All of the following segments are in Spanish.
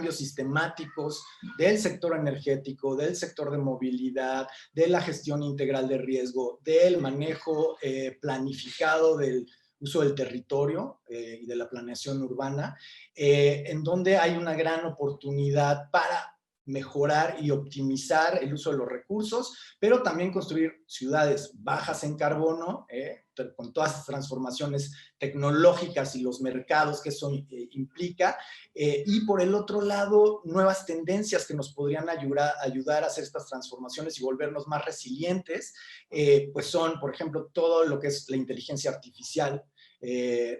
cambios sistemáticos del sector energético, del sector de movilidad, de la gestión integral de riesgo, del manejo planificado del uso del territorio y de la planeación urbana, en donde hay una gran oportunidad para mejorar y optimizar el uso de los recursos, pero también construir ciudades bajas en carbono, con todas las transformaciones tecnológicas y los mercados que eso implica, y por el otro lado, nuevas tendencias que nos podrían ayudar a hacer estas transformaciones y volvernos más resilientes, pues son, por ejemplo, todo lo que es la inteligencia artificial,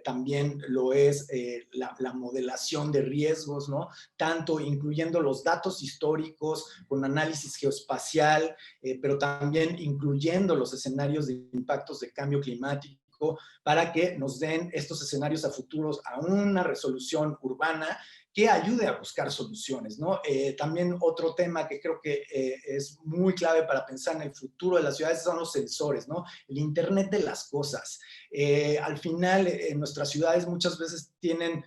también lo es la modelación de riesgos, ¿no? Tanto incluyendo los datos históricos con análisis geoespacial, pero también incluyendo los escenarios de impactos de cambio climático para que nos den estos escenarios a futuros a una resolución urbana que ayude a buscar soluciones, ¿no? También otro tema que creo que es muy clave para pensar en el futuro de las ciudades son los sensores, ¿no? El Internet de las cosas. Al final, nuestras ciudades muchas veces tienen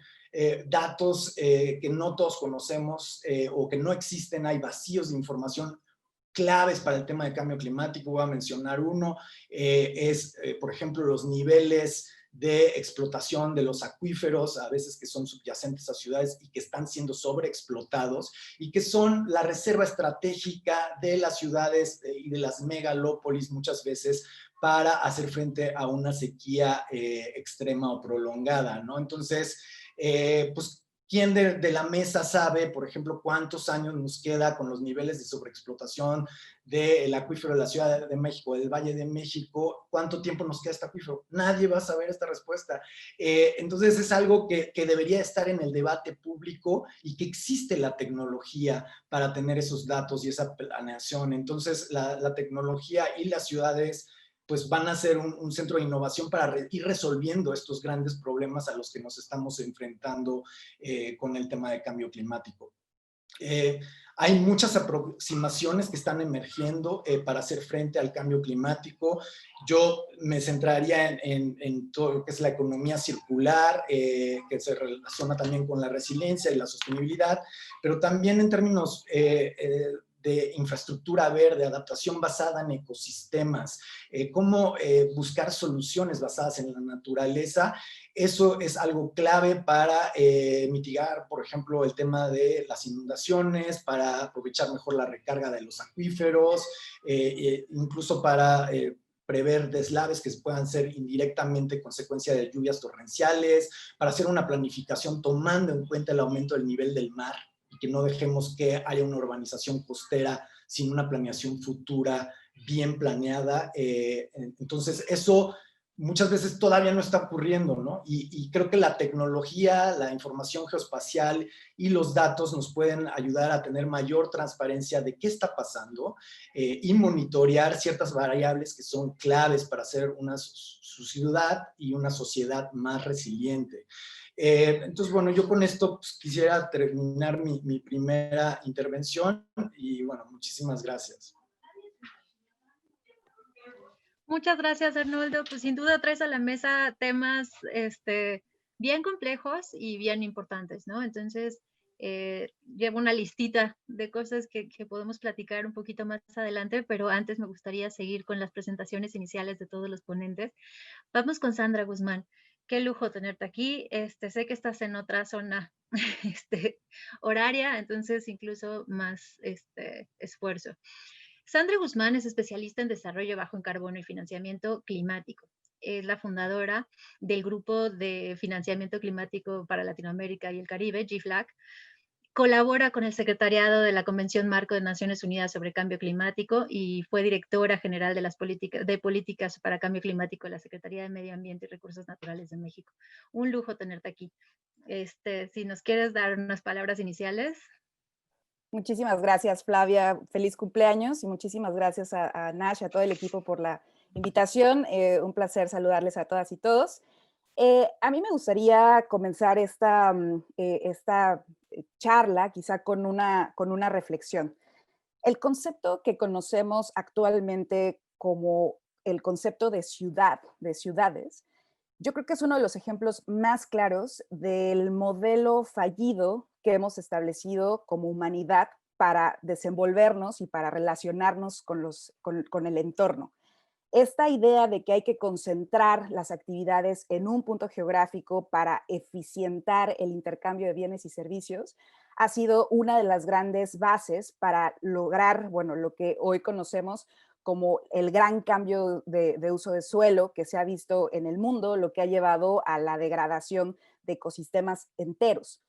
datos que no todos conocemos o que no existen, hay vacíos de información claves para el tema de cambio climático. Voy a mencionar uno, por ejemplo, los niveles de explotación de los acuíferos, a veces que son subyacentes a ciudades y que están siendo sobreexplotados y que son la reserva estratégica de las ciudades y de las megalópolis muchas veces para hacer frente a una sequía extrema o prolongada, ¿no? Entonces, pues, ¿quién de la mesa sabe, por ejemplo, cuántos años nos queda con los niveles de sobreexplotación del acuífero de la Ciudad de México, del Valle de México? ¿Cuánto tiempo nos queda este acuífero? Nadie va a saber esta respuesta. Entonces es algo que debería estar en el debate público y que existe la tecnología para tener esos datos y esa planeación. Entonces la tecnología y las ciudades pues van a ser un centro de innovación para ir resolviendo estos grandes problemas a los que nos estamos enfrentando con el tema de cambio climático. Hay muchas aproximaciones que están emergiendo para hacer frente al cambio climático. Yo me centraría en todo lo que es la economía circular, que se relaciona también con la resiliencia y la sostenibilidad, pero también en términos de infraestructura verde, adaptación basada en ecosistemas, cómo buscar soluciones basadas en la naturaleza. Eso es algo clave para mitigar, por ejemplo, el tema de las inundaciones, para aprovechar mejor la recarga de los acuíferos, incluso para prever deslaves que puedan ser indirectamente consecuencia de lluvias torrenciales, para hacer una planificación tomando en cuenta el aumento del nivel del mar y que no dejemos que haya una urbanización costera sin una planeación futura bien planeada. Entonces, eso muchas veces todavía no está ocurriendo, ¿no? Y creo que la tecnología, la información geoespacial y los datos nos pueden ayudar a tener mayor transparencia de qué está pasando y monitorear ciertas variables que son claves para hacer una ciudad y una sociedad más resiliente. Entonces, bueno, yo con esto pues, quisiera terminar mi primera intervención y bueno, muchísimas gracias. Muchas gracias, Arnoldo. Pues sin duda traes a la mesa temas bien complejos y bien importantes, ¿no? Entonces, llevo una listita de cosas que podemos platicar un poquito más adelante, pero antes me gustaría seguir con las presentaciones iniciales de todos los ponentes. Vamos con Sandra Guzmán. Qué lujo tenerte aquí. Sé que estás en otra zona horaria, entonces incluso más esfuerzo. Sandra Guzmán es especialista en desarrollo bajo en carbono y financiamiento climático. Es la fundadora del Grupo de Financiamiento Climático para Latinoamérica y el Caribe, GFLAC. Colabora con el Secretariado de la Convención Marco de Naciones Unidas sobre Cambio Climático y fue directora general de las políticas para cambio climático de la Secretaría de Medio Ambiente y Recursos Naturales de México. Un lujo tenerte aquí. Si nos quieres dar unas palabras iniciales. Muchísimas gracias, Flavia. Feliz cumpleaños y muchísimas gracias a Nash y a todo el equipo por la invitación. Un placer saludarles a todas y todos. A mí me gustaría comenzar esta charla quizá con una reflexión. El concepto que conocemos actualmente como el concepto de ciudad, de ciudades, yo creo que es uno de los ejemplos más claros del modelo fallido que hemos establecido como humanidad para desenvolvernos y para relacionarnos con el entorno. Esta idea de que hay que concentrar las actividades en un punto geográfico para eficientar el intercambio de bienes y servicios ha sido una de las grandes bases para lograr, bueno, lo que hoy conocemos como el gran cambio de uso de suelo que se ha visto en el mundo, lo que ha llevado a la degradación de ecosistemas enteros.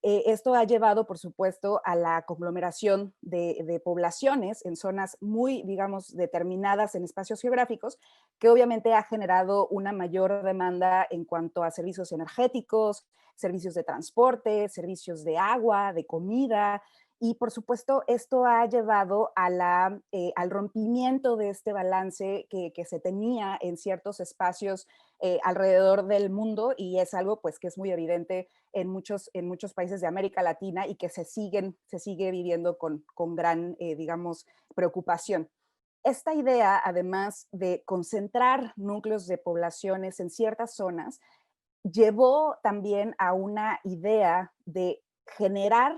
Esto ha llevado, por supuesto, a la conglomeración de poblaciones en zonas muy, digamos, determinadas en espacios geográficos, que obviamente ha generado una mayor demanda en cuanto a servicios energéticos, servicios de transporte, servicios de agua, de comida, y por supuesto esto ha llevado a al rompimiento de este balance que se tenía en ciertos espacios alrededor del mundo, y es algo pues que es muy evidente en muchos países de América Latina y que se sigue viviendo con gran, digamos, preocupación. Esta idea, además de concentrar núcleos de poblaciones en ciertas zonas, llevó también a una idea de generar,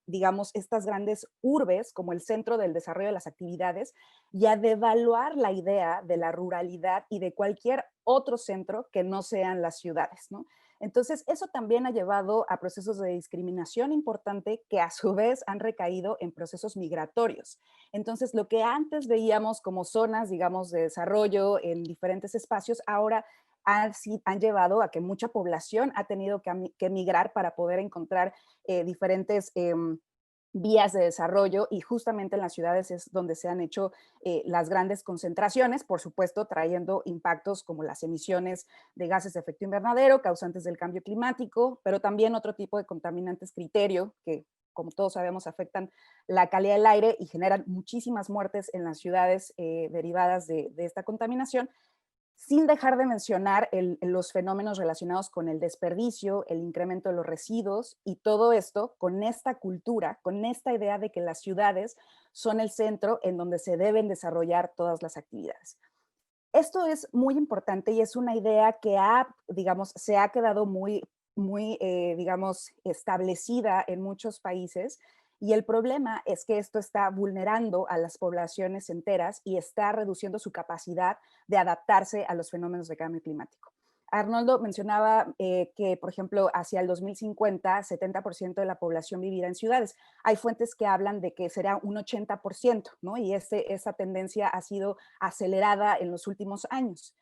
digamos, estas grandes urbes como el centro del desarrollo de las actividades y a devaluar la idea de la ruralidad y de cualquier otro centro que no sean las ciudades, ¿no? Entonces, eso también ha llevado a procesos de discriminación importante que a su vez han recaído en procesos migratorios. Entonces, lo que antes veíamos como zonas, digamos, de desarrollo en diferentes espacios, ahora han llevado a que mucha población ha tenido que migrar para poder encontrar diferentes vías de desarrollo, y justamente en las ciudades es donde se han hecho las grandes concentraciones, por supuesto trayendo impactos como las emisiones de gases de efecto invernadero causantes del cambio climático, pero también otro tipo de contaminantes criterio que, como todos sabemos, afectan la calidad del aire y generan muchísimas muertes en las ciudades derivadas de esta contaminación, sin dejar de mencionar los fenómenos relacionados con el desperdicio, el incremento de los residuos, y todo esto con esta cultura, con esta idea de que las ciudades son el centro en donde se deben desarrollar todas las actividades. Esto es muy importante y es una idea que digamos, se ha quedado digamos, establecida en muchos países, y el problema es que esto está vulnerando a las poblaciones enteras y está reduciendo su capacidad de adaptarse a los fenómenos de cambio climático. Arnoldo mencionaba que, por ejemplo, hacia el 2050, 70% de la población vivirá en ciudades. Hay fuentes que hablan de que será un 80%, ¿no? Y esa tendencia ha sido acelerada en los últimos años.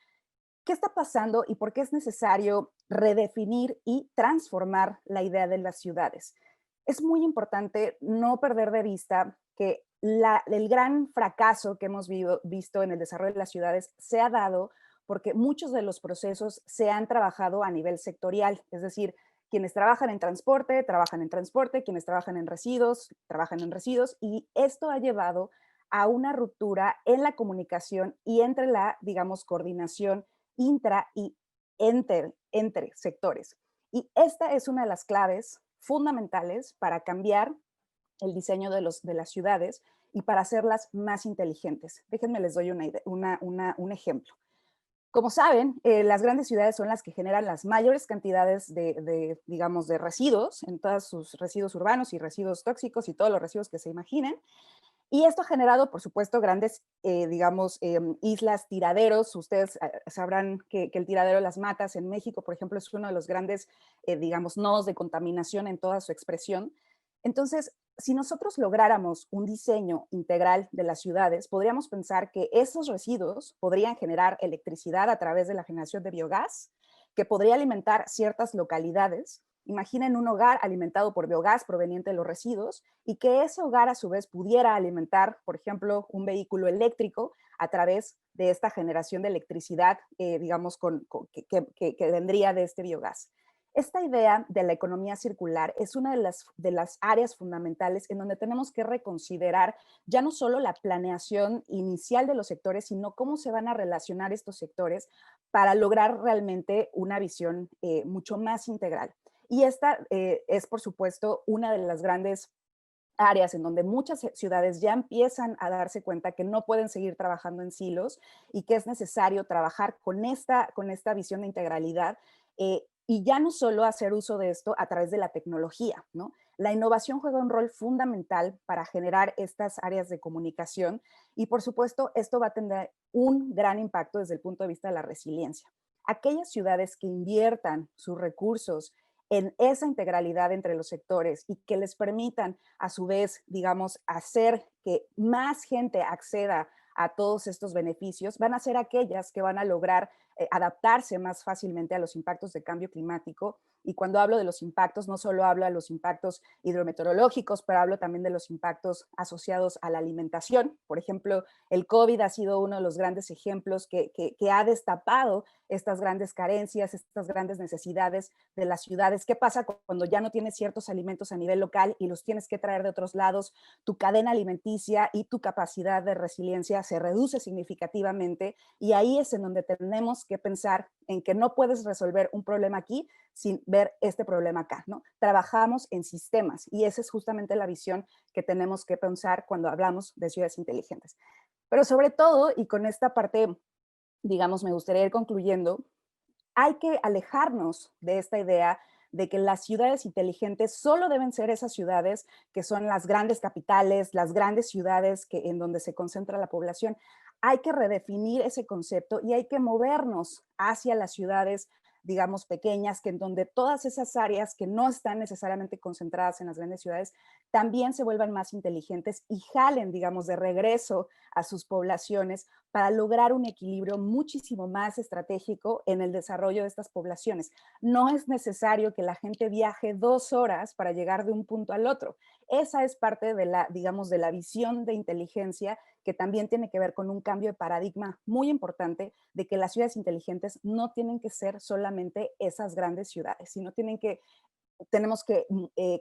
¿Qué está pasando y por qué es necesario redefinir y transformar la idea de las ciudades? Es muy importante no perder de vista que el gran fracaso que hemos visto en el desarrollo de las ciudades se ha dado porque muchos de los procesos se han trabajado a nivel sectorial, es decir, quienes trabajan en transporte, quienes trabajan en residuos, y esto ha llevado a una ruptura en la comunicación y entre la, digamos, coordinación intra y entre sectores. Y esta es una de las claves fundamentales para cambiar el diseño de las ciudades y para hacerlas más inteligentes. Déjenme les doy un ejemplo. Como saben, las grandes ciudades son las que generan las mayores cantidades digamos, de residuos, en todos sus residuos urbanos y residuos tóxicos y todos los residuos que se imaginen. Y esto ha generado, por supuesto, grandes, digamos, islas, tiraderos. Ustedes sabrán que el tiradero de Las Matas en México, por ejemplo, es uno de los grandes, digamos, nodos de contaminación en toda su expresión. Entonces, si nosotros lográramos un diseño integral de las ciudades, podríamos pensar que esos residuos podrían generar electricidad a través de la generación de biogás, que podría alimentar ciertas localidades. Imaginen un hogar alimentado por biogás proveniente de los residuos y que ese hogar a su vez pudiera alimentar, por ejemplo, un vehículo eléctrico a través de esta generación de electricidad, digamos, que vendría de este biogás. Esta idea de la economía circular es una de las áreas fundamentales en donde tenemos que reconsiderar ya no solo la planeación inicial de los sectores, sino cómo se van a relacionar estos sectores para lograr realmente una visión mucho más integral. Y esta es, por supuesto, una de las grandes áreas en donde muchas ciudades ya empiezan a darse cuenta que no pueden seguir trabajando en silos y que es necesario trabajar con esta visión de integralidad, y ya no solo hacer uso de esto a través de la tecnología, ¿no? La innovación juega un rol fundamental para generar estas áreas de comunicación y, por supuesto, esto va a tener un gran impacto desde el punto de vista de la resiliencia. Aquellas ciudades que inviertan sus recursos en esa integralidad entre los sectores y que les permitan, a su vez, digamos, hacer que más gente acceda a todos estos beneficios, van a ser aquellas que van a lograr adaptarse más fácilmente a los impactos de cambio climático. Y cuando hablo de los impactos, no solo hablo de los impactos hidrometeorológicos, pero hablo también de los impactos asociados a la alimentación. Por ejemplo, el COVID ha sido uno de los grandes ejemplos que ha destapado estas grandes carencias, estas grandes necesidades de las ciudades. ¿Qué pasa cuando ya no tienes ciertos alimentos a nivel local y los tienes que traer de otros lados? Tu cadena alimenticia y tu capacidad de resiliencia se reduce significativamente, y ahí es en donde tenemos que pensar en que no puedes resolver un problema aquí sin ver este problema acá, ¿no? Trabajamos en sistemas y esa es justamente la visión que tenemos que pensar cuando hablamos de ciudades inteligentes. Pero sobre todo, y con esta parte, digamos, me gustaría ir concluyendo, hay que alejarnos de esta idea de que las ciudades inteligentes solo deben ser esas ciudades que son las grandes capitales, las grandes ciudades en donde se concentra la población. Hay que redefinir ese concepto y hay que movernos hacia las ciudades, digamos, pequeñas, que en donde todas esas áreas que no están necesariamente concentradas en las grandes ciudades también se vuelvan más inteligentes y jalen, digamos, de regreso a sus poblaciones para lograr un equilibrio muchísimo más estratégico en el desarrollo de estas poblaciones. No es necesario que la gente viaje 2 horas para llegar de un punto al otro. Esa es parte de la, digamos, de la visión de inteligencia, que también tiene que ver con un cambio de paradigma muy importante de que las ciudades inteligentes no tienen que ser solamente esas grandes ciudades, sino tenemos que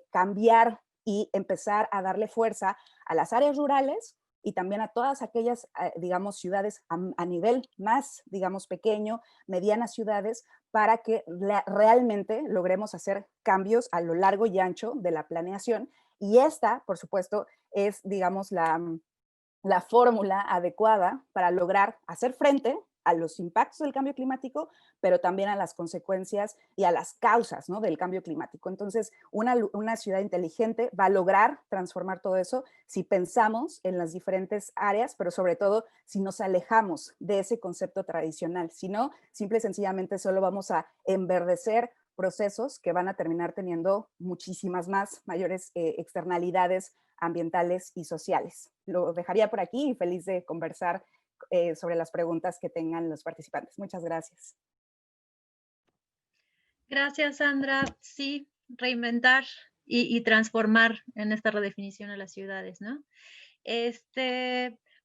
cambiar y empezar a darle fuerza a las áreas rurales y también a todas aquellas, digamos, ciudades a nivel más, digamos, pequeño, medianas ciudades, para que realmente logremos hacer cambios a lo largo y ancho de la planeación. Y esta, por supuesto, es, digamos, la fórmula adecuada para lograr hacer frente a los impactos del cambio climático, pero también a las consecuencias y a las causas, ¿no?, del cambio climático. Entonces, una ciudad inteligente va a lograr transformar todo eso si pensamos en las diferentes áreas, pero sobre todo si nos alejamos de ese concepto tradicional. Si no, simple y sencillamente solo vamos a enverdecer procesos que van a terminar teniendo muchísimas más mayores externalidades ambientales y sociales. Lo dejaría por aquí y feliz de conversar sobre las preguntas que tengan los participantes. Muchas gracias. Gracias, Sandra. Sí, reinventar y transformar en esta redefinición a las ciudades, ¿no?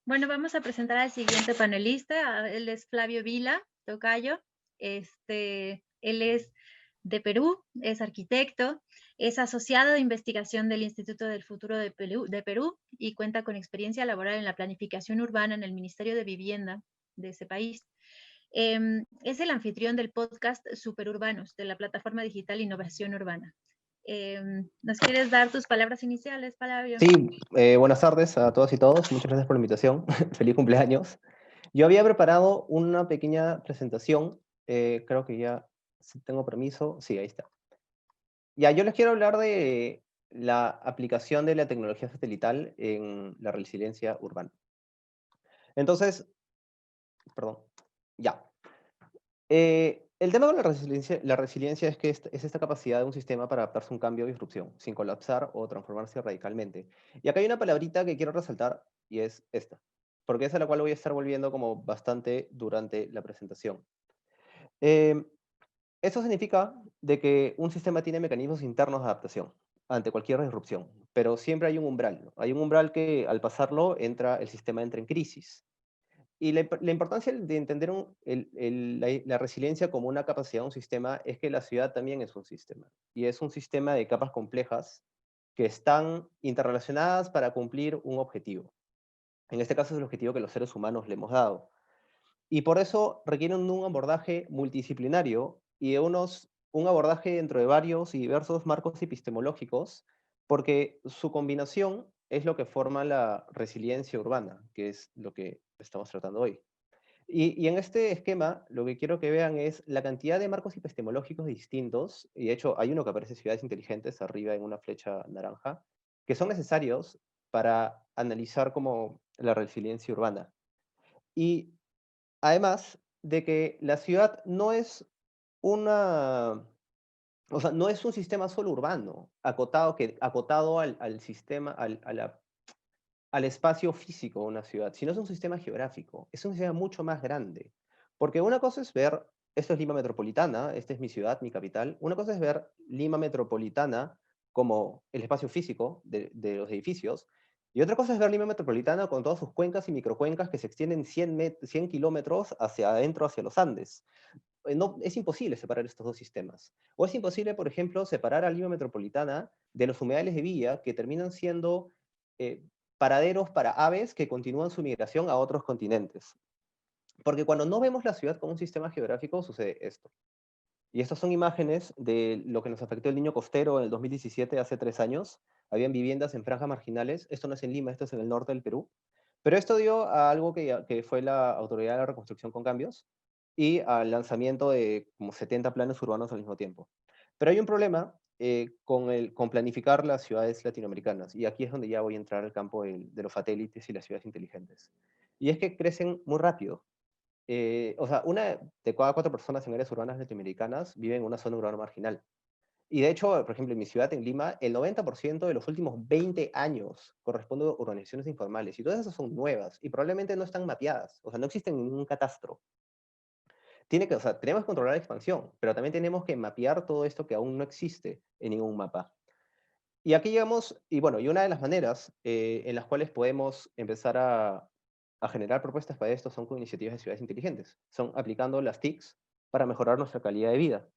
Bueno, vamos a presentar al siguiente panelista. Él es Flavio Vila, tocayo. Él es de Perú, es arquitecto, es asociado de investigación del Instituto del Futuro de Perú y cuenta con experiencia laboral en la planificación urbana en el Ministerio de Vivienda de ese país. Es el anfitrión del podcast Superurbanos de la plataforma digital Innovación Urbana. ¿Nos quieres dar tus palabras iniciales, Flavio? Sí, buenas tardes a todas y todos. Muchas gracias por la invitación. Feliz cumpleaños. Yo había preparado una pequeña presentación. Creo que ya si tengo permiso. Sí, ahí está. Ya, yo les quiero hablar de la aplicación de la tecnología satelital en la resiliencia urbana. Entonces, perdón, ya. El tema con la resiliencia es que es esta capacidad de un sistema para adaptarse a un cambio o disrupción, sin colapsar o transformarse radicalmente. Y acá hay una palabrita que quiero resaltar, y es esta, porque es a la cual voy a estar volviendo como bastante durante la presentación. Eso significa de que un sistema tiene mecanismos internos de adaptación ante cualquier disrupción, pero siempre hay un umbral, ¿no? Hay un umbral que al pasarlo el sistema entra en crisis. Y la importancia de entender la resiliencia como una capacidad de un sistema es que la ciudad también es un sistema. Y es un sistema de capas complejas que están interrelacionadas para cumplir un objetivo. En este caso es el objetivo que los seres humanos le hemos dado. Y por eso requieren un abordaje multidisciplinario y de un abordaje dentro de varios y diversos marcos epistemológicos, porque su combinación es lo que forma la resiliencia urbana, que es lo que estamos tratando hoy. Y en este esquema, lo que quiero que vean es la cantidad de marcos epistemológicos distintos, y de hecho hay uno que aparece ciudades inteligentes arriba en una flecha naranja, que son necesarios para analizar como la resiliencia urbana. Y además de que la ciudad no es una, o sea, no es un sistema solo urbano, acotado al sistema, al espacio físico de una ciudad, sino es un sistema geográfico, es un sistema mucho más grande. Porque una cosa es ver, esto es Lima Metropolitana, esta es mi ciudad, mi capital, una cosa es ver Lima Metropolitana como el espacio físico de los edificios, y otra cosa es ver Lima Metropolitana con todas sus cuencas y microcuencas que se extienden 100 kilómetros hacia adentro, hacia los Andes. No, es imposible separar estos dos sistemas. O es imposible, por ejemplo, separar a Lima Metropolitana de los humedales de villa que terminan siendo eh, paraderos para aves que continúan su migración a otros continentes. Porque cuando no vemos la ciudad como un sistema geográfico, sucede esto. Y estas son imágenes de lo que nos afectó el niño costero en el 2017, hace 3 años. Habían viviendas en franjas marginales. Esto no es en Lima, esto es en el norte del Perú. Pero esto dio a algo que fue la Autoridad de la Reconstrucción con Cambios y al lanzamiento de como 70 planes urbanos al mismo tiempo. Pero hay un problema con planificar las ciudades latinoamericanas, y aquí es donde ya voy a entrar al campo de los satélites y las ciudades inteligentes. Y es que crecen muy rápido. O sea, una de cada 4 personas en áreas urbanas latinoamericanas vive en una zona urbana marginal. Y de hecho, por ejemplo, en mi ciudad, en Lima, el 90% de los últimos 20 años corresponde a urbanizaciones informales. Y todas esas son nuevas y probablemente no están mapeadas. O sea, no existen en ningún catastro. O sea, tenemos que controlar la expansión, pero también tenemos que mapear todo esto que aún no existe en ningún mapa. Y aquí llegamos, y bueno, y una de las maneras en las cuales podemos empezar a generar propuestas para esto son con iniciativas de ciudades inteligentes. Son aplicando las TICs para mejorar nuestra calidad de vida.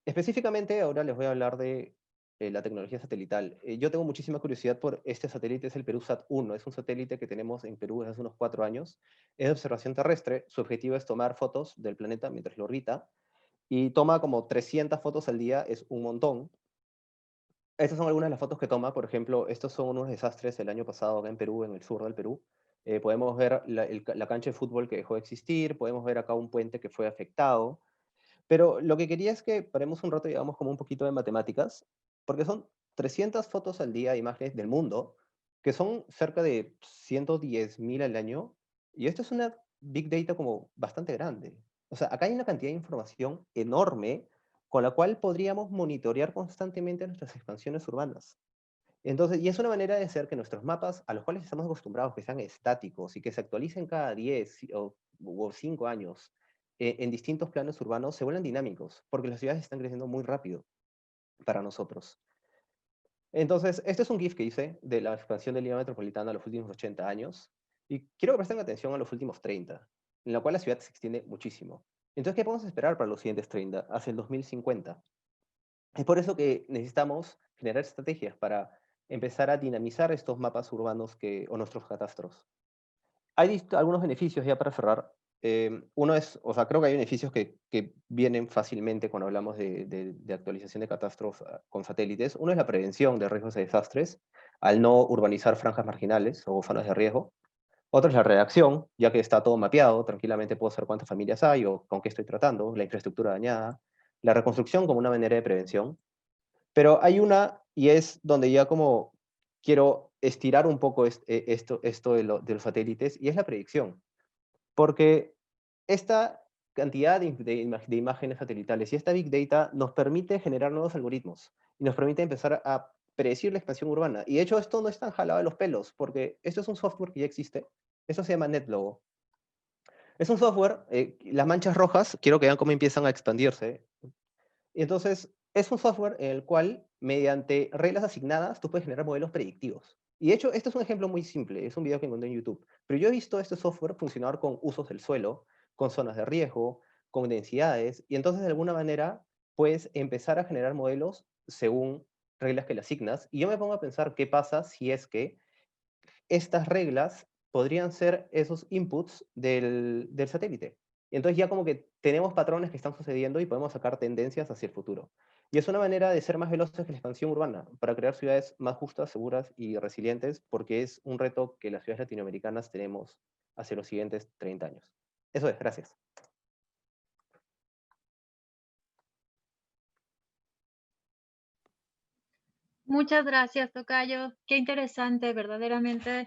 Específicamente, ahora les voy a hablar de la tecnología satelital. Yo tengo muchísima curiosidad por este satélite, es el PeruSat-1. Es un satélite que tenemos en Perú desde hace unos 4 años. Es de observación terrestre. Su objetivo es tomar fotos del planeta mientras lo orbita. Y toma como 300 fotos al día, es un montón. Estas son algunas de las fotos que toma. Por ejemplo, estos son unos desastres el año pasado acá en Perú, en el sur del Perú. Podemos ver la cancha de fútbol que dejó de existir. Podemos ver acá un puente que fue afectado. Pero lo que quería es que paremos un rato y hagamos como un poquito de matemáticas, porque son 300 fotos al día de imágenes del mundo, que son cerca de 110.000 al año, y esto es una big data como bastante grande. O sea, acá hay una cantidad de información enorme con la cual podríamos monitorear constantemente nuestras expansiones urbanas. Entonces, y es una manera de hacer que nuestros mapas, a los cuales estamos acostumbrados, que sean estáticos y que se actualicen cada 10 o 5 años en distintos planos urbanos, se vuelvan dinámicos, porque las ciudades están creciendo muy rápido para nosotros. Entonces, este es un GIF que hice de la expansión de Lima Metropolitana a los últimos 80 años, y quiero que presten atención a los últimos 30, en la cual la ciudad se extiende muchísimo. Entonces, ¿qué podemos esperar para los siguientes 30, hacia el 2050? Es por eso que necesitamos generar estrategias para empezar a dinamizar estos mapas urbanos o nuestros catastros. Hay algunos beneficios ya para cerrar. Uno es, o sea, creo que hay beneficios que vienen fácilmente cuando hablamos de actualización de catastros con satélites. Uno es la prevención de riesgos de desastres, al no urbanizar franjas marginales o zonas de riesgo. Otro es la redacción, ya que está todo mapeado, tranquilamente puedo saber cuántas familias hay o con qué estoy tratando, la infraestructura dañada. La reconstrucción como una manera de prevención. Pero hay una, y es donde ya como quiero estirar un poco esto de los satélites, y es la predicción. Porque esta cantidad de imágenes satelitales y esta Big Data nos permite generar nuevos algoritmos y nos permite empezar a predecir la expansión urbana. Y de hecho esto no es tan jalado de los pelos, porque esto es un software que ya existe. Esto se llama NetLogo. Es un software, las manchas rojas, quiero que vean cómo empiezan a expandirse. Y entonces, es un software en el cual, mediante reglas asignadas, tú puedes generar modelos predictivos. Y de hecho, este es un ejemplo muy simple, es un video que encontré en YouTube. Pero yo he visto este software funcionar con usos del suelo, con zonas de riesgo, con densidades, y entonces de alguna manera puedes empezar a generar modelos según reglas que le asignas. Y yo me pongo a pensar qué pasa si es que estas reglas podrían ser esos inputs del satélite. Y entonces ya como que tenemos patrones que están sucediendo y podemos sacar tendencias hacia el futuro. Y es una manera de ser más veloces que la expansión urbana, para crear ciudades más justas, seguras y resilientes, porque es un reto que las ciudades latinoamericanas tenemos hacia los siguientes 30 años. Eso es, gracias. Muchas gracias, tocayo. Qué interesante, verdaderamente.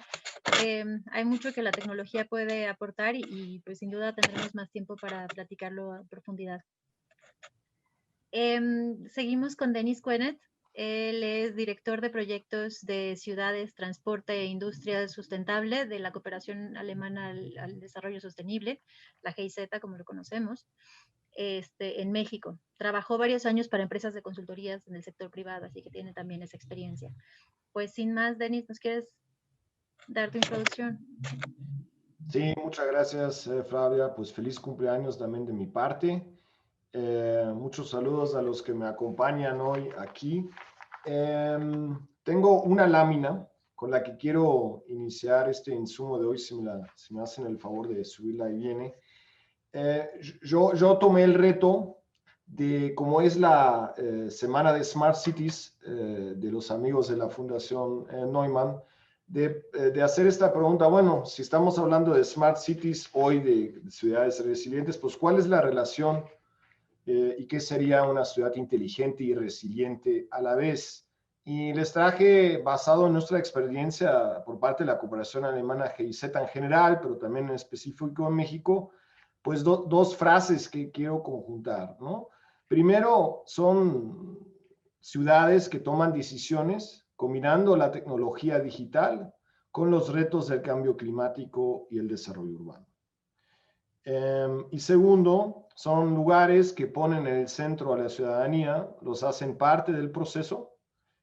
Hay mucho que la tecnología puede aportar y pues sin duda tendremos más tiempo para platicarlo a profundidad. Seguimos con Denis Quenet. Él es director de proyectos de ciudades, transporte e industria sustentable de la Cooperación Alemana al Desarrollo Sostenible, la GIZ, como lo conocemos, en México. Trabajó varios años para empresas de consultorías en el sector privado, así que tiene también esa experiencia. Pues sin más, Denis, ¿nos quieres dar tu introducción? Sí, muchas gracias, Flavia. Pues feliz cumpleaños también de mi parte. Muchos saludos a los que me acompañan hoy aquí. Tengo una lámina con la que quiero iniciar este insumo de hoy, si me hacen el favor de subirla y viene. Yo tomé el reto de, como es la semana de Smart Cities de los amigos de la Fundación Neumann, de hacer esta pregunta. Bueno, si estamos hablando de Smart Cities hoy, de ciudades resilientes, pues ¿cuál es la relación y qué sería una ciudad inteligente y resiliente a la vez? Y les traje, basado en nuestra experiencia por parte de la cooperación alemana GIZ en general, pero también en específico en México, pues dos frases que quiero conjuntar, ¿no? Primero, son ciudades que toman decisiones combinando la tecnología digital con los retos del cambio climático y el desarrollo urbano. Y segundo, son lugares que ponen en el centro a la ciudadanía, los hacen parte del proceso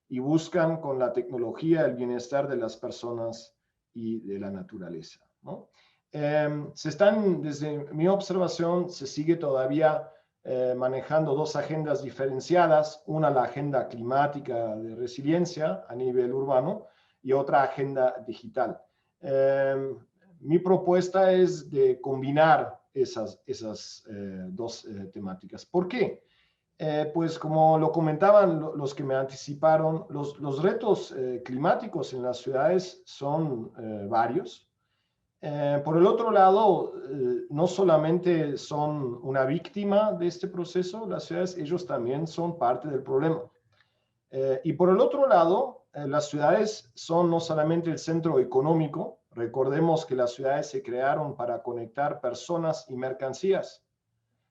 y buscan con la tecnología el bienestar de las personas y de la naturaleza, ¿no? Desde mi observación, se sigue todavía manejando dos agendas diferenciadas, una la agenda climática de resiliencia a nivel urbano y otra agenda digital. Mi propuesta es de combinar esas dos temáticas. ¿Por qué? Pues como lo comentaban los que me anticiparon, los retos climáticos en las ciudades son varios. Por el otro lado, no solamente son una víctima de este proceso, las ciudades, ellos también son parte del problema. Y por el otro lado, las ciudades son no solamente el centro económico. Recordemos que las ciudades se crearon para conectar personas y mercancías.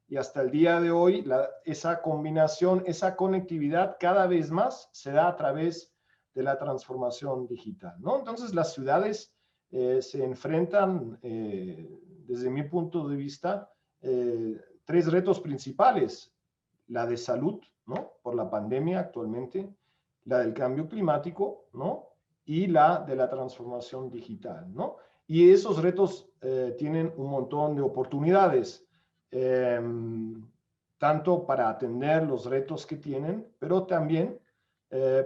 Y hasta el día de hoy, esa combinación, esa conectividad cada vez más se da a través de la transformación digital, ¿no? Entonces, las ciudades se enfrentan, desde mi punto de vista, tres retos principales. La de salud, ¿no? Por la pandemia actualmente, la del cambio climático, ¿no? Y la de la transformación digital, ¿no? Y esos retos tienen un montón de oportunidades, tanto para atender los retos que tienen, pero también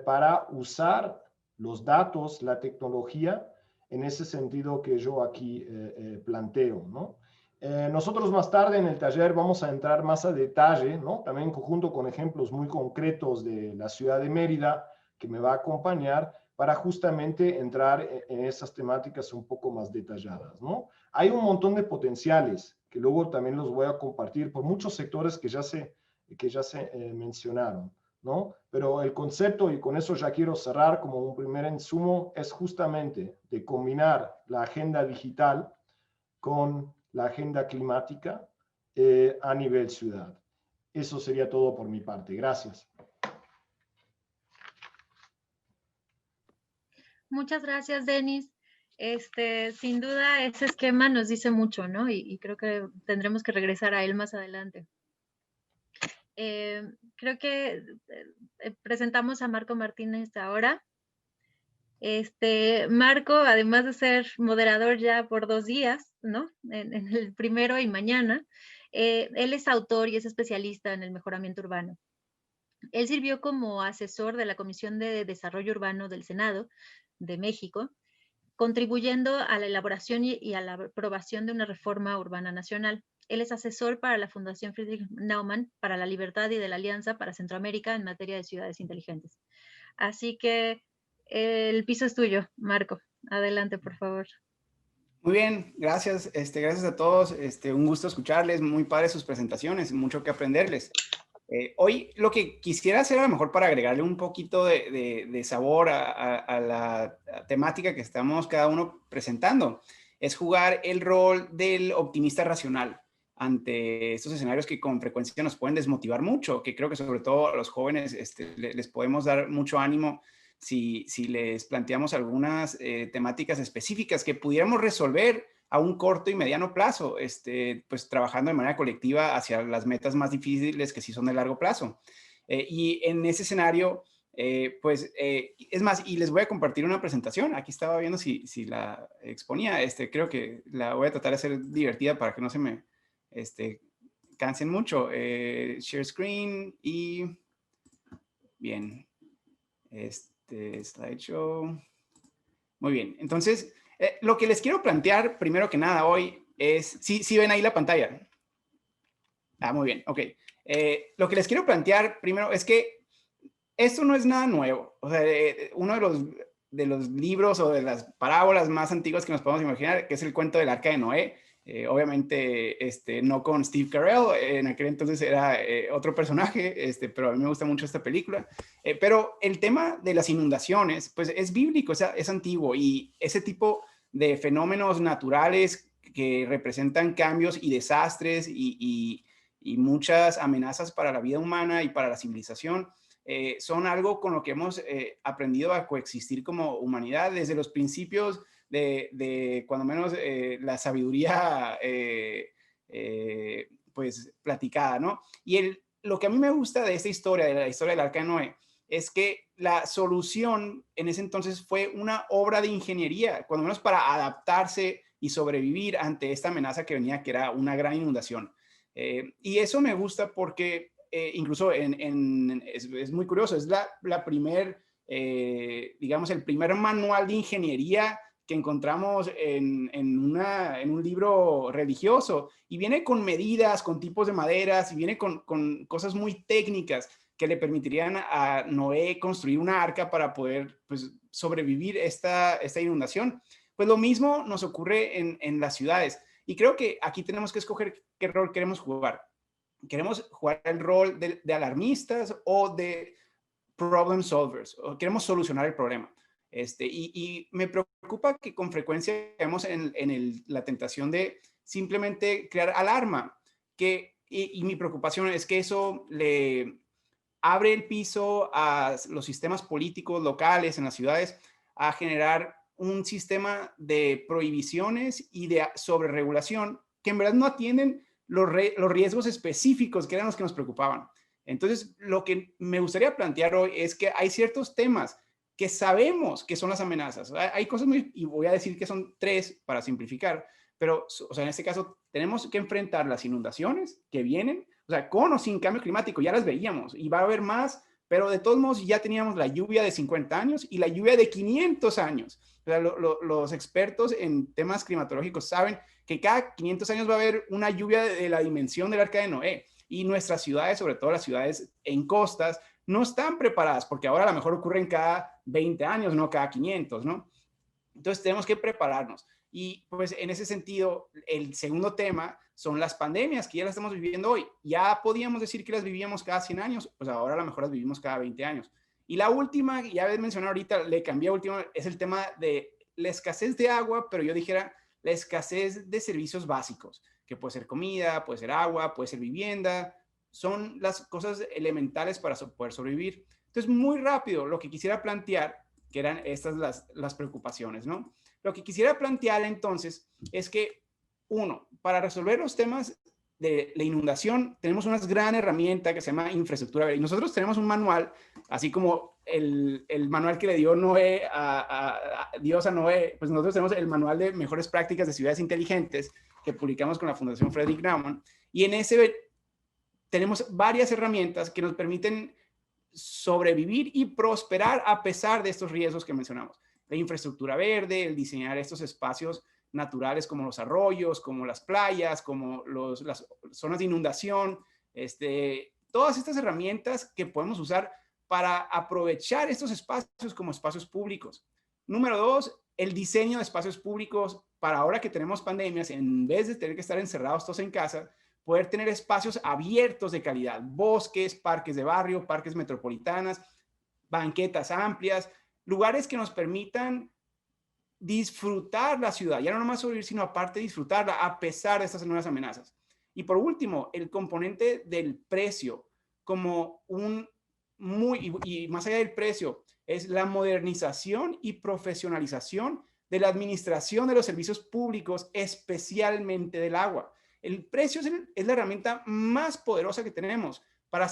para usar los datos, la tecnología, en ese sentido que yo aquí planteo, ¿no? Nosotros más tarde en el taller vamos a entrar más a detalle, ¿no? También junto con ejemplos muy concretos de la ciudad de Mérida, que me va a acompañar para justamente entrar en esas temáticas un poco más detalladas, ¿no? Hay un montón de potenciales que luego también los voy a compartir por muchos sectores que ya se mencionaron, ¿no? Pero el concepto, y con eso ya quiero cerrar como un primer insumo, es justamente de combinar la agenda digital con la agenda climática a nivel ciudad. Eso sería todo por mi parte. Gracias. Muchas gracias, Denis. Sin duda, ese esquema nos dice mucho, ¿no? Y creo que tendremos que regresar a él más adelante. Creo que presentamos a Marco Martínez ahora. Marco, además de ser moderador ya por 2 días, ¿no? En el primero y mañana, él es autor y es especialista en el mejoramiento urbano. Él sirvió como asesor de la Comisión de Desarrollo Urbano del Senado de México, contribuyendo a la elaboración y a la aprobación de una reforma urbana nacional. Él es asesor para la Fundación Friedrich Naumann para la Libertad y de la Alianza para Centroamérica en materia de ciudades inteligentes. Así que el piso es tuyo, Marco. Adelante, por favor. Muy bien, gracias. Gracias a todos. Un gusto escucharles. Muy padres sus presentaciones, mucho que aprenderles. Hoy lo que quisiera hacer a lo mejor para agregarle un poquito de sabor a la temática que estamos cada uno presentando es jugar el rol del optimista racional ante estos escenarios que con frecuencia nos pueden desmotivar mucho, que creo que sobre todo a los jóvenes les podemos dar mucho ánimo si les planteamos algunas temáticas específicas que pudiéramos resolver a un corto y mediano plazo, pues trabajando de manera colectiva hacia las metas más difíciles que sí son de largo plazo. Y en ese escenario, es más, y les voy a compartir una presentación. Aquí estaba viendo si la exponía. Creo que la voy a tratar de hacer divertida para que no se me cansen mucho. Share screen y bien. Slideshow. Muy bien. Entonces, lo que les quiero plantear primero que nada hoy es, ¿sí ven ahí la pantalla? Muy bien, ok. Lo que les quiero plantear primero es que esto no es nada nuevo. O sea, uno de los libros o de las parábolas más antiguas que nos podemos imaginar, que es el cuento del Arca de Noé. Obviamente, no con Steve Carell, en aquel entonces era otro personaje, pero a mí me gusta mucho esta película. Pero el tema de las inundaciones, pues es bíblico, es antiguo, y ese tipo de fenómenos naturales que representan cambios y desastres y muchas amenazas para la vida humana y para la civilización, son algo con lo que hemos aprendido a coexistir como humanidad desde los principios de cuando menos la sabiduría pues platicada, ¿no? Y lo que a mí me gusta de esta historia, de la historia del Arca de Noé, es que la solución en ese entonces fue una obra de ingeniería, cuando menos para adaptarse y sobrevivir ante esta amenaza que venía, que era una gran inundación. Y eso me gusta porque incluso es muy curioso, es la primer, digamos, el primer manual de ingeniería que encontramos en un libro religioso, y viene con medidas, con tipos de maderas, y viene con cosas muy técnicas que le permitirían a Noé construir una arca para poder, pues, sobrevivir esta inundación. Pues lo mismo nos ocurre en las ciudades, y creo que aquí tenemos que escoger qué rol queremos jugar. ¿Queremos jugar el rol de alarmistas o de problem solvers? ¿O queremos solucionar el problema? Y me preocupa que con frecuencia vemos en la tentación de simplemente crear alarma, y mi preocupación es que eso le abre el piso a los sistemas políticos locales en las ciudades a generar un sistema de prohibiciones y de sobreregulación que en verdad no atienden los riesgos específicos que eran los que nos preocupaban. Entonces, lo que me gustaría plantear hoy es que hay ciertos temas que sabemos que son las amenazas. Hay cosas y voy a decir que son 3 para simplificar, pero, o sea, en este caso tenemos que enfrentar las inundaciones que vienen, o sea, con o sin cambio climático, ya las veíamos, y va a haber más, pero de todos modos ya teníamos la lluvia de 50 años y la lluvia de 500 años. O sea, los expertos en temas climatológicos saben que cada 500 años va a haber una lluvia de la dimensión del Arca de Noé, y nuestras ciudades, sobre todo las ciudades en costas, no están preparadas, porque ahora a lo mejor ocurren cada 20 años, no cada 500, ¿no? Entonces tenemos que prepararnos. Y pues en ese sentido, el segundo tema son las pandemias, que ya las estamos viviendo hoy. Ya podíamos decir que las vivíamos cada 100 años, pues ahora a lo mejor las vivimos cada 20 años. Y la última, ya habéis mencionado ahorita, le cambié a última, es el tema de la escasez de agua, pero yo dijera la escasez de servicios básicos, que puede ser comida, puede ser agua, puede ser vivienda, son las cosas elementales para poder sobrevivir. Entonces, muy rápido, lo que quisiera plantear, que eran estas las preocupaciones, ¿no? Lo que quisiera plantear entonces es que, uno, para resolver los temas de la inundación, tenemos una gran herramienta que se llama infraestructura verde. Y nosotros tenemos un manual, así como el manual que le dio Noé Dios a Noé, pues nosotros tenemos el manual de mejores prácticas de ciudades inteligentes que publicamos con la Fundación Frederick Naumann. Y en ese tenemos varias herramientas que nos permiten sobrevivir y prosperar a pesar de estos riesgos que mencionamos. La infraestructura verde, el diseñar estos espacios naturales como los arroyos, como las playas, como las zonas de inundación, todas estas herramientas que podemos usar para aprovechar estos espacios como espacios públicos. Número 2, el diseño de espacios públicos para ahora que tenemos pandemias, en vez de tener que estar encerrados todos en casa, poder tener espacios abiertos de calidad, bosques, parques de barrio, parques metropolitanas, banquetas amplias, lugares que nos permitan disfrutar la ciudad, ya no nomás sobrevivir, sino aparte disfrutarla a pesar de estas nuevas amenazas. Y por último, el componente del precio, como y más allá del precio, es la modernización y profesionalización de la administración de los servicios públicos, especialmente del agua. El precio es la herramienta más poderosa que tenemos para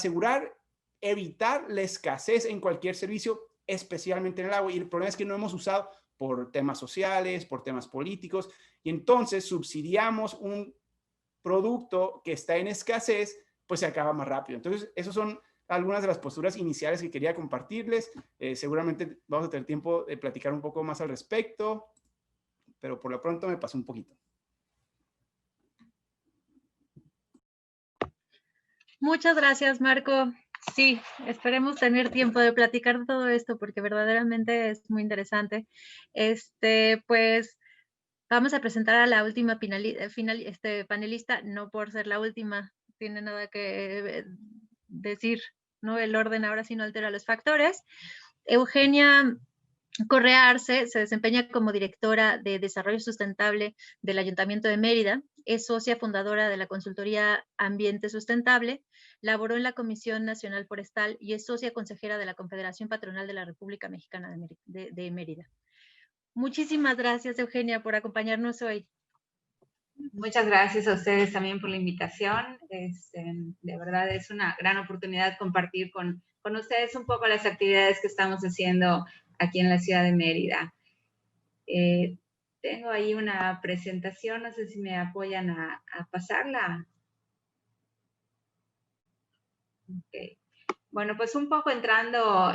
evitar la escasez en cualquier servicio, especialmente en el agua. Y el problema es que no hemos usado por temas sociales, por temas políticos, y entonces subsidiamos un producto que está en escasez, pues se acaba más rápido. Entonces, esas son algunas de las posturas iniciales que quería compartirles. Seguramente vamos a tener tiempo de platicar un poco más al respecto, pero por lo pronto me pasó un poquito. Muchas gracias, Marco. Sí, esperemos tener tiempo de platicar de todo esto porque verdaderamente es muy interesante. Pues vamos a presentar a la última panelista, no por ser la última, tiene nada que decir, ¿no? El orden ahora sí no altera los factores. Eugenia Correa Arce se desempeña como directora de Desarrollo Sustentable del Ayuntamiento de Mérida, es socia fundadora de la consultoría Ambiente Sustentable, laboró en la Comisión Nacional Forestal y es socia consejera de la Confederación Patronal de la República Mexicana de Mérida. Muchísimas gracias, Eugenia, por acompañarnos hoy. Muchas gracias a ustedes también por la invitación. De verdad es una gran oportunidad compartir con ustedes un poco las actividades que estamos haciendo aquí en la ciudad de Mérida. Tengo ahí una presentación, no sé si me apoyan a pasarla. Okay. Bueno, pues un poco entrando,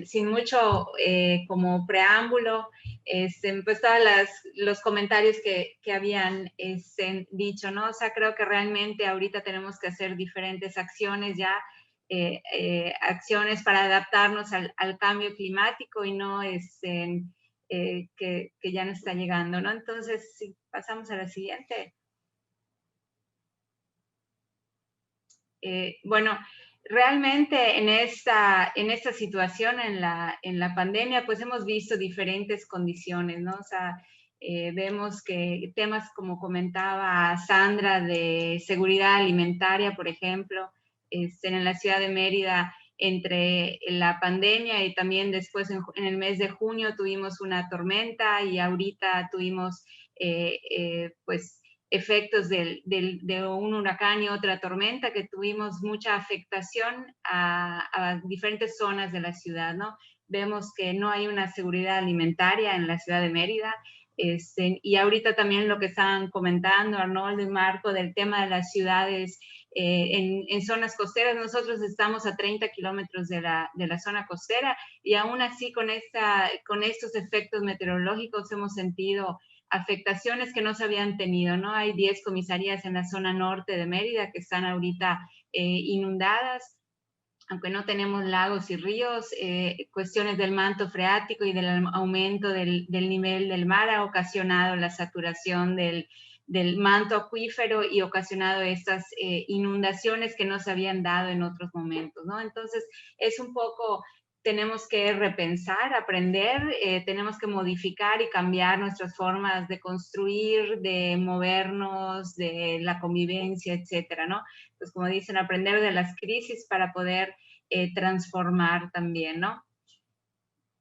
sin mucho como preámbulo, pues todos los comentarios que habían dicho, ¿no? O sea, creo que realmente ahorita tenemos que hacer diferentes acciones ya, acciones para adaptarnos al cambio climático y no que ya nos está llegando, ¿no? Entonces, si pasamos a la siguiente. Bueno, realmente en esta situación, en la pandemia, pues hemos visto diferentes condiciones, ¿no? O sea, vemos que temas como comentaba Sandra de seguridad alimentaria, por ejemplo, en la ciudad de Mérida, entre la pandemia y también después en el mes de junio tuvimos una tormenta y ahorita tuvimos pues efectos de un huracán y otra tormenta, que tuvimos mucha afectación a diferentes zonas de la ciudad, ¿no? Vemos que no hay una seguridad alimentaria en la ciudad de Mérida, y ahorita también lo que estaban comentando Arnoldo y Marco del tema de las ciudades en zonas costeras. Nosotros estamos a 30 kilómetros de la zona costera y aún así con estos efectos meteorológicos hemos sentido afectaciones que no se habían tenido, ¿no? Hay 10 comisarías en la zona norte de Mérida que están ahorita inundadas, aunque no tenemos lagos y ríos. Cuestiones del manto freático y del aumento del nivel del mar ha ocasionado la saturación del manto acuífero y ocasionado estas inundaciones que no se habían dado en otros momentos, ¿no? Entonces, es un poco, tenemos que repensar, aprender, tenemos que modificar y cambiar nuestras formas de construir, de movernos, de la convivencia, etcétera, ¿no? Pues como dicen, aprender de las crisis para poder transformar también, ¿no?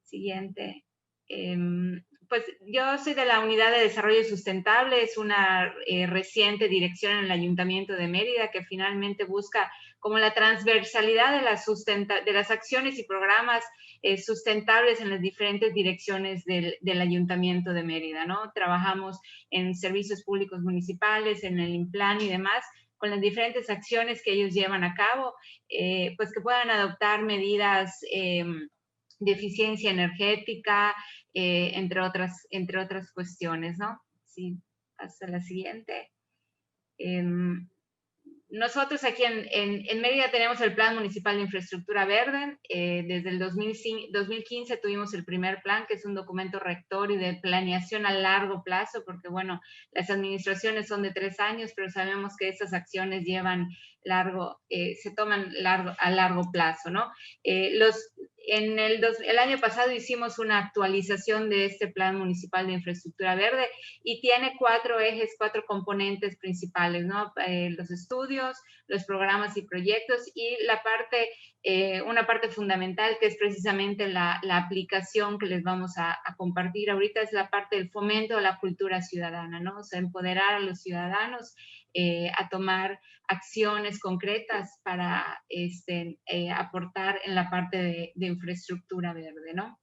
Siguiente. Pues yo soy de la Unidad de Desarrollo Sustentable, es una reciente dirección en el Ayuntamiento de Mérida que finalmente busca como la transversalidad de las acciones y programas sustentables en las diferentes direcciones del Ayuntamiento de Mérida, ¿no? Trabajamos en servicios públicos municipales, en el INPLAN y demás, con las diferentes acciones que ellos llevan a cabo, pues que puedan adoptar medidas de eficiencia energética, entre otras cuestiones, ¿no? Sí, hasta la siguiente. nosotros aquí en Mérida tenemos el Plan Municipal de Infraestructura Verde. Desde el 2015 tuvimos el primer plan, que es un documento rector y de planeación a largo plazo, porque bueno, las administraciones son de 3 años, pero sabemos que estas acciones llevan se toman a largo plazo, ¿no? El año pasado hicimos una actualización de este Plan Municipal de Infraestructura Verde y tiene 4 ejes, 4 componentes principales, ¿no? Los estudios, los programas y proyectos y una parte fundamental que es precisamente la aplicación que les vamos a compartir ahorita, es la parte del fomento de la cultura ciudadana, ¿no? O sea, empoderar a los ciudadanos a tomar acciones concretas para aportar en la parte de infraestructura verde, ¿no?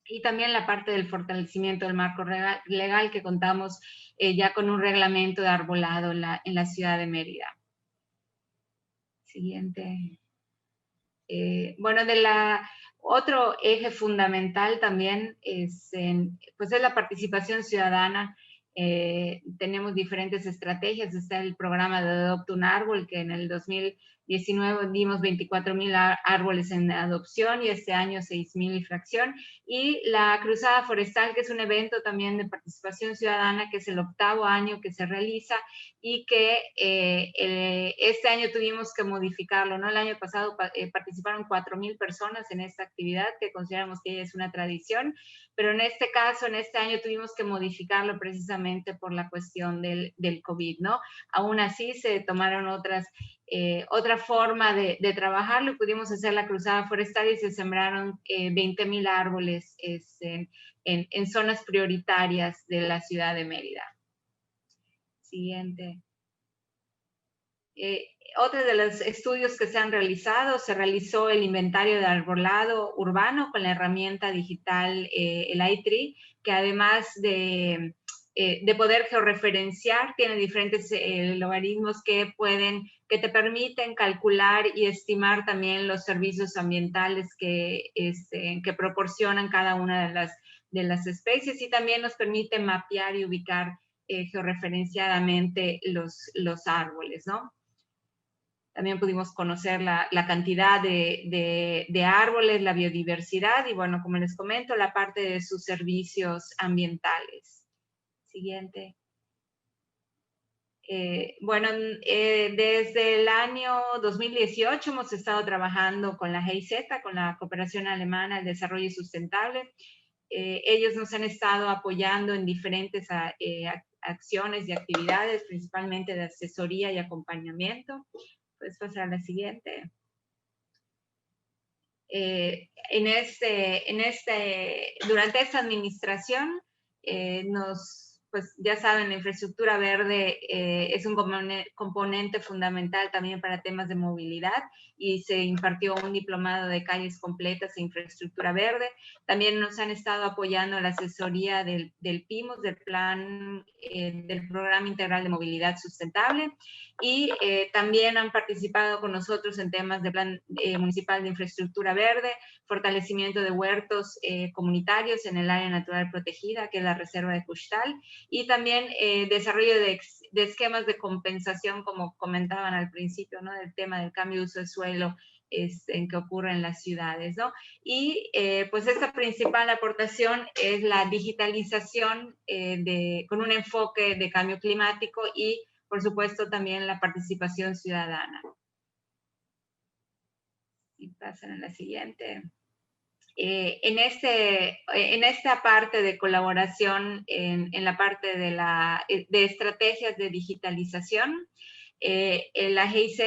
Y también la parte del fortalecimiento del marco legal que contamos ya con un reglamento de arbolado en la ciudad de Mérida. Siguiente. Bueno, otro eje fundamental también pues es la participación ciudadana. Tenemos diferentes estrategias. Está el programa de Adopta un Árbol, que en el 2019 dimos 24,000 árboles en adopción y este año 6,000 y fracción. Y la Cruzada Forestal, que es un evento también de participación ciudadana, que es el 8º año que se realiza y que este año tuvimos que modificarlo, ¿no? El año pasado participaron 4,000 personas en esta actividad, que consideramos que es una tradición, pero en este caso, en este año tuvimos que modificarlo precisamente por la cuestión del COVID, ¿no? Aún así se tomaron otra forma de trabajarlo y pudimos hacer la Cruzada Forestal y se sembraron 20,000 árboles en zonas prioritarias de la ciudad de Mérida. Siguiente. Otro de los estudios que se han realizado, se realizó el inventario de arbolado urbano con la herramienta digital, el iTree, que además de poder georreferenciar, tiene diferentes logaritmos que te permiten calcular y estimar también los servicios ambientales que proporcionan cada una de las especies, y también nos permite mapear y ubicar georreferenciadamente los árboles, ¿no? También pudimos conocer la cantidad de árboles, la biodiversidad y, bueno, como les comento, la parte de sus servicios ambientales. Siguiente. Bueno, desde el año 2018 hemos estado trabajando con la GIZ, con la Cooperación Alemana al Desarrollo Sustentable. Ellos nos han estado apoyando en diferentes acciones y actividades, principalmente de asesoría y acompañamiento. Puedes pasar a la siguiente. Durante esta administración, pues ya saben, la infraestructura verde es un componente fundamental también para temas de movilidad, y se impartió un diplomado de calles completas e infraestructura verde. También nos han estado apoyando la asesoría del PIMOS, del Programa Integral de Movilidad Sustentable, y también han participado con nosotros en temas de Plan Municipal de Infraestructura Verde, fortalecimiento de huertos comunitarios en el área natural protegida, que es la Reserva de Cuxtal, y también desarrollo de esquemas de compensación, como comentaban al principio, ¿no? Del tema del cambio de uso de suelo en que ocurre en las ciudades, ¿no? Y pues esta principal aportación es la digitalización con un enfoque de cambio climático y, por supuesto, también la participación ciudadana. Y pasan a la siguiente. En esta parte de colaboración, en la parte de estrategias de digitalización, la GIZ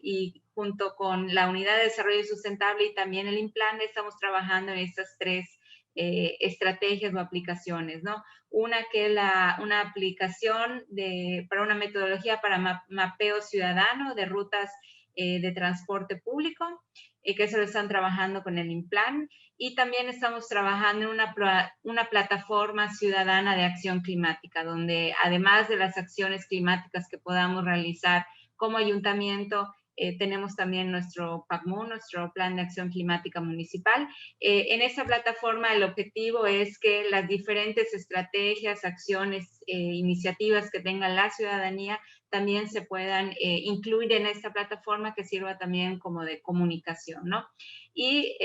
y junto con la Unidad de Desarrollo Sustentable y también el INPLAN estamos trabajando en estas 3 estrategias o aplicaciones, ¿no? Una que es una aplicación para una metodología para mapeo ciudadano de rutas de transporte público, que eso lo están trabajando con el INPLAN, y también estamos trabajando en una plataforma ciudadana de acción climática, donde además de las acciones climáticas que podamos realizar como ayuntamiento, tenemos también nuestro PACMU, nuestro Plan de Acción Climática Municipal. En esta plataforma el objetivo es que las diferentes estrategias, acciones, iniciativas que tenga la ciudadanía también se puedan incluir en esta plataforma que sirva también como de comunicación, ¿no? Y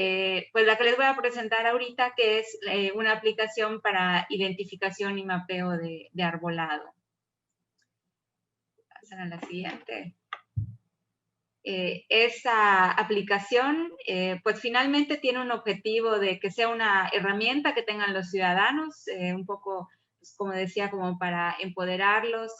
pues la que les voy a presentar ahorita, que es una aplicación para identificación y mapeo de arbolado. Pasan a la siguiente. Esa aplicación, pues finalmente tiene un objetivo de que sea una herramienta que tengan los ciudadanos, un poco, pues, como decía, como para empoderarlos,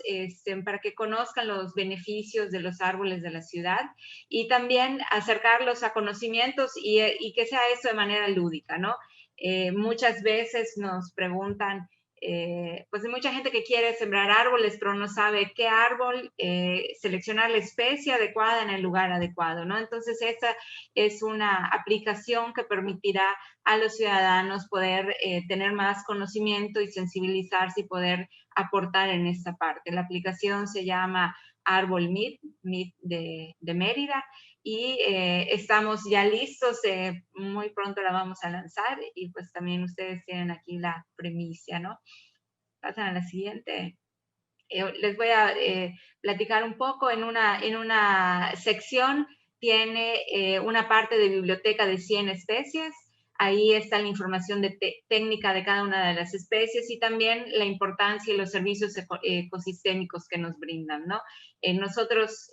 para que conozcan los beneficios de los árboles de la ciudad y también acercarlos a conocimientos y que sea eso de manera lúdica, ¿no? Muchas veces nos preguntan, pues hay mucha gente que quiere sembrar árboles, pero no sabe qué árbol, seleccionar la especie adecuada en el lugar adecuado, ¿no? Entonces, esta es una aplicación que permitirá a los ciudadanos poder tener más conocimiento y sensibilizarse y poder aportar en esta parte. La aplicación se llama Árbol Meet de Mérida, y estamos ya listos, muy pronto la vamos a lanzar y pues también ustedes tienen aquí la primicia, ¿no? Pasan a la siguiente. Les voy a platicar un poco. En una sección tiene una parte de biblioteca de 100 especies. Ahí está la información técnica de cada una de las especies y también la importancia y los servicios ecosistémicos que nos brindan, ¿no? Nosotros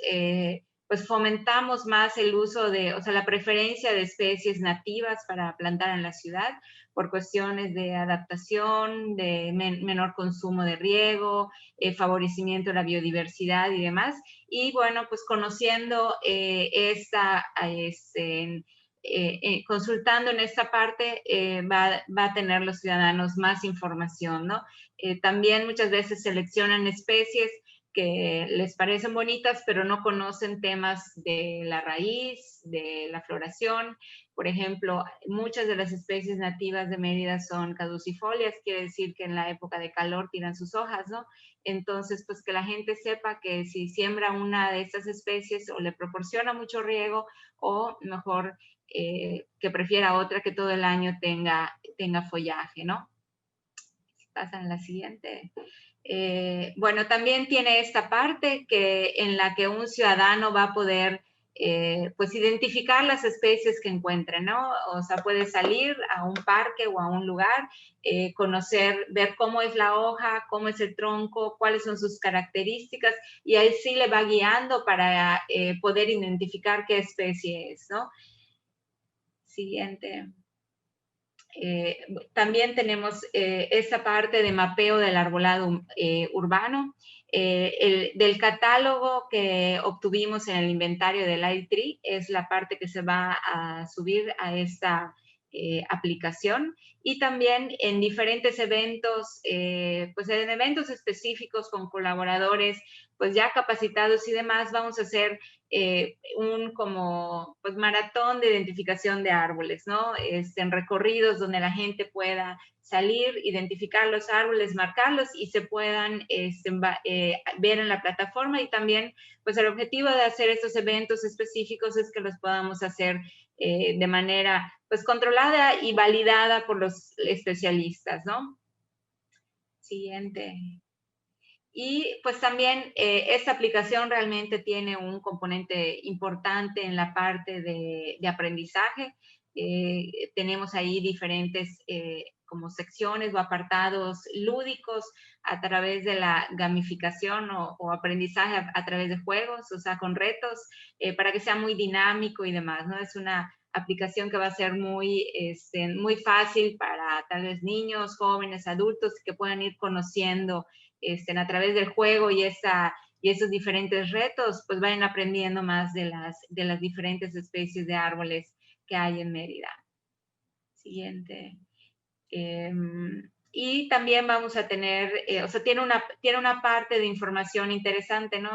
pues fomentamos más el uso o sea, la preferencia de especies nativas para plantar en la ciudad por cuestiones de adaptación, de menor consumo de riego, favorecimiento de la biodiversidad y demás. Y bueno, pues conociendo consultando en esta parte, va a tener los ciudadanos más información, ¿no? También muchas veces seleccionan especies que les parecen bonitas, pero no conocen temas de la raíz, de la floración. Por ejemplo, muchas de las especies nativas de Mérida son caducifolias, quiere decir que en la época de calor tiran sus hojas, ¿no? Entonces, pues que la gente sepa que si siembra una de estas especies o le proporciona mucho riego, o mejor que prefiera otra que todo el año tenga follaje, ¿no? Pasan a la siguiente. Bueno, también tiene esta parte en la que un ciudadano va a poder pues identificar las especies que encuentre, ¿no? O sea, puede salir a un parque o a un lugar, conocer, ver cómo es la hoja, cómo es el tronco, cuáles son sus características, y ahí sí le va guiando para poder identificar qué especie es, ¿no? Siguiente. También tenemos esta parte de mapeo del arbolado urbano. Del catálogo que obtuvimos en el inventario del iTree es la parte que se va a subir a esta aplicación, y también en diferentes eventos, pues en eventos específicos con colaboradores pues ya capacitados y demás, vamos a hacer un como pues maratón de identificación de árboles, ¿no? En recorridos donde la gente pueda salir, identificar los árboles, marcarlos y se puedan ver en la plataforma. Y también pues el objetivo de hacer estos eventos específicos es que los podamos hacer de manera pues controlada y validada por los especialistas, ¿no? Siguiente. Y pues también esta aplicación realmente tiene un componente importante en la parte de aprendizaje. Tenemos ahí diferentes como secciones o apartados lúdicos a través de la gamificación o aprendizaje a través de juegos, o sea, con retos, para que sea muy dinámico y demás, ¿no? Es una aplicación que va a ser muy fácil para tal vez niños, jóvenes, adultos, que puedan ir conociendo a través del juego y esos diferentes retos, pues vayan aprendiendo más de las diferentes especies de árboles que hay en Mérida. Siguiente. Y también vamos a tener, o sea, tiene una parte de información interesante, ¿no?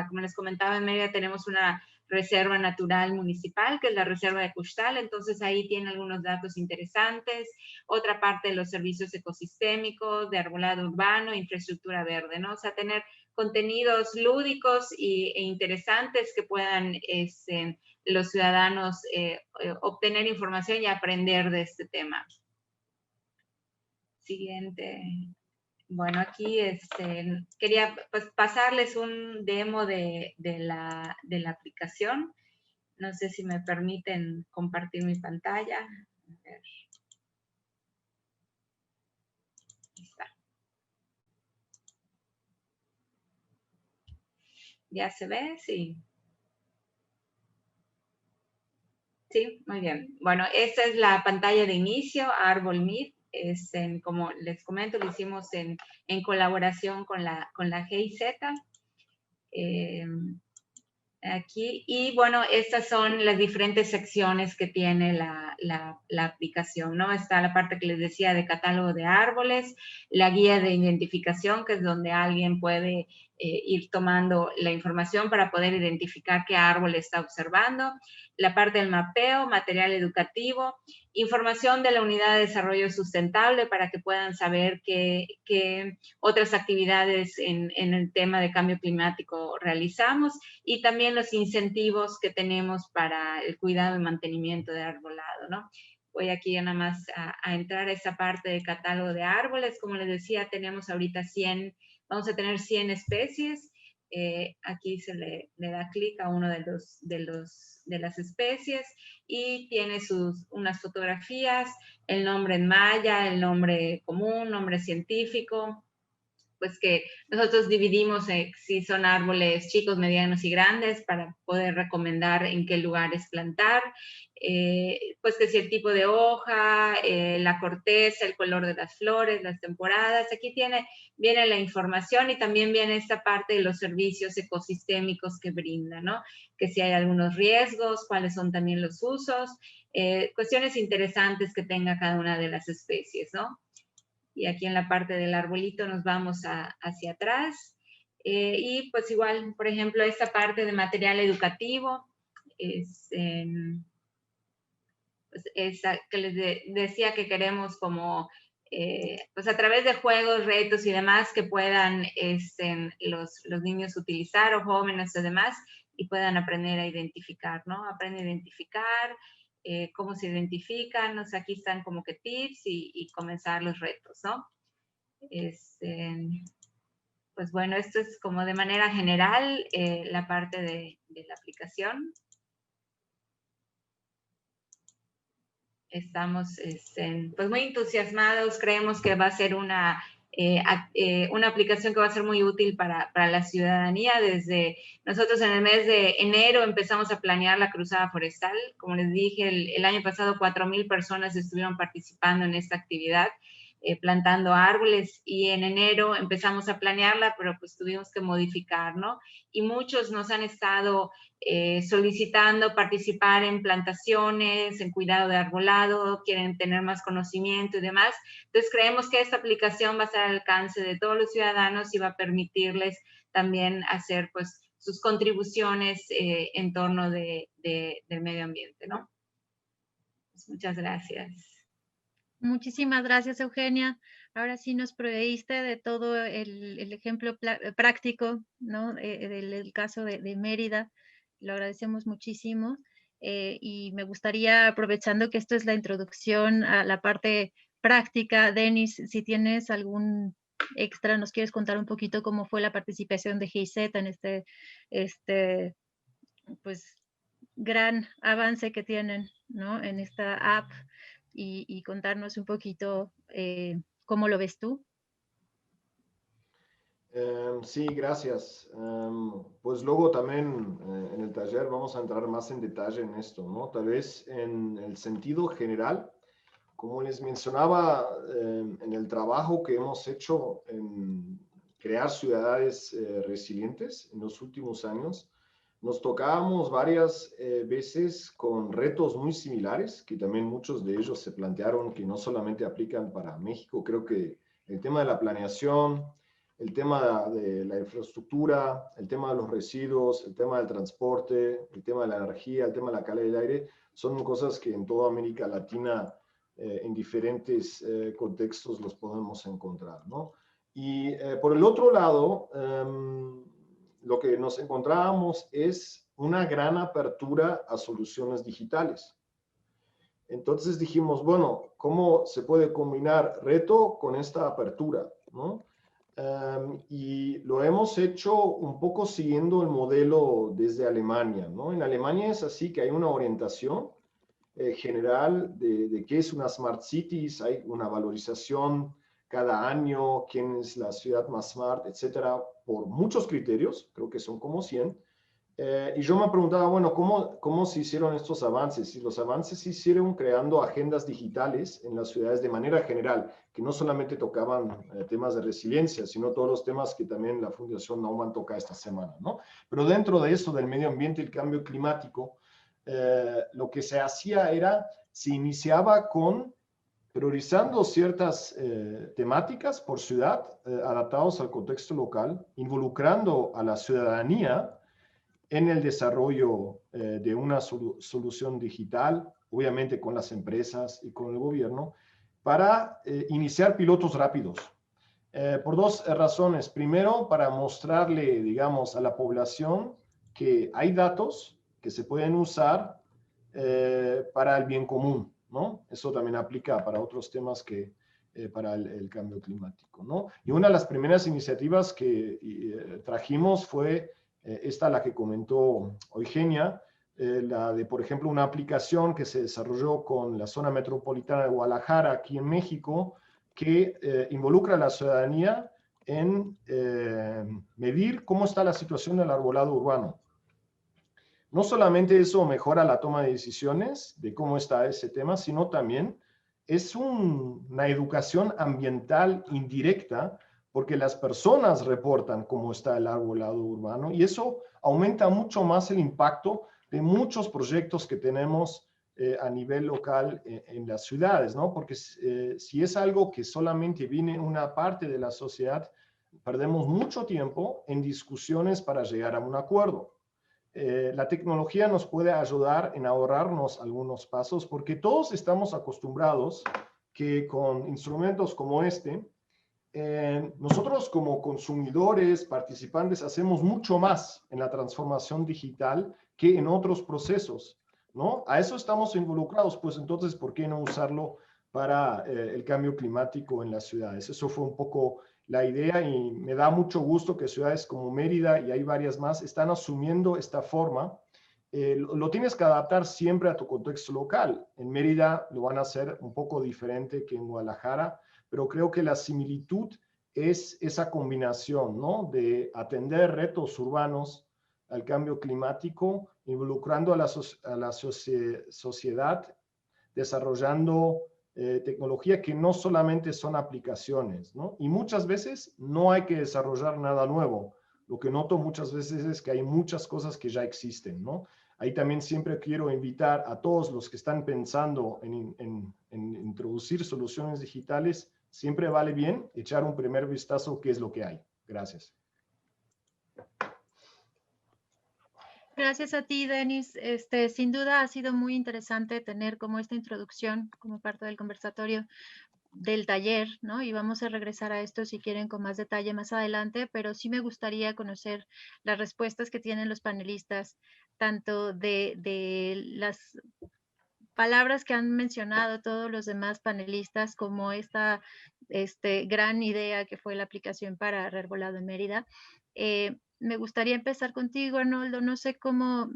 Como les comentaba, en Mérida tenemos una reserva natural municipal, que es la reserva de Cuxtal, entonces ahí tiene algunos datos interesantes. Otra parte de los servicios ecosistémicos, de arbolado urbano, infraestructura verde, ¿no? O sea, tener contenidos lúdicos e interesantes que puedan los ciudadanos obtener información y aprender de este tema. Siguiente. Bueno, aquí quería pues, pasarles un demo de la aplicación. No sé si me permiten compartir mi pantalla. A ver. Ahí está. ¿Ya se ve? Sí. Sí, muy bien. Bueno, esta es la pantalla de inicio, Árbol Meet. Como les comento, lo hicimos en colaboración con la GIZ. Aquí, y bueno, estas son las diferentes secciones que tiene la aplicación, ¿no? Está la parte que les decía de catálogo de árboles, la guía de identificación, que es donde alguien puede ir tomando la información para poder identificar qué árbol está observando, la parte del mapeo, material educativo, información de la unidad de desarrollo sustentable para que puedan saber qué otras actividades en el tema de cambio climático realizamos, y también los incentivos que tenemos para el cuidado y mantenimiento de arbolado, ¿no? Voy aquí nada más a entrar a esa parte de catálogo de árboles. Como les decía, tenemos ahorita 100, vamos a tener 100 especies. Aquí se le da clic a uno de las especies y tiene unas fotografías, el nombre en maya, el nombre común, nombre científico, pues que nosotros dividimos si son árboles chicos, medianos y grandes para poder recomendar en qué lugares plantar, pues que si el tipo de hoja, la corteza, el color de las flores, las temporadas. Aquí viene la información y también viene esta parte de los servicios ecosistémicos que brinda, ¿no? Que si hay algunos riesgos, cuáles son también los usos, cuestiones interesantes que tenga cada una de las especies, ¿no? Y aquí en la parte del arbolito nos vamos hacia atrás. Y pues igual, por ejemplo, esta parte de material educativo es pues esa que les decía que queremos como, pues a través de juegos, retos y demás que puedan los niños utilizar o jóvenes o demás y puedan aprender a identificar, ¿no? Aprende a identificar, cómo se identifican, o sea, aquí están como que tips y comenzar los retos, ¿no? Pues bueno, esto es como de manera general la parte de la aplicación. Estamos pues muy entusiasmados, creemos que va a ser una aplicación que va a ser muy útil para la ciudadanía. Desde nosotros en el mes de enero empezamos a planear la cruzada forestal. Como les dije, el año pasado 4,000 personas estuvieron participando en esta actividad, plantando árboles, y en enero empezamos a planearla, pero pues tuvimos que modificar, ¿no? Y muchos nos han estado solicitando participar en plantaciones, en cuidado de arbolado, quieren tener más conocimiento y demás. Entonces creemos que esta aplicación va a estar al alcance de todos los ciudadanos y va a permitirles también hacer pues sus contribuciones en torno del medio ambiente, ¿no? Pues, muchas gracias. Muchísimas gracias, Eugenia. Ahora sí nos proveíste de todo el ejemplo práctico, ¿no? Del caso de Mérida. Lo agradecemos muchísimo. Y me gustaría, aprovechando que esto es la introducción a la parte práctica, Denis, si tienes algún extra, nos quieres contar un poquito cómo fue la participación de GIZ en este pues, gran avance que tienen, ¿no? En esta app. Y contarnos un poquito cómo lo ves tú. Sí, gracias. Pues luego también en el taller vamos a entrar más en detalle en esto, ¿no? Tal vez en el sentido general, como les mencionaba, en el trabajo que hemos hecho en crear ciudades resilientes en los últimos años, nos tocábamos varias veces con retos muy similares, que también muchos de ellos se plantearon que no solamente aplican para México. Creo que el tema de la planeación, el tema de la infraestructura, el tema de los residuos, el tema del transporte, el tema de la energía, el tema de la calidad del aire, son cosas que en toda América Latina, en diferentes contextos, los podemos encontrar, ¿no? Y por el otro lado, lo que nos encontrábamos es una gran apertura a soluciones digitales. Entonces dijimos, bueno, ¿cómo se puede combinar reto con esta apertura, ¿no? y lo hemos hecho un poco siguiendo el modelo desde Alemania, ¿no? En Alemania es así que hay una orientación general de qué es una Smart Cities, hay una valorización cada año, quién es la ciudad más smart, etcétera, por muchos criterios, creo que son como 100. Y yo me preguntaba, bueno, ¿cómo se hicieron estos avances? Y los avances se hicieron creando agendas digitales en las ciudades de manera general, que no solamente tocaban temas de resiliencia, sino todos los temas que también la Fundación Naumann toca esta semana, ¿no? Pero dentro de eso, del medio ambiente y el cambio climático, lo que se hacía era, se iniciaba con priorizando ciertas temáticas por ciudad, adaptados al contexto local, involucrando a la ciudadanía en el desarrollo de una solución digital, obviamente con las empresas y con el gobierno, para iniciar pilotos rápidos. Por dos razones. Primero, para mostrarle, digamos, a la población que hay datos que se pueden usar para el bien común, ¿no? Eso también aplica para otros temas que para el cambio climático, ¿no? Y una de las primeras iniciativas que trajimos fue esta, la que comentó Eugenia, la de, por ejemplo, una aplicación que se desarrolló con la zona metropolitana de Guadalajara, aquí en México, que involucra a la ciudadanía en medir cómo está la situación del arbolado urbano. No solamente eso mejora la toma de decisiones de cómo está ese tema, sino también es una educación ambiental indirecta, porque las personas reportan cómo está el arbolado urbano y eso aumenta mucho más el impacto de muchos proyectos que tenemos a nivel local en las ciudades, ¿no? Porque si es algo que solamente viene una parte de la sociedad, perdemos mucho tiempo en discusiones para llegar a un acuerdo. La tecnología nos puede ayudar en ahorrarnos algunos pasos porque todos estamos acostumbrados que con instrumentos como este, nosotros como consumidores, participantes, hacemos mucho más en la transformación digital que en otros procesos, ¿no? A eso estamos involucrados, pues entonces, ¿por qué no usarlo para el cambio climático en las ciudades? Eso fue un poco la idea y me da mucho gusto que ciudades como Mérida y hay varias más están asumiendo esta forma. Lo tienes que adaptar siempre a tu contexto local. En Mérida lo van a hacer un poco diferente que en Guadalajara, pero creo que la similitud es esa combinación, ¿no? De atender retos urbanos al cambio climático, involucrando a la sociedad, desarrollando tecnología que no solamente son aplicaciones, ¿no? Y muchas veces no hay que desarrollar nada nuevo. Lo que noto muchas veces es que hay muchas cosas que ya existen, ¿no? Ahí también siempre quiero invitar a todos los que están pensando en introducir soluciones digitales, siempre vale bien echar un primer vistazo qué es lo que hay. Gracias. Gracias a ti, Denis. Sin duda ha sido muy interesante tener como esta introducción como parte del conversatorio del taller, ¿no? Y vamos a regresar a esto si quieren con más detalle más adelante, pero sí me gustaría conocer las respuestas que tienen los panelistas, tanto de las palabras que han mencionado todos los demás panelistas, como esta gran idea que fue la aplicación para Arbolado en Mérida. Me gustaría empezar contigo, Arnoldo. No sé cómo,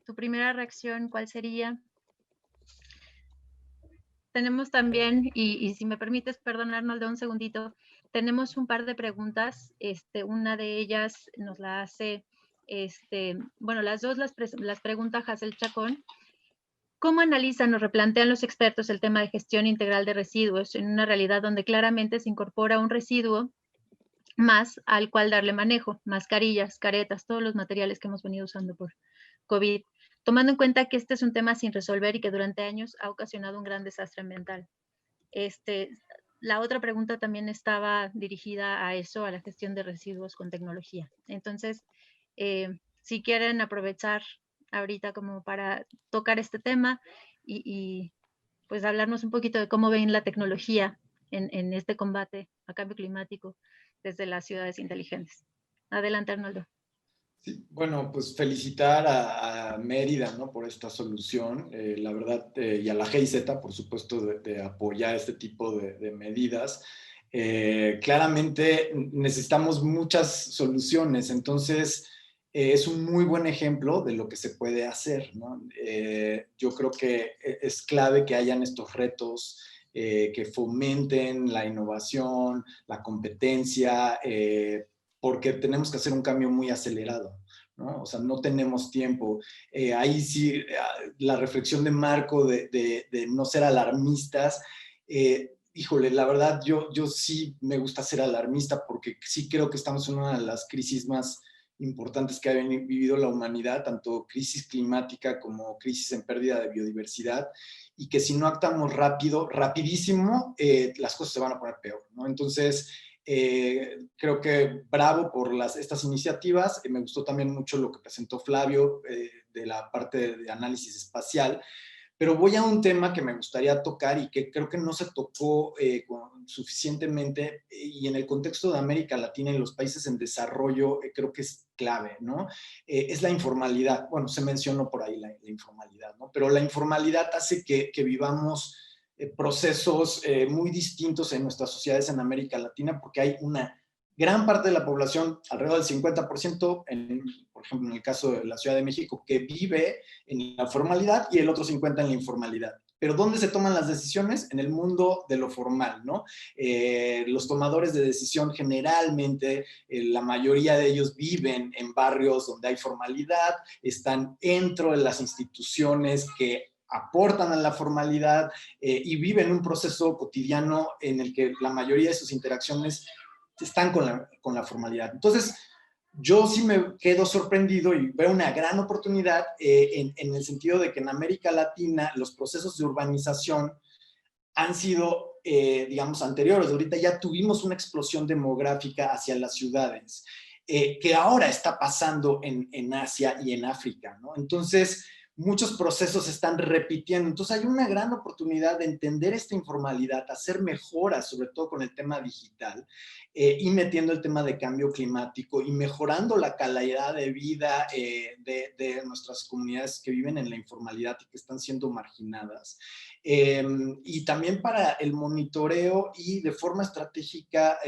tu primera reacción, ¿cuál sería? Tenemos también, y si me permites, perdón, Arnoldo, un segundito, tenemos un par de preguntas. Una de ellas nos la hace, bueno, las dos las pregunta Hazel Chacón. ¿Cómo analizan o replantean los expertos el tema de gestión integral de residuos en una realidad donde claramente se incorpora un residuo más al cual darle manejo, mascarillas, caretas, todos los materiales que hemos venido usando por COVID, tomando en cuenta que este es un tema sin resolver y que durante años ha ocasionado un gran desastre ambiental? La otra pregunta también estaba dirigida a eso, a la gestión de residuos con tecnología. Entonces, si quieren aprovechar ahorita como para tocar este tema y pues hablarnos un poquito de cómo ven la tecnología en este combate a cambio climático desde las ciudades inteligentes. Adelante, Arnoldo. Sí, bueno, pues felicitar a Mérida, ¿no? Por esta solución, la verdad, y a la GIZ, por supuesto, de apoyar este tipo de medidas. Claramente necesitamos muchas soluciones, entonces es un muy buen ejemplo de lo que se puede hacer, ¿no? Yo creo que es clave que hayan estos retos que fomenten la innovación, la competencia, porque tenemos que hacer un cambio muy acelerado, ¿no? O sea, no tenemos tiempo. Ahí sí, la reflexión de Marco de no ser alarmistas, híjole, la verdad, yo sí me gusta ser alarmista porque sí creo que estamos en una de las crisis más importantes que ha vivido la humanidad, tanto crisis climática como crisis en pérdida de biodiversidad, y que si no actuamos rápido, rapidísimo, las cosas se van a poner peor, ¿no? Entonces, creo que bravo por estas iniciativas. Me gustó también mucho lo que presentó Flavio de la parte de análisis espacial. Pero voy a un tema que me gustaría tocar y que creo que no se tocó suficientemente, y en el contexto de América Latina y los países en desarrollo creo que es clave, ¿no? Es la informalidad. Bueno, se mencionó por ahí la informalidad, ¿no? Pero la informalidad hace que vivamos procesos muy distintos en nuestras sociedades en América Latina, porque hay una gran parte de la población, alrededor del 50%, por ejemplo, en el caso de la Ciudad de México, que vive en la formalidad y el otro 50% en la informalidad. Pero ¿dónde se toman las decisiones? En el mundo de lo formal, ¿no? Los tomadores de decisión generalmente, la mayoría de ellos viven en barrios donde hay formalidad, están dentro de las instituciones que aportan a la formalidad y viven un proceso cotidiano en el que la mayoría de sus interacciones están con la formalidad. Entonces, yo sí me quedo sorprendido y veo una gran oportunidad en el sentido de que en América Latina los procesos de urbanización han sido, digamos, anteriores. Ahorita ya tuvimos una explosión demográfica hacia las ciudades, que ahora está pasando en Asia y en África, ¿no? Entonces, muchos procesos se están repitiendo. Entonces, hay una gran oportunidad de entender esta informalidad, hacer mejoras, sobre todo con el tema digital, y metiendo el tema de cambio climático y mejorando la calidad de vida de nuestras comunidades que viven en la informalidad y que están siendo marginadas. Y también para el monitoreo y de forma estratégica,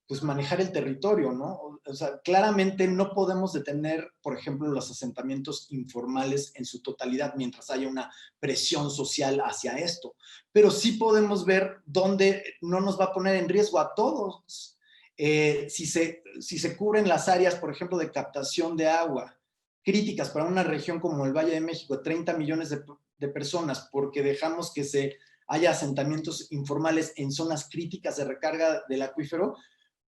pues manejar el territorio, ¿no? O sea, claramente no podemos detener, por ejemplo, los asentamientos informales en su totalidad mientras haya una presión social hacia esto, pero sí podemos ver dónde no nos va a poner en riesgo a todos. Si se cubren las áreas, por ejemplo, de captación de agua, críticas para una región como el Valle de México, 30 millones de personas, porque dejamos que haya asentamientos informales en zonas críticas de recarga del acuífero,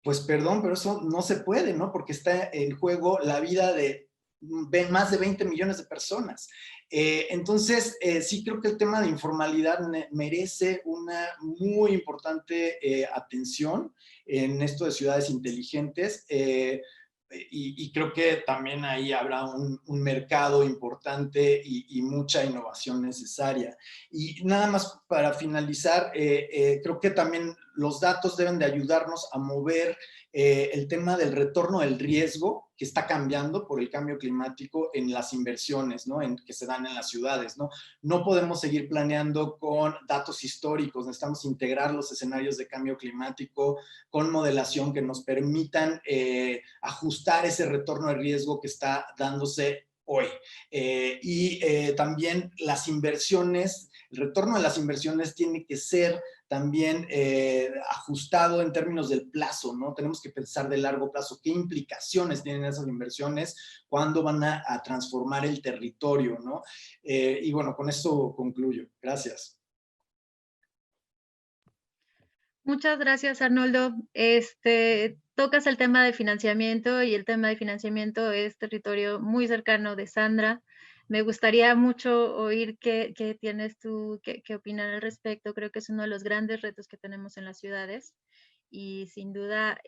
pues perdón, pero eso no se puede, ¿no? Porque está en juego la vida de más de 20 millones de personas. Entonces, sí creo que el tema de informalidad merece una muy importante atención en esto de ciudades inteligentes. Y creo que también ahí habrá un mercado importante y mucha innovación necesaria. Y nada más para finalizar, creo que también los datos deben de ayudarnos a mover el tema del retorno del riesgo que está cambiando por el cambio climático en las inversiones, ¿no? Que se dan en las ciudades, ¿no? No podemos seguir planeando con datos históricos, necesitamos integrar los escenarios de cambio climático con modelación que nos permitan ajustar ese retorno de riesgo que está dándose hoy. También las inversiones, el retorno de las inversiones tiene que ser también ajustado en términos del plazo, ¿no? Tenemos que pensar de largo plazo, qué implicaciones tienen esas inversiones, cuándo van a transformar el territorio, ¿no? Y bueno, con esto concluyo. Gracias. Muchas gracias, Arnoldo. Tocas el tema de financiamiento y el tema de financiamiento es territorio muy cercano de Sandra. Me gustaría mucho oír qué tienes tú, qué opinar al respecto. Creo que es uno de los grandes retos que tenemos en las ciudades y sin duda,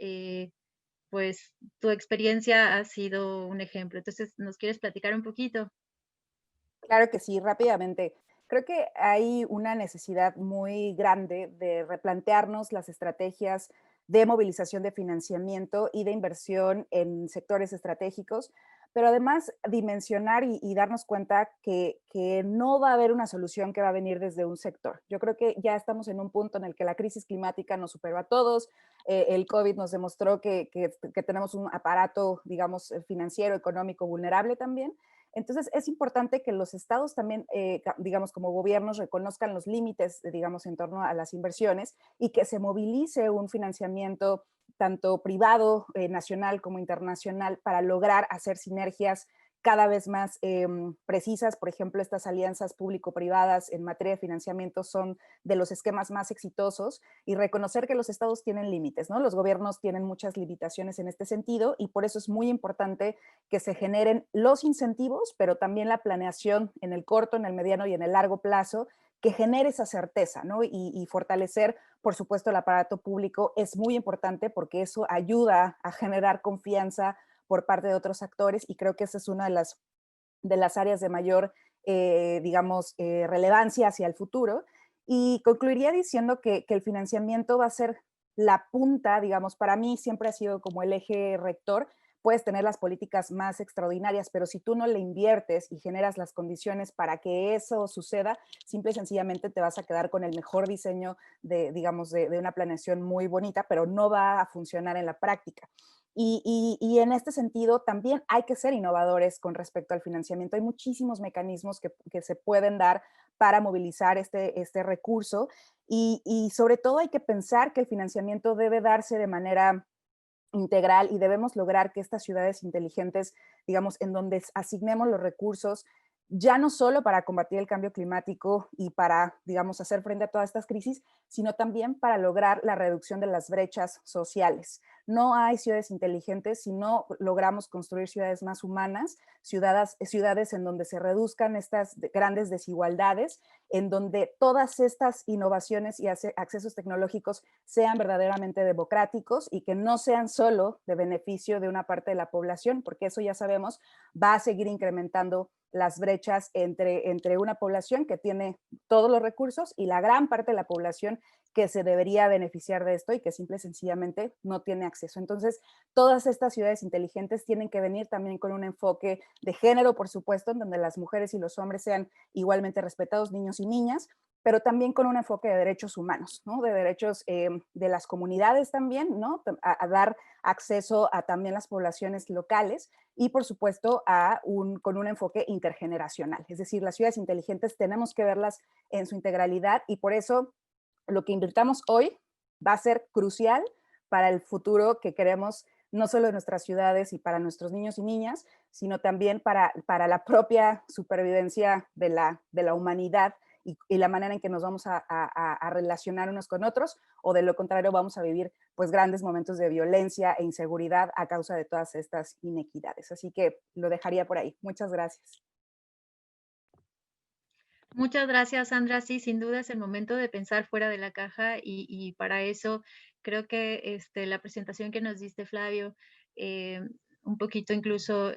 pues tu experiencia ha sido un ejemplo. Entonces, ¿nos quieres platicar un poquito? Claro que sí, rápidamente. Creo que hay una necesidad muy grande de replantearnos las estrategias de movilización de financiamiento y de inversión en sectores estratégicos, pero además dimensionar y darnos cuenta que no va a haber una solución que va a venir desde un sector. Yo creo que ya estamos en un punto en el que la crisis climática nos superó a todos, el COVID nos demostró que tenemos un aparato, digamos, financiero, económico vulnerable también. Entonces, es importante que los estados también, digamos, como gobiernos, reconozcan los límites, digamos, en torno a las inversiones y que se movilice un financiamiento tanto privado, nacional como internacional, para lograr hacer sinergias cada vez más precisas. Por ejemplo, estas alianzas público-privadas en materia de financiamiento son de los esquemas más exitosos, y reconocer que los estados tienen límites, ¿no? Los gobiernos tienen muchas limitaciones en este sentido, y por eso es muy importante que se generen los incentivos, pero también la planeación en el corto, en el mediano y en el largo plazo, que genere esa certeza, ¿no? Y fortalecer, por supuesto, el aparato público es muy importante, porque eso ayuda a generar confianza por parte de otros actores, y creo que esa es una de las áreas de mayor, digamos, relevancia hacia el futuro. Y concluiría diciendo que el financiamiento va a ser la punta, digamos, para mí siempre ha sido como el eje rector. Puedes tener las políticas más extraordinarias, pero si tú no le inviertes y generas las condiciones para que eso suceda, simple y sencillamente te vas a quedar con el mejor diseño de, digamos, de una planeación muy bonita, pero no va a funcionar en la práctica. Y en este sentido también hay que ser innovadores con respecto al financiamiento. Hay muchísimos mecanismos que se pueden dar para movilizar este recurso, y sobre todo hay que pensar que el financiamiento debe darse de manera integral, y debemos lograr que estas ciudades inteligentes, digamos, en donde asignemos los recursos, ya no solo para combatir el cambio climático y para, digamos, hacer frente a todas estas crisis, sino también para lograr la reducción de las brechas sociales. No hay ciudades inteligentes si no logramos construir ciudades más humanas, ciudades en donde se reduzcan estas grandes desigualdades, en donde todas estas innovaciones y accesos tecnológicos sean verdaderamente democráticos y que no sean solo de beneficio de una parte de la población, porque eso ya sabemos va a seguir incrementando las brechas entre una población que tiene todos los recursos y la gran parte de la población que se debería beneficiar de esto y que simple y sencillamente no tiene acceso. Entonces, todas estas ciudades inteligentes tienen que venir también con un enfoque de género, por supuesto, en donde las mujeres y los hombres sean igualmente respetados, niños y niñas, pero también con un enfoque de derechos humanos, ¿no? De derechos de las comunidades también, ¿no? A dar acceso a también las poblaciones locales, y por supuesto con un enfoque intergeneracional. Es decir, las ciudades inteligentes tenemos que verlas en su integralidad, y por eso lo que invirtamos hoy va a ser crucial para el futuro que queremos, no solo de nuestras ciudades y para nuestros niños y niñas, sino también para la propia supervivencia de la humanidad, y la manera en que nos vamos a relacionar unos con otros, o de lo contrario vamos a vivir pues grandes momentos de violencia e inseguridad a causa de todas estas inequidades. Así que lo dejaría por ahí. Muchas gracias. Muchas gracias, Sandra. Sí, sin duda es el momento de pensar fuera de la caja, y para eso creo que la presentación que nos diste, Flavio, un poquito incluso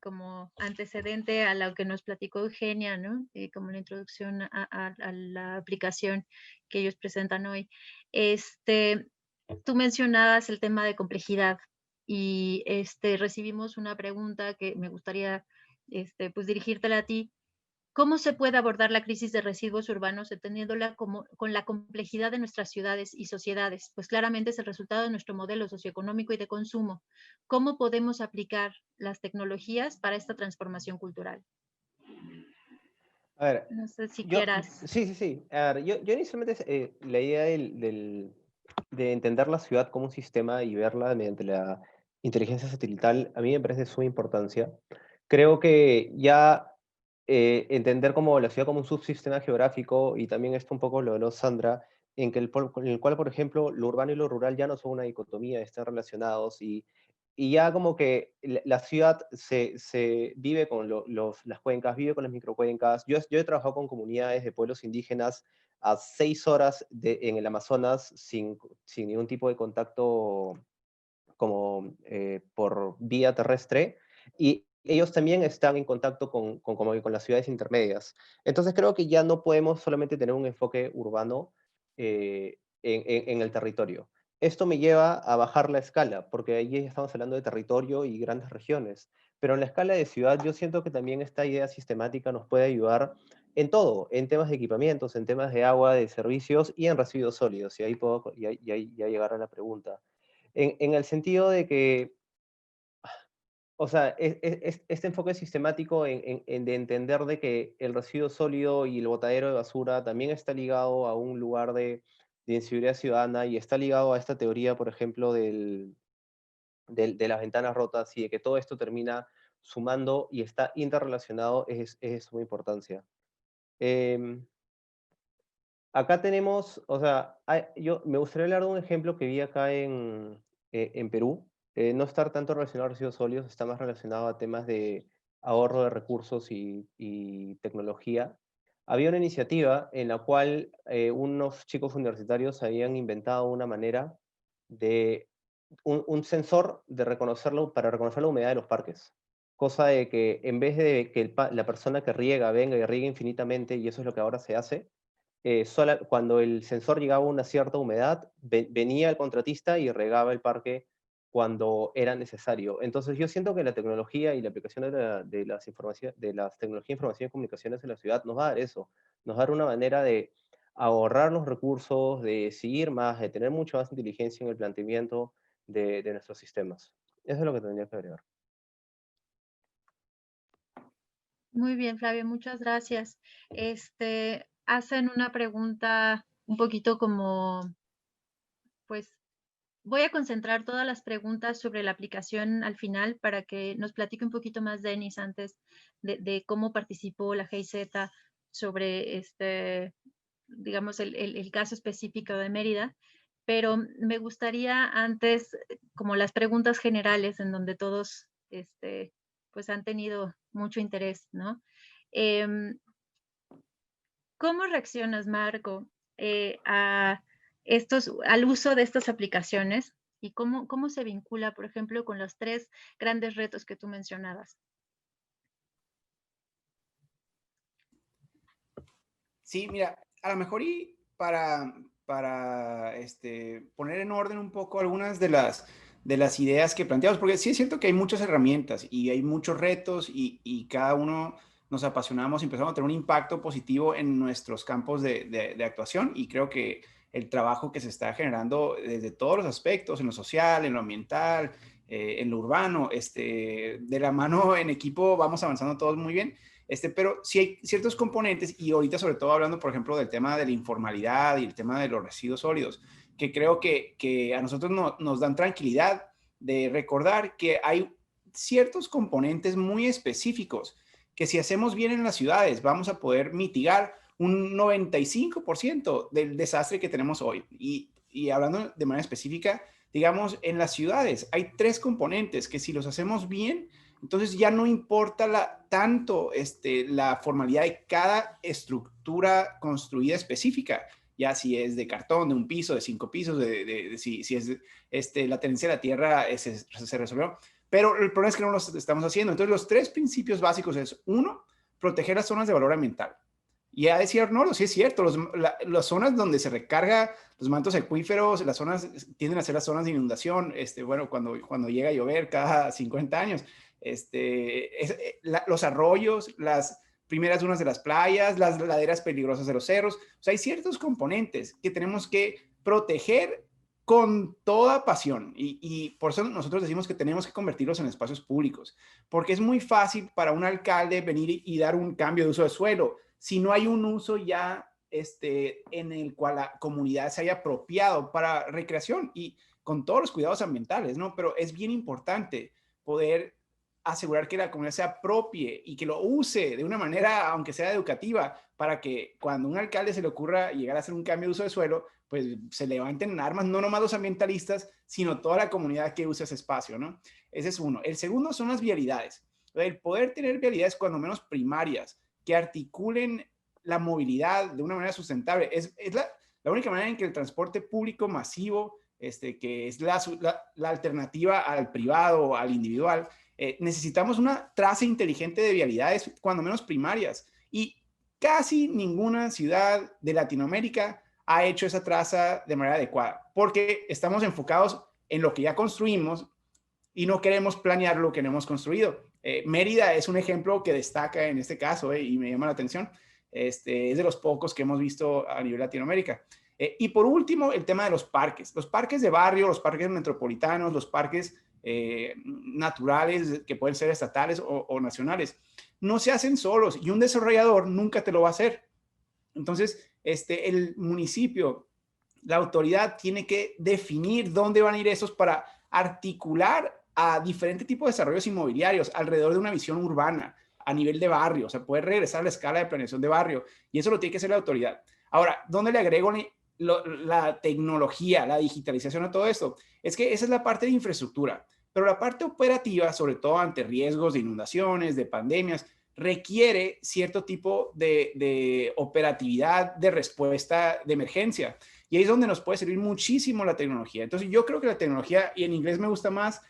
como antecedente a lo que nos platicó Eugenia, ¿no? Como la introducción a la aplicación que ellos presentan hoy. Tú mencionabas el tema de complejidad, y recibimos una pregunta que me gustaría pues dirigírtela a ti. ¿Cómo se puede abordar la crisis de residuos urbanos entendiéndola con la complejidad de nuestras ciudades y sociedades? Pues claramente es el resultado de nuestro modelo socioeconómico y de consumo. ¿Cómo podemos aplicar las tecnologías para esta transformación cultural? A ver, No sé si yo, quieras. sí. A ver, yo inicialmente la idea de entender la ciudad como un sistema y verla mediante la inteligencia satelital, a mí me parece de suma importancia. Creo que ya entender como la ciudad como un subsistema geográfico, y también esto un poco lo de Sandra, en el cual, por ejemplo, lo urbano y lo rural ya no son una dicotomía, están relacionados, y ya como que la ciudad se vive con las cuencas, vive con las microcuencas. Yo he trabajado con comunidades de pueblos indígenas a 6 horas en el Amazonas sin ningún tipo de contacto como por vía terrestre, y ellos también están en contacto como que con las ciudades intermedias. Entonces creo que ya no podemos solamente tener un enfoque urbano en el territorio. Esto me lleva a bajar la escala, porque ahí estamos hablando de territorio y grandes regiones. pero en la escala de ciudad yo siento que también esta idea sistemática nos puede ayudar en todo, en temas de equipamientos, en temas de agua, de servicios y en residuos sólidos, y ahí puedo ya llegar a la pregunta. En el sentido de que, o sea, este enfoque sistemático de entender de que el residuo sólido y el botadero de basura también está ligado a un lugar de inseguridad ciudadana y está ligado a esta teoría, por ejemplo, de las ventanas rotas y de que todo esto termina sumando y está interrelacionado es de suma importancia. Acá tenemos, o sea, yo me gustaría hablar de un ejemplo que vi acá en Perú. No estar tanto relacionado a residuos sólidos, está más relacionado a temas de ahorro de recursos y tecnología. Había una iniciativa en la cual unos chicos universitarios habían inventado una manera de un sensor para reconocer la humedad de los parques. Cosa de que en vez de que la persona que riega venga y riegue infinitamente, y eso es lo que ahora se hace, cuando el sensor llegaba a una cierta humedad, venía el contratista y regaba el parque cuando era necesario. Entonces yo siento que la tecnología y la aplicación de las tecnologías de información y comunicaciones en la ciudad nos va a dar eso, nos va a dar una manera de ahorrar los recursos, de seguir más, de tener mucha más inteligencia en el planteamiento de nuestros sistemas. Eso es lo que tendría que agregar. Muy bien, Flavio, muchas gracias. Hacen una pregunta un poquito como, pues, voy a concentrar todas las preguntas sobre la aplicación al final para que nos platique un poquito más Denis antes de cómo participó la GIZ sobre digamos, el caso específico de Mérida. Pero me gustaría antes, como las preguntas generales en donde todos, pues han tenido mucho interés, ¿no? ¿Cómo reaccionas, Marco, al uso de estas aplicaciones y cómo se vincula, por ejemplo, con los 3 grandes retos que tú mencionabas? Sí, mira, a lo mejor y para poner en orden un poco algunas de las ideas que planteamos, porque sí es cierto que hay muchas herramientas y hay muchos retos y cada uno nos apasionamos y empezamos a tener un impacto positivo en nuestros campos de actuación, y creo que el trabajo que se está generando desde todos los aspectos, en lo social, en lo ambiental, en lo urbano, de la mano en equipo vamos avanzando todos muy bien. Pero sí hay ciertos componentes, y ahorita sobre todo hablando, por ejemplo, del tema de la informalidad y el tema de los residuos sólidos, que creo que a nosotros nos dan tranquilidad de recordar que hay ciertos componentes muy específicos que si hacemos bien en las ciudades vamos a poder mitigar un 95% del desastre que tenemos hoy. Y hablando de manera específica, digamos, en las ciudades hay 3 componentes que si los hacemos bien, entonces ya no importa tanto la formalidad de cada estructura construida específica, ya si es de cartón, de un piso, de 5 pisos, si es la tenencia de la tierra, se resolvió. Pero el problema es que no lo estamos haciendo. Entonces los 3 principios básicos es, 1, proteger las zonas de valor ambiental. Y a decir, no, sí es cierto, las zonas donde se recarga los mantos acuíferos, las zonas tienden a ser las zonas de inundación, bueno, cuando llega a llover cada 50 años, los arroyos, las primeras dunas de las playas, las laderas peligrosas de los cerros. O sea, hay ciertos componentes que tenemos que proteger con toda pasión, y por eso nosotros decimos que tenemos que convertirlos en espacios públicos, porque es muy fácil para un alcalde venir y dar un cambio de uso de suelo si no hay un uso ya en el cual la comunidad se haya apropiado para recreación y con todos los cuidados ambientales, ¿no? Pero es bien importante poder asegurar que la comunidad se apropie y que lo use de una manera, aunque sea educativa, para que cuando a un alcalde se le ocurra llegar a hacer un cambio de uso de suelo, pues se levanten armas, no nomás los ambientalistas, sino toda la comunidad que usa ese espacio, ¿no? Ese es uno. El segundo son las vialidades. El poder tener vialidades cuando menos primarias, que articulen la movilidad de una manera sustentable. Es la única manera en que el transporte público masivo, que es la alternativa al privado, al individual, necesitamos una traza inteligente de vialidades, cuando menos primarias. Y casi ninguna ciudad de Latinoamérica ha hecho esa traza de manera adecuada, porque estamos enfocados en lo que ya construimos y no queremos planear lo que no hemos construido. Mérida es un ejemplo que destaca en este caso y me llama la atención. Es de los pocos que hemos visto a nivel Latinoamérica. Y por último, el tema de los parques. Los parques de barrio, los parques metropolitanos, los parques naturales, que pueden ser estatales o nacionales, no se hacen solos y un desarrollador nunca te lo va a hacer. Entonces, el municipio, la autoridad tiene que definir dónde van a ir esos para articular a diferentes tipos de desarrollos inmobiliarios alrededor de una visión urbana a nivel de barrio, o sea, poder regresar a la escala de planeación de barrio, y eso lo tiene que hacer la autoridad. Ahora, ¿dónde le agrego la tecnología, la digitalización a todo esto? Es que esa es la parte de infraestructura, pero la parte operativa, sobre todo ante riesgos de inundaciones, de pandemias, requiere cierto tipo de operatividad, de respuesta de emergencia, y ahí es donde nos puede servir muchísimo la tecnología. Entonces, yo creo que la tecnología, y en inglés me gusta más,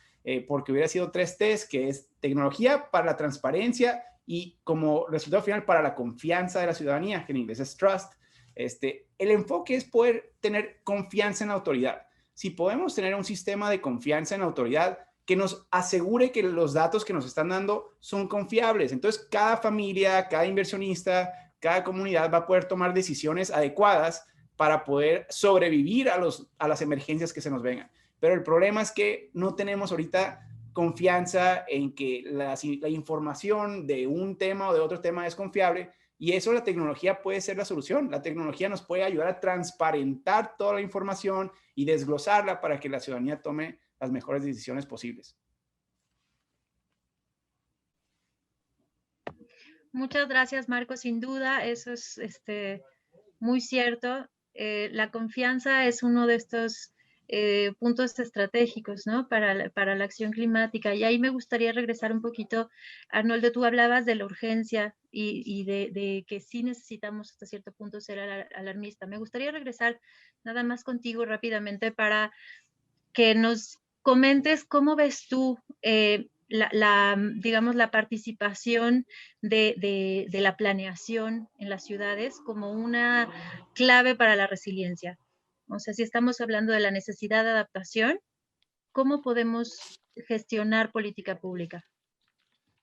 porque hubiera sido 3Ts, que es tecnología para la transparencia y como resultado final para la confianza de la ciudadanía, que en inglés es trust. El enfoque es poder tener confianza en la autoridad. Si podemos tener un sistema de confianza en la autoridad que nos asegure que los datos que nos están dando son confiables, entonces cada familia, cada inversionista, cada comunidad va a poder tomar decisiones adecuadas para poder sobrevivir a las emergencias que se nos vengan. Pero el problema es que no tenemos ahorita confianza en que la información de un tema o de otro tema es confiable, y eso la tecnología puede ser la solución. La tecnología nos puede ayudar a transparentar toda la información y desglosarla para que la ciudadanía tome las mejores decisiones posibles. Muchas gracias, Marco. Sin duda, eso es muy cierto. La confianza es uno de estos puntos estratégicos, ¿no? Para la acción climática. Y ahí me gustaría regresar un poquito, Arnoldo, tú hablabas de la urgencia y de que sí necesitamos hasta cierto punto ser alarmista. Me gustaría regresar nada más contigo rápidamente para que nos comentes cómo ves tú digamos, la participación de la planeación en las ciudades como una clave para la resiliencia. O sea, si estamos hablando de la necesidad de adaptación, ¿cómo podemos gestionar política pública?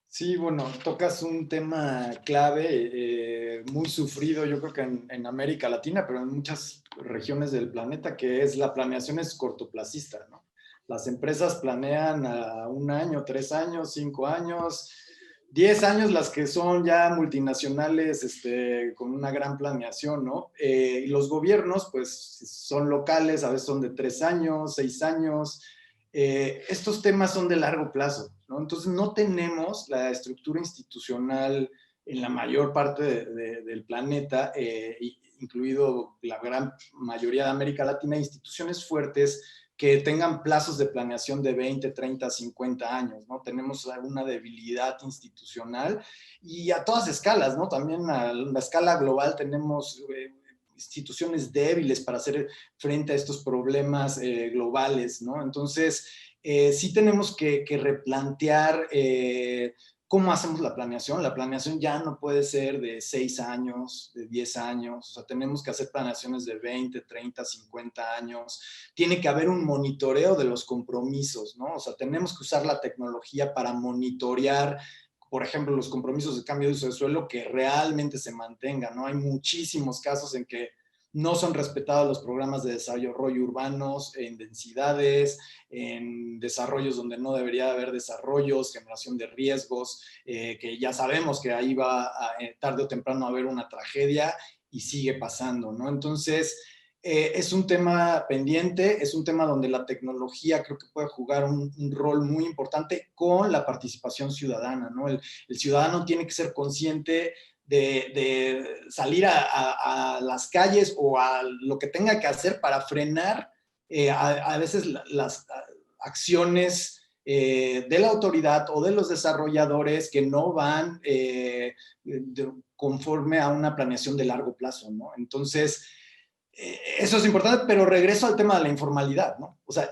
Sí, bueno, tocas un tema clave, muy sufrido, yo creo que en América Latina, pero en muchas regiones del planeta, que es la planeación es cortoplacista, ¿no? Las empresas planean a 1 año, 3 años, 5 años, 10 años, las que son ya multinacionales con una gran planeación, ¿no? Y los gobiernos, pues, son locales, a veces son de 3 años, 6 años. Estos temas son de largo plazo, ¿no? Entonces no tenemos la estructura institucional en la mayor parte del planeta, incluido la gran mayoría de América Latina, instituciones fuertes que tengan plazos de planeación de 20, 30, 50 años, ¿no? Tenemos una debilidad institucional y a todas escalas, ¿no? También a la escala global tenemos instituciones débiles para hacer frente a estos problemas globales, ¿no? Entonces, sí tenemos que replantear cómo hacemos la planeación. La planeación ya no puede ser de 6 años, de 10 años, o sea, tenemos que hacer planeaciones de 20, 30, 50 años. Tiene que haber un monitoreo de los compromisos, ¿no? O sea, tenemos que usar la tecnología para monitorear, por ejemplo, los compromisos de cambio de uso de suelo que realmente se mantengan, ¿no? Hay muchísimos casos en que no son respetados los programas de desarrollo urbanos en densidades, en desarrollos donde no debería haber desarrollos, generación de riesgos, que ya sabemos que ahí va tarde o temprano a haber una tragedia y sigue pasando, ¿no? Entonces, es un tema pendiente, es un tema donde la tecnología creo que puede jugar un rol muy importante con la participación ciudadana, ¿no? El ciudadano tiene que ser consciente de salir a las calles o a lo que tenga que hacer para frenar a veces las acciones de la autoridad o de los desarrolladores que no van conforme a una planeación de largo plazo, ¿no? Entonces, eso es importante, pero regreso al tema de la informalidad, ¿no? O sea,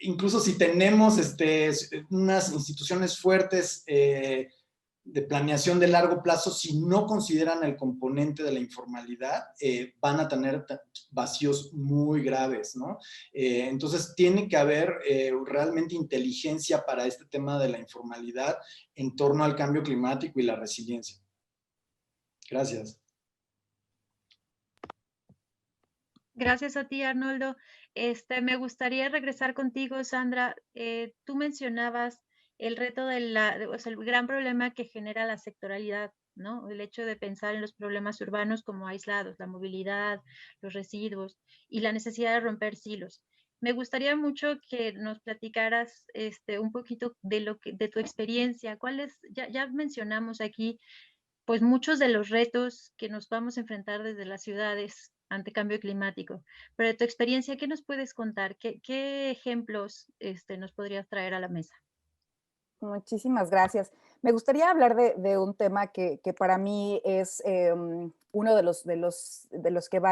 incluso si tenemos unas instituciones fuertes, planeación de largo plazo, si no consideran el componente de la informalidad, van a tener vacíos muy graves, ¿no? Entonces, tiene que haber realmente inteligencia para este tema de la informalidad en torno al cambio climático y la resiliencia. Gracias. Gracias a ti, Arnoldo. Me gustaría regresar contigo, Sandra. Tú mencionabas el reto o sea, el gran problema que genera la sectorialidad, ¿no? El hecho de pensar en los problemas urbanos como aislados, la movilidad, los residuos y la necesidad de romper silos. Me gustaría mucho que nos platicaras un poquito de tu experiencia. Ya mencionamos aquí pues muchos de los retos que nos vamos a enfrentar desde las ciudades ante cambio climático. Pero de tu experiencia, ¿qué nos puedes contar? ¿Qué ejemplos nos podrías traer a la mesa? Muchísimas gracias. Me gustaría hablar de un tema que para mí es uno de los que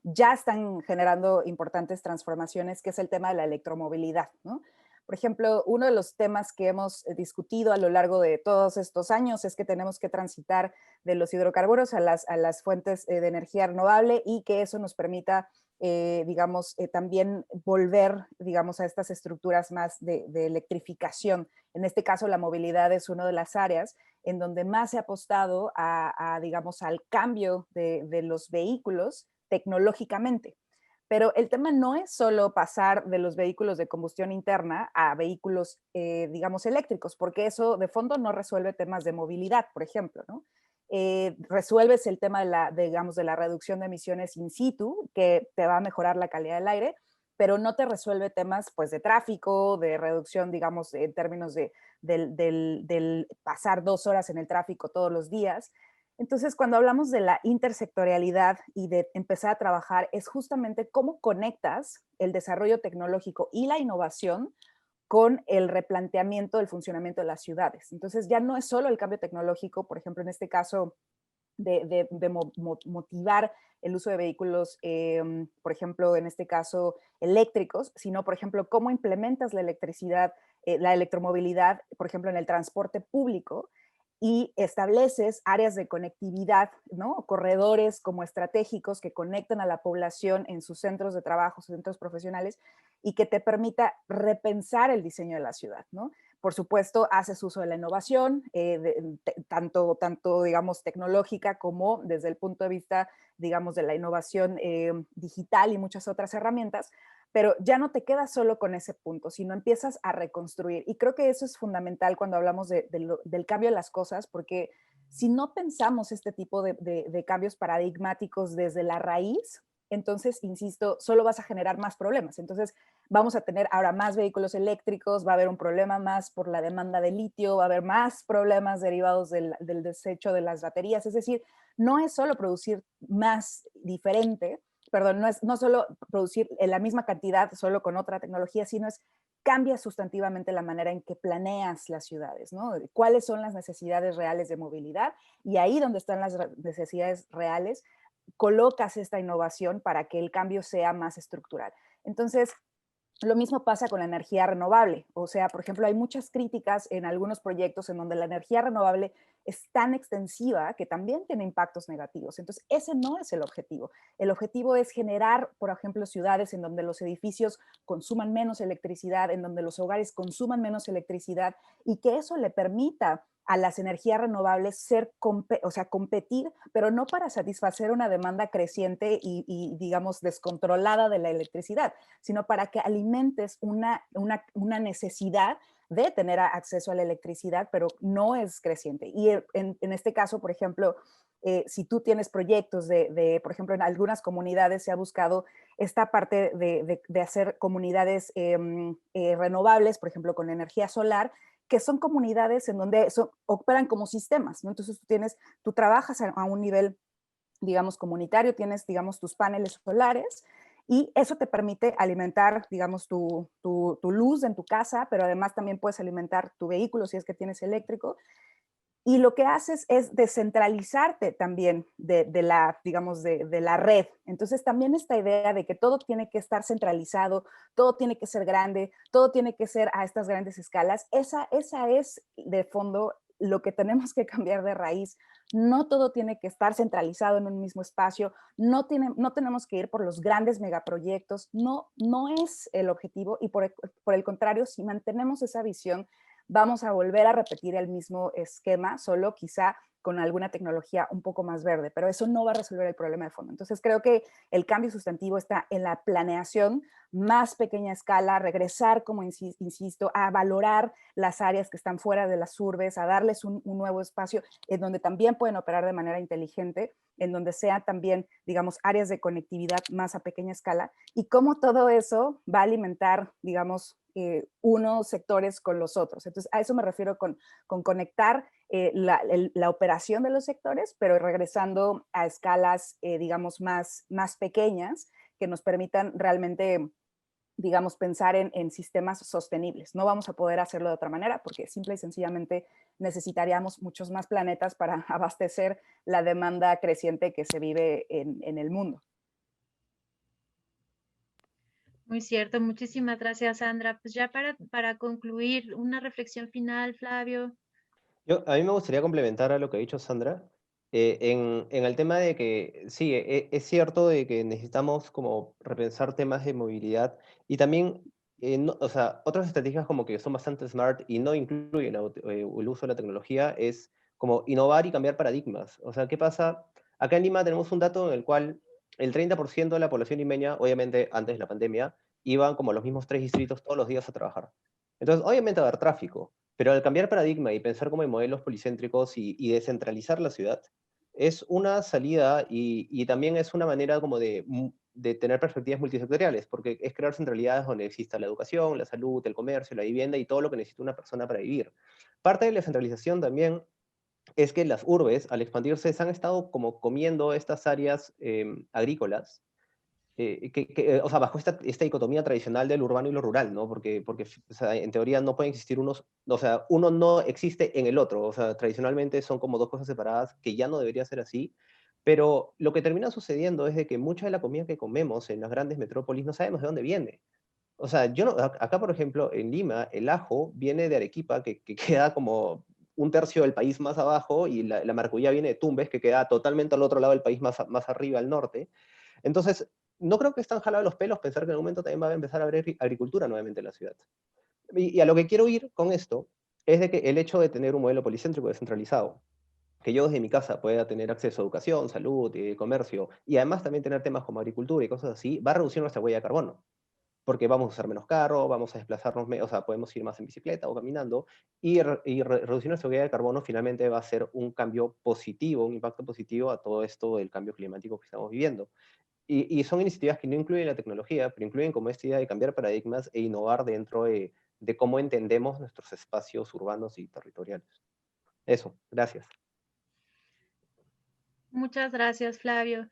ya están generando importantes transformaciones, que es el tema de la electromovilidad, ¿no? Por ejemplo, uno de los temas que hemos discutido a lo largo de todos estos años es que tenemos que transitar de los hidrocarburos a las fuentes de energía renovable y que eso nos permita también volver, digamos, a estas estructuras más de electrificación. En este caso, la movilidad es una de las áreas en donde más se ha apostado digamos, al cambio de los vehículos tecnológicamente. Pero el tema no es solo pasar de los vehículos de combustión interna a vehículos, digamos, eléctricos, porque eso de fondo no resuelve temas de movilidad, por ejemplo, ¿no? Resuelves el tema digamos, de la reducción de emisiones in situ, que te va a mejorar la calidad del aire, pero no te resuelve temas pues, de tráfico, de reducción, digamos, en términos del pasar 2 horas en el tráfico todos los días. Entonces, cuando hablamos de la intersectorialidad y de empezar a trabajar, es justamente cómo conectas el desarrollo tecnológico y la innovación con el replanteamiento del funcionamiento de las ciudades. Entonces, ya no es solo el cambio tecnológico, por ejemplo, en este caso, de motivar el uso de vehículos, por ejemplo, en este caso, eléctricos, sino, por ejemplo, cómo implementas la electricidad, la electromovilidad, por ejemplo, en el transporte público, y estableces áreas de conectividad, ¿no? Corredores como estratégicos que conectan a la población en sus centros de trabajo, sus centros profesionales, y que te permita repensar el diseño de la ciudad, ¿no? Por supuesto, haces uso de la innovación, tanto, digamos, tecnológica como desde el punto de vista, digamos, de la innovación digital y muchas otras herramientas, pero ya no te quedas solo con ese punto, sino empiezas a reconstruir. Y creo que eso es fundamental cuando hablamos del cambio de las cosas, porque si no pensamos este tipo de cambios paradigmáticos desde la raíz, entonces, insisto, solo vas a generar más problemas. Entonces, vamos a tener ahora más vehículos eléctricos, va a haber un problema más por la demanda de litio, va a haber más problemas derivados del desecho de las baterías. Es decir, no es solo producir más diferente, perdón, no solo producir en la misma cantidad, solo con otra tecnología, sino cambia sustantivamente la manera en que planeas las ciudades, ¿no? ¿Cuáles son las necesidades reales de movilidad? Y ahí donde están las necesidades reales, colocas esta innovación para que el cambio sea más estructural. Entonces, lo mismo pasa con la energía renovable. O sea, por ejemplo, hay muchas críticas en algunos proyectos en donde la energía renovable es tan extensiva que también tiene impactos negativos. Entonces, ese no es el objetivo. El objetivo es generar, por ejemplo, ciudades en donde los edificios consuman menos electricidad, en donde los hogares consuman menos electricidad y que eso le permita a las energías renovables competir, pero no para satisfacer una demanda creciente y digamos, descontrolada de la electricidad, sino para que alimentes una necesidad de tener acceso a la electricidad, pero no es creciente. Y en este caso, por ejemplo, si tú tienes proyectos por ejemplo, en algunas comunidades se ha buscado esta parte de hacer comunidades renovables, por ejemplo, con energía solar, que son comunidades en donde operan como sistemas, ¿no? Entonces tú trabajas a un nivel, digamos, comunitario, tienes, digamos, tus paneles solares y eso te permite alimentar, digamos, tu luz en tu casa, pero además también puedes alimentar tu vehículo si es que tienes eléctrico. Y lo que haces es descentralizarte también de la red. Entonces también esta idea de que todo tiene que estar centralizado, todo tiene que ser grande, todo tiene que ser a estas grandes escalas, esa es de fondo lo que tenemos que cambiar de raíz. No todo tiene que estar centralizado en un mismo espacio, no tenemos que ir por los grandes megaproyectos, no es el objetivo, y por el contrario, si mantenemos esa visión, vamos a volver a repetir el mismo esquema, solo quizá con alguna tecnología un poco más verde, pero eso no va a resolver el problema de fondo. Entonces creo que el cambio sustantivo está en la planeación, más pequeña escala, regresar, como insisto, a valorar las áreas que están fuera de las urbes, a darles un nuevo espacio en donde también pueden operar de manera inteligente, en donde sean también, digamos, áreas de conectividad más a pequeña escala, y cómo todo eso va a alimentar, digamos, unos sectores con los otros. Entonces, a eso me refiero con conectar la operación de los sectores, pero regresando a escalas, digamos, más pequeñas, que nos permitan realmente, digamos, pensar en sistemas sostenibles. No vamos a poder hacerlo de otra manera porque simple y sencillamente necesitaríamos muchos más planetas para abastecer la demanda creciente que se vive en el mundo. Muy cierto, muchísimas gracias, Sandra. Pues ya para concluir, una reflexión final, Flavio. A mí me gustaría complementar a lo que ha dicho Sandra, en el tema de que sí, es cierto de que necesitamos como repensar temas de movilidad y también, o sea, otras estrategias como que son bastante smart y no incluyen el uso de la tecnología es como innovar y cambiar paradigmas. O sea, ¿qué pasa? Acá en Lima tenemos un dato en el cual el 30% de la población limeña, obviamente antes de la pandemia, iban como a los mismos 3 distritos todos los días a trabajar. Entonces, obviamente va a haber tráfico, pero al cambiar paradigma y pensar como en modelos policéntricos y descentralizar la ciudad, es una salida y también es una manera como de tener perspectivas multisectoriales, porque es crear centralidades donde exista la educación, la salud, el comercio, la vivienda y todo lo que necesita una persona para vivir. Parte de la centralización también es que las urbes, al expandirse, se han estado como comiendo estas áreas agrícolas o sea, bajo esta dicotomía tradicional del urbano y lo rural, ¿no? Porque o sea, en teoría no pueden existir unos, o sea, uno no existe en el otro, o sea, tradicionalmente son como dos cosas separadas, que ya no debería ser así, pero lo que termina sucediendo es de que mucha de la comida que comemos en las grandes metrópolis no sabemos de dónde viene. O sea, yo no, acá, por ejemplo, en Lima, el ajo viene de Arequipa, que queda como un tercio del país más abajo, y la maracuyá viene de Tumbes, que queda totalmente al otro lado del país, más arriba, al norte. Entonces, no creo que están jalados los pelos pensar que en algún momento también va a empezar a haber agricultura nuevamente en la ciudad. Y a lo que quiero ir con esto es de que el hecho de tener un modelo policéntrico descentralizado, que yo desde mi casa pueda tener acceso a educación, salud, comercio, y además también tener temas como agricultura y cosas así, va a reducir nuestra huella de carbono. Porque vamos a usar menos carro, vamos a desplazarnos, o sea, podemos ir más en bicicleta o caminando, y reducir nuestra huella de carbono finalmente va a ser un cambio positivo, un impacto positivo a todo esto del cambio climático que estamos viviendo. Y son iniciativas que no incluyen la tecnología, pero incluyen como esta idea de cambiar paradigmas e innovar dentro de cómo entendemos nuestros espacios urbanos y territoriales. Eso, gracias. Muchas gracias, Flavio.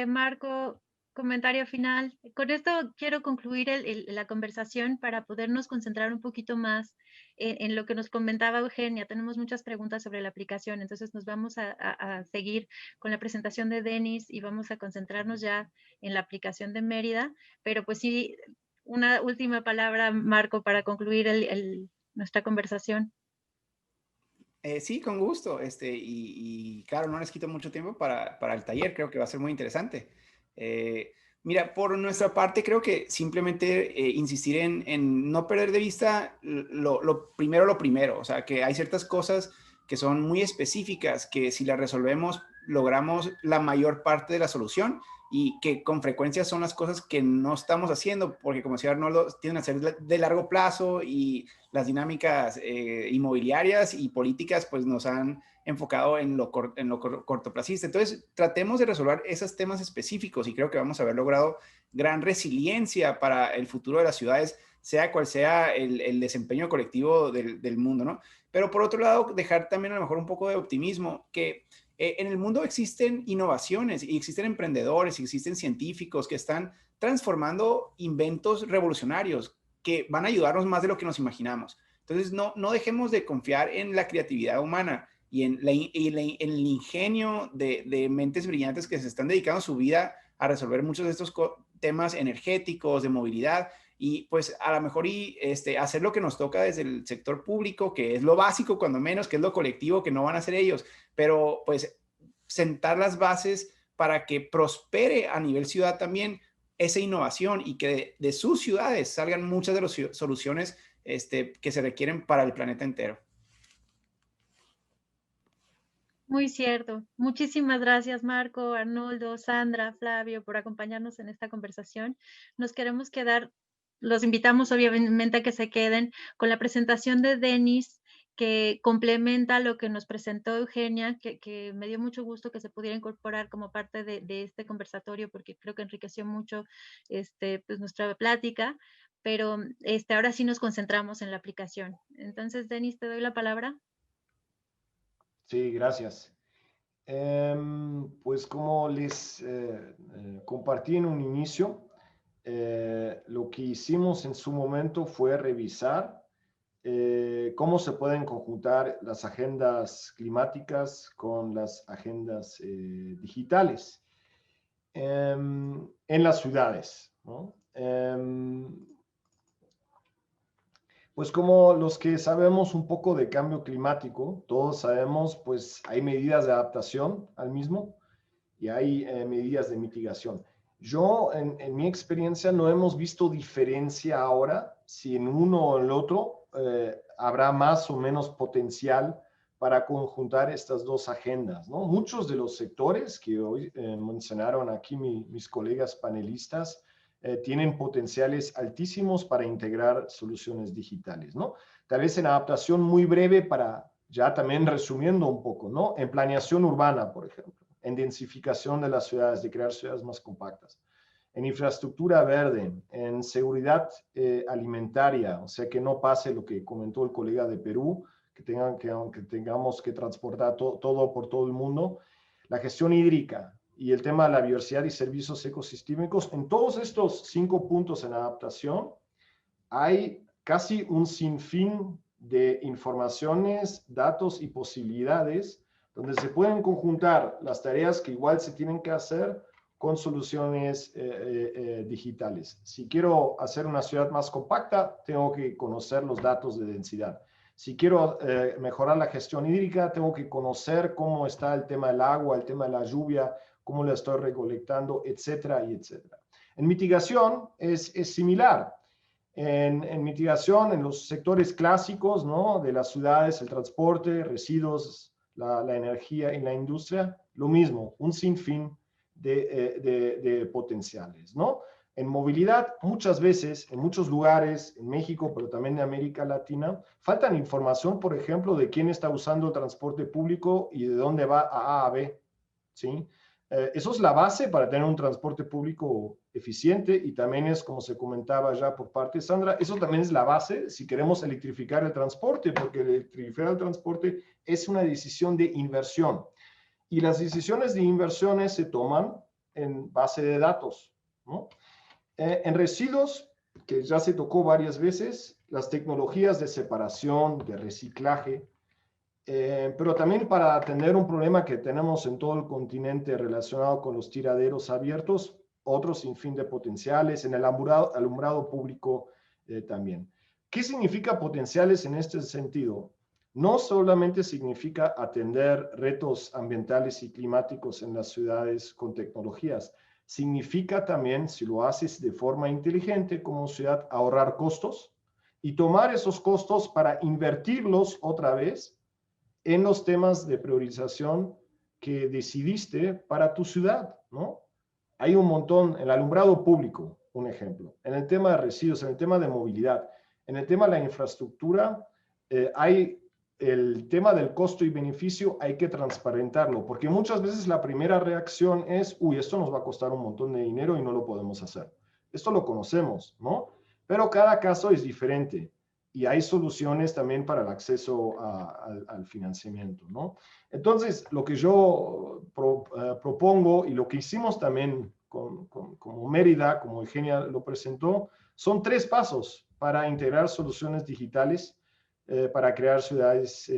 Marco, comentario final. Con esto quiero concluir la conversación para podernos concentrar un poquito más en lo que nos comentaba Eugenia. Tenemos muchas preguntas sobre la aplicación, entonces nos vamos a seguir con la presentación de Denis y vamos a concentrarnos ya en la aplicación de Mérida. Pero pues sí, una última palabra, Marco, para concluir nuestra conversación. Sí, con gusto. Y claro, no les quito mucho tiempo para el taller. Creo que va a ser muy interesante. Mira, por nuestra parte, creo que simplemente insistir en no perder de vista lo primero. O sea, que hay ciertas cosas que son muy específicas, que si las resolvemos, logramos la mayor parte de la solución, y que con frecuencia son las cosas que no estamos haciendo, porque como decía Arnoldo, tienden a ser de largo plazo, y las dinámicas inmobiliarias y políticas pues nos han enfocado en lo cortoplacista. Entonces, tratemos de resolver esos temas específicos, y creo que vamos a haber logrado gran resiliencia para el futuro de las ciudades, sea cual sea el desempeño colectivo del mundo, ¿no? Pero por otro lado, dejar también a lo mejor un poco de optimismo, que en el mundo existen innovaciones y existen emprendedores y existen científicos que están transformando inventos revolucionarios que van a ayudarnos más de lo que nos imaginamos. Entonces, no dejemos de confiar en la creatividad humana y en el ingenio de mentes brillantes que se están dedicando su vida a resolver muchos de estos temas energéticos, de movilidad, y pues a lo mejor hacer lo que nos toca desde el sector público, que es lo básico cuando menos, que es lo colectivo, que no van a hacer ellos, pero pues sentar las bases para que prospere a nivel ciudad también esa innovación y que de sus ciudades salgan muchas de las soluciones que se requieren para el planeta entero. Muy cierto. Muchísimas gracias, Marco, Arnoldo, Sandra, Flavio, por acompañarnos en esta conversación. Nos queremos quedar, los invitamos obviamente a que se queden con la presentación de Denis, que complementa lo que nos presentó Eugenia, que me dio mucho gusto que se pudiera incorporar como parte de este conversatorio, porque creo que enriqueció mucho pues nuestra plática, pero ahora sí nos concentramos en la aplicación. Entonces, Denis, te doy la palabra. Sí, gracias. Pues como les compartí en un inicio, lo que hicimos en su momento fue revisar cómo se pueden conjuntar las agendas climáticas con las agendas digitales en las ciudades, ¿no? Pues como los que sabemos un poco de cambio climático, todos sabemos, pues hay medidas de adaptación al mismo y hay medidas de mitigación. Yo, en mi experiencia, no hemos visto diferencia ahora si en uno o en el otro habrá más o menos potencial para conjuntar estas dos agendas, ¿no? Muchos de los sectores que hoy mencionaron aquí mis colegas panelistas, tienen potenciales altísimos para integrar soluciones digitales, ¿no? Tal vez en adaptación muy breve para, ya también resumiendo un poco, ¿no? En planeación urbana, por ejemplo, en densificación de las ciudades, de crear ciudades más compactas, en infraestructura verde, en seguridad alimentaria, o sea, que no pase lo que comentó el colega de Perú, que tengamos que transportar todo por todo el mundo, la gestión hídrica, y el tema de la biodiversidad y servicios ecosistémicos. En todos estos 5 puntos en adaptación hay casi un sinfín de informaciones, datos y posibilidades donde se pueden conjuntar las tareas que igual se tienen que hacer con soluciones digitales. Si quiero hacer una ciudad más compacta, tengo que conocer los datos de densidad. Si quiero mejorar la gestión hídrica, tengo que conocer cómo está el tema del agua, el tema de la lluvia, cómo la estoy recolectando, etcétera, y etcétera. En mitigación es similar. En mitigación, en los sectores clásicos, ¿no? De las ciudades, el transporte, residuos, la energía y la industria, lo mismo, un sinfín de potenciales, ¿no? En movilidad, muchas veces, en muchos lugares, en México, pero también en América Latina, faltan información, por ejemplo, de quién está usando el transporte público y de dónde va a B, ¿sí? Eso es la base para tener un transporte público eficiente y también es, como se comentaba ya por parte de Sandra, eso también es la base si queremos electrificar el transporte, porque electrificar el transporte es una decisión de inversión. Y las decisiones de inversiones se toman en base de datos, ¿no? En residuos, que ya se tocó varias veces, las tecnologías de separación, de reciclaje, pero también para atender un problema que tenemos en todo el continente relacionado con los tiraderos abiertos, otros sin fin de potenciales, en el alumbrado público también. ¿Qué significa potenciales en este sentido? No solamente significa atender retos ambientales y climáticos en las ciudades con tecnologías, significa también, si lo haces de forma inteligente como ciudad, ahorrar costos y tomar esos costos para invertirlos otra vez en los temas de priorización que decidiste para tu ciudad, ¿no? Hay un montón, el alumbrado público, un ejemplo, en el tema de residuos, en el tema de movilidad, en el tema de la infraestructura, hay el tema del costo y beneficio, hay que transparentarlo, porque muchas veces la primera reacción es, uy, esto nos va a costar un montón de dinero y no lo podemos hacer. Esto lo conocemos, ¿no? Pero cada caso es diferente. Y hay soluciones también para el acceso al financiamiento, ¿no? Entonces, lo que yo propongo y lo que hicimos también como Mérida, como Eugenia lo presentó, son 3 pasos para integrar soluciones digitales para crear ciudades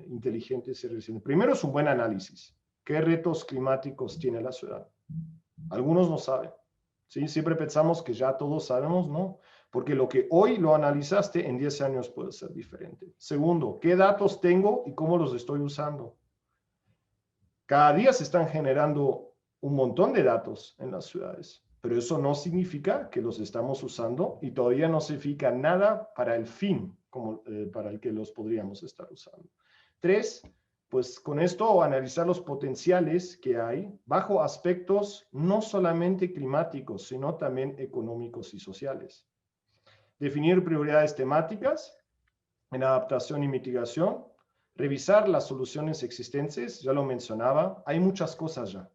inteligentes y resilientes. Primero es un buen análisis. ¿Qué retos climáticos tiene la ciudad? Algunos no saben, ¿sí? Siempre pensamos que ya todos sabemos, ¿no? Porque lo que hoy lo analizaste, en 10 años puede ser diferente. Segundo, ¿qué datos tengo y cómo los estoy usando? Cada día se están generando un montón de datos en las ciudades, pero eso no significa que los estamos usando y todavía no significa nada para el fin como, para el que los podríamos estar usando. 3, pues con esto analizar los potenciales que hay bajo aspectos no solamente climáticos, sino también económicos y sociales. Definir prioridades temáticas en adaptación y mitigación, revisar las soluciones existentes, ya lo mencionaba, hay muchas cosas ya.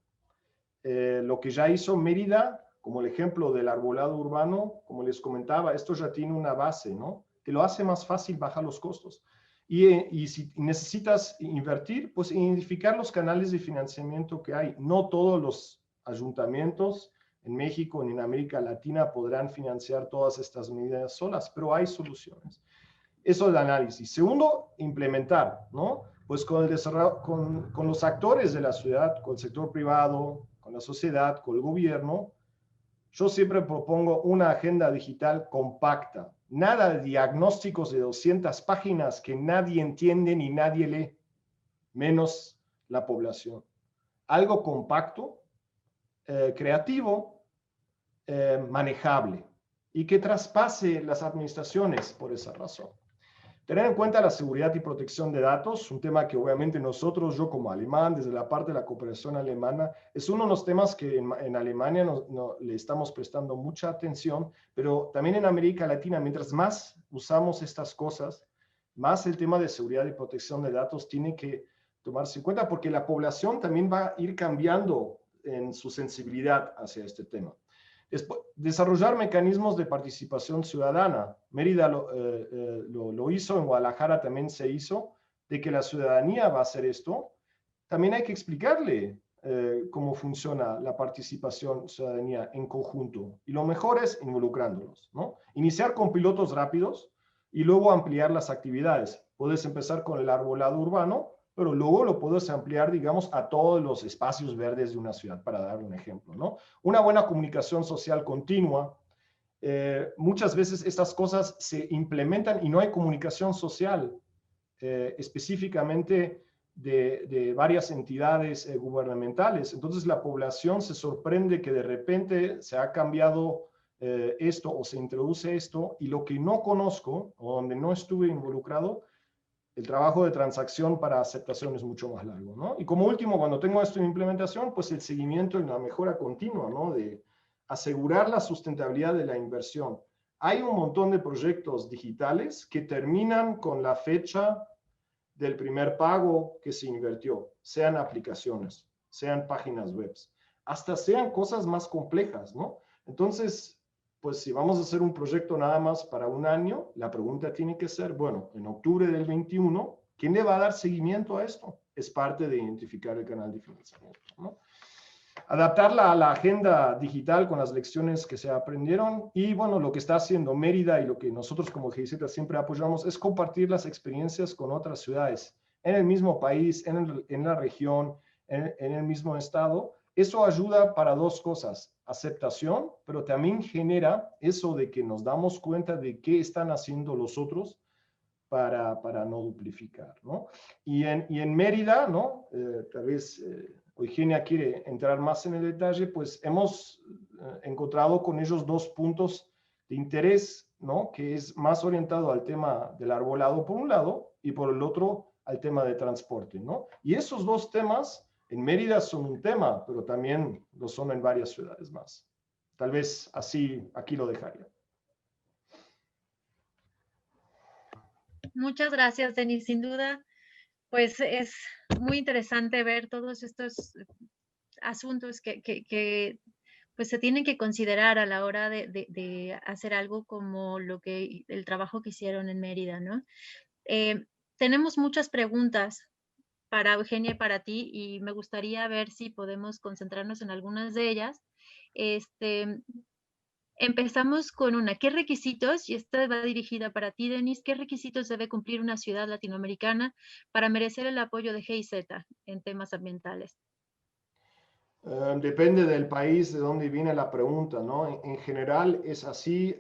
Lo que ya hizo Mérida, como el ejemplo del arbolado urbano, como les comentaba, esto ya tiene una base, ¿no? Que lo hace más fácil bajar los costos. Y si necesitas invertir, pues identificar los canales de financiamiento que hay. No todos los ayuntamientos en México ni en América Latina podrán financiar todas estas medidas solas, pero hay soluciones. Eso es el análisis. Segundo, implementar, ¿no? Pues con los actores de la ciudad, con el sector privado, con la sociedad, con el gobierno, yo siempre propongo una agenda digital compacta. Nada de diagnósticos de 200 páginas que nadie entiende ni nadie lee, menos la población. Algo compacto, creativo, manejable y que traspase las administraciones por esa razón. Tener en cuenta la seguridad y protección de datos, un tema que obviamente nosotros, yo como alemán, desde la parte de la cooperación alemana, es uno de los temas que en Alemania le estamos prestando mucha atención, pero también en América Latina, mientras más usamos estas cosas, más el tema de seguridad y protección de datos tiene que tomarse en cuenta, porque la población también va a ir cambiando en su sensibilidad hacia este tema. Desarrollar mecanismos de participación ciudadana. Mérida lo hizo, en Guadalajara también se hizo, de que la ciudadanía va a hacer esto. También hay que explicarle cómo funciona la participación ciudadanía en conjunto. Y lo mejor es involucrándolos, ¿no? Iniciar con pilotos rápidos y luego ampliar las actividades. Puedes empezar con el arbolado urbano, pero luego lo puedes ampliar, digamos, a todos los espacios verdes de una ciudad, para dar un ejemplo, ¿no? Una buena comunicación social continua. Muchas veces estas cosas se implementan y no hay comunicación social específicamente de varias entidades gubernamentales. Entonces la población se sorprende que de repente se ha cambiado esto o se introduce esto, y lo que no conozco o donde no estuve involucrado, el trabajo de transacción para aceptación es mucho más largo, ¿no? Y como último, cuando tengo esto en implementación, pues el seguimiento y la mejora continua, ¿no? De asegurar la sustentabilidad de la inversión. Hay un montón de proyectos digitales que terminan con la fecha del primer pago que se invirtió, sean aplicaciones, sean páginas web, hasta sean cosas más complejas, ¿no? Entonces, pues si vamos a hacer un proyecto nada más para un año, la pregunta tiene que ser, bueno, en octubre del 21, ¿quién le va a dar seguimiento a esto? Es parte de identificar el canal de financiamiento, ¿no? Adaptarla a la agenda digital con las lecciones que se aprendieron, y bueno, lo que está haciendo Mérida y lo que nosotros como GIZ siempre apoyamos es compartir las experiencias con otras ciudades en el mismo país, en la región, en el mismo estado. Eso ayuda para dos cosas: aceptación, pero también genera eso de que nos damos cuenta de qué están haciendo los otros para no duplicar, ¿no? Y en Mérida, ¿no? Tal vez Eugenia quiere entrar más en el detalle, pues hemos encontrado con ellos dos puntos de interés, ¿no? Que es más orientado al tema del arbolado por un lado y por el otro al tema de transporte, ¿no? Y esos dos temas en Mérida son un tema, pero también lo son en varias ciudades más. Tal vez así, aquí lo dejaría. Muchas gracias, Denis. Sin duda, pues es muy interesante ver todos estos asuntos que pues se tienen que considerar a la hora de hacer algo como el trabajo que hicieron en Mérida, ¿no? Tenemos muchas preguntas para Eugenia y para ti, y me gustaría ver si podemos concentrarnos en algunas de ellas. Empezamos con una. ¿Qué requisitos, y esta va dirigida para ti, Denis, qué requisitos debe cumplir una ciudad latinoamericana para merecer el apoyo de GIZ en temas ambientales? Depende del país de donde viene la pregunta, ¿no? En general es así.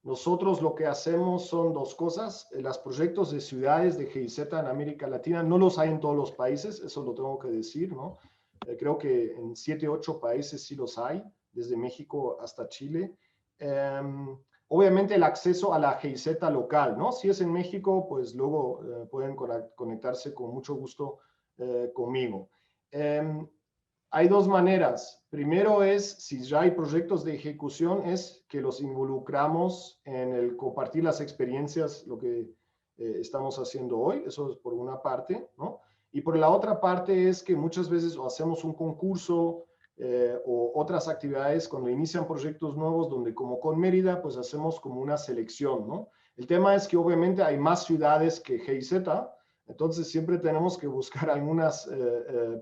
Nosotros lo que hacemos son dos cosas. Los proyectos de ciudades de GIZ en América Latina no los hay en todos los países, eso lo tengo que decir, ¿no? Creo que en 7, 8 países sí los hay, desde México hasta Chile. Obviamente el acceso a la GIZ local, ¿no? Si es en México, pues luego pueden conectarse con mucho gusto conmigo. Hay dos maneras. Primero es, si ya hay proyectos de ejecución, es que los involucramos en el compartir las experiencias, lo que estamos haciendo hoy. Eso es por una parte, ¿no? Y por la otra parte es que muchas veces hacemos un concurso o otras actividades cuando inician proyectos nuevos, donde como con Mérida, pues hacemos como una selección, ¿no? El tema es que obviamente hay más ciudades que GIZ, entonces siempre tenemos que buscar algunas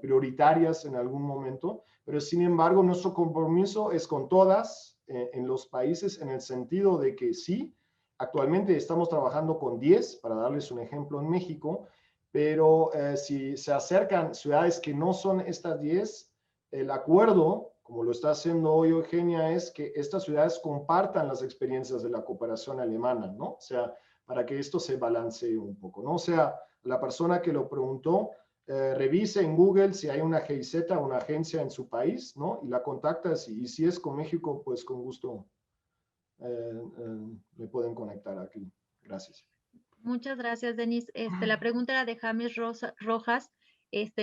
prioritarias en algún momento, pero sin embargo nuestro compromiso es con todas en los países, en el sentido de que sí, actualmente estamos trabajando con 10, para darles un ejemplo en México, pero si se acercan ciudades que no son estas 10, el acuerdo, como lo está haciendo hoy Eugenia, es que estas ciudades compartan las experiencias de la cooperación alemana, ¿no? O sea, para que esto se balancee un poco, ¿no? O sea, la persona que lo preguntó, revise en Google si hay una GIZ, una agencia en su país, ¿no? Y la contactas, y si es con México, pues con gusto me pueden conectar aquí. Gracias. Muchas gracias, Denise. La pregunta era de James Rojas.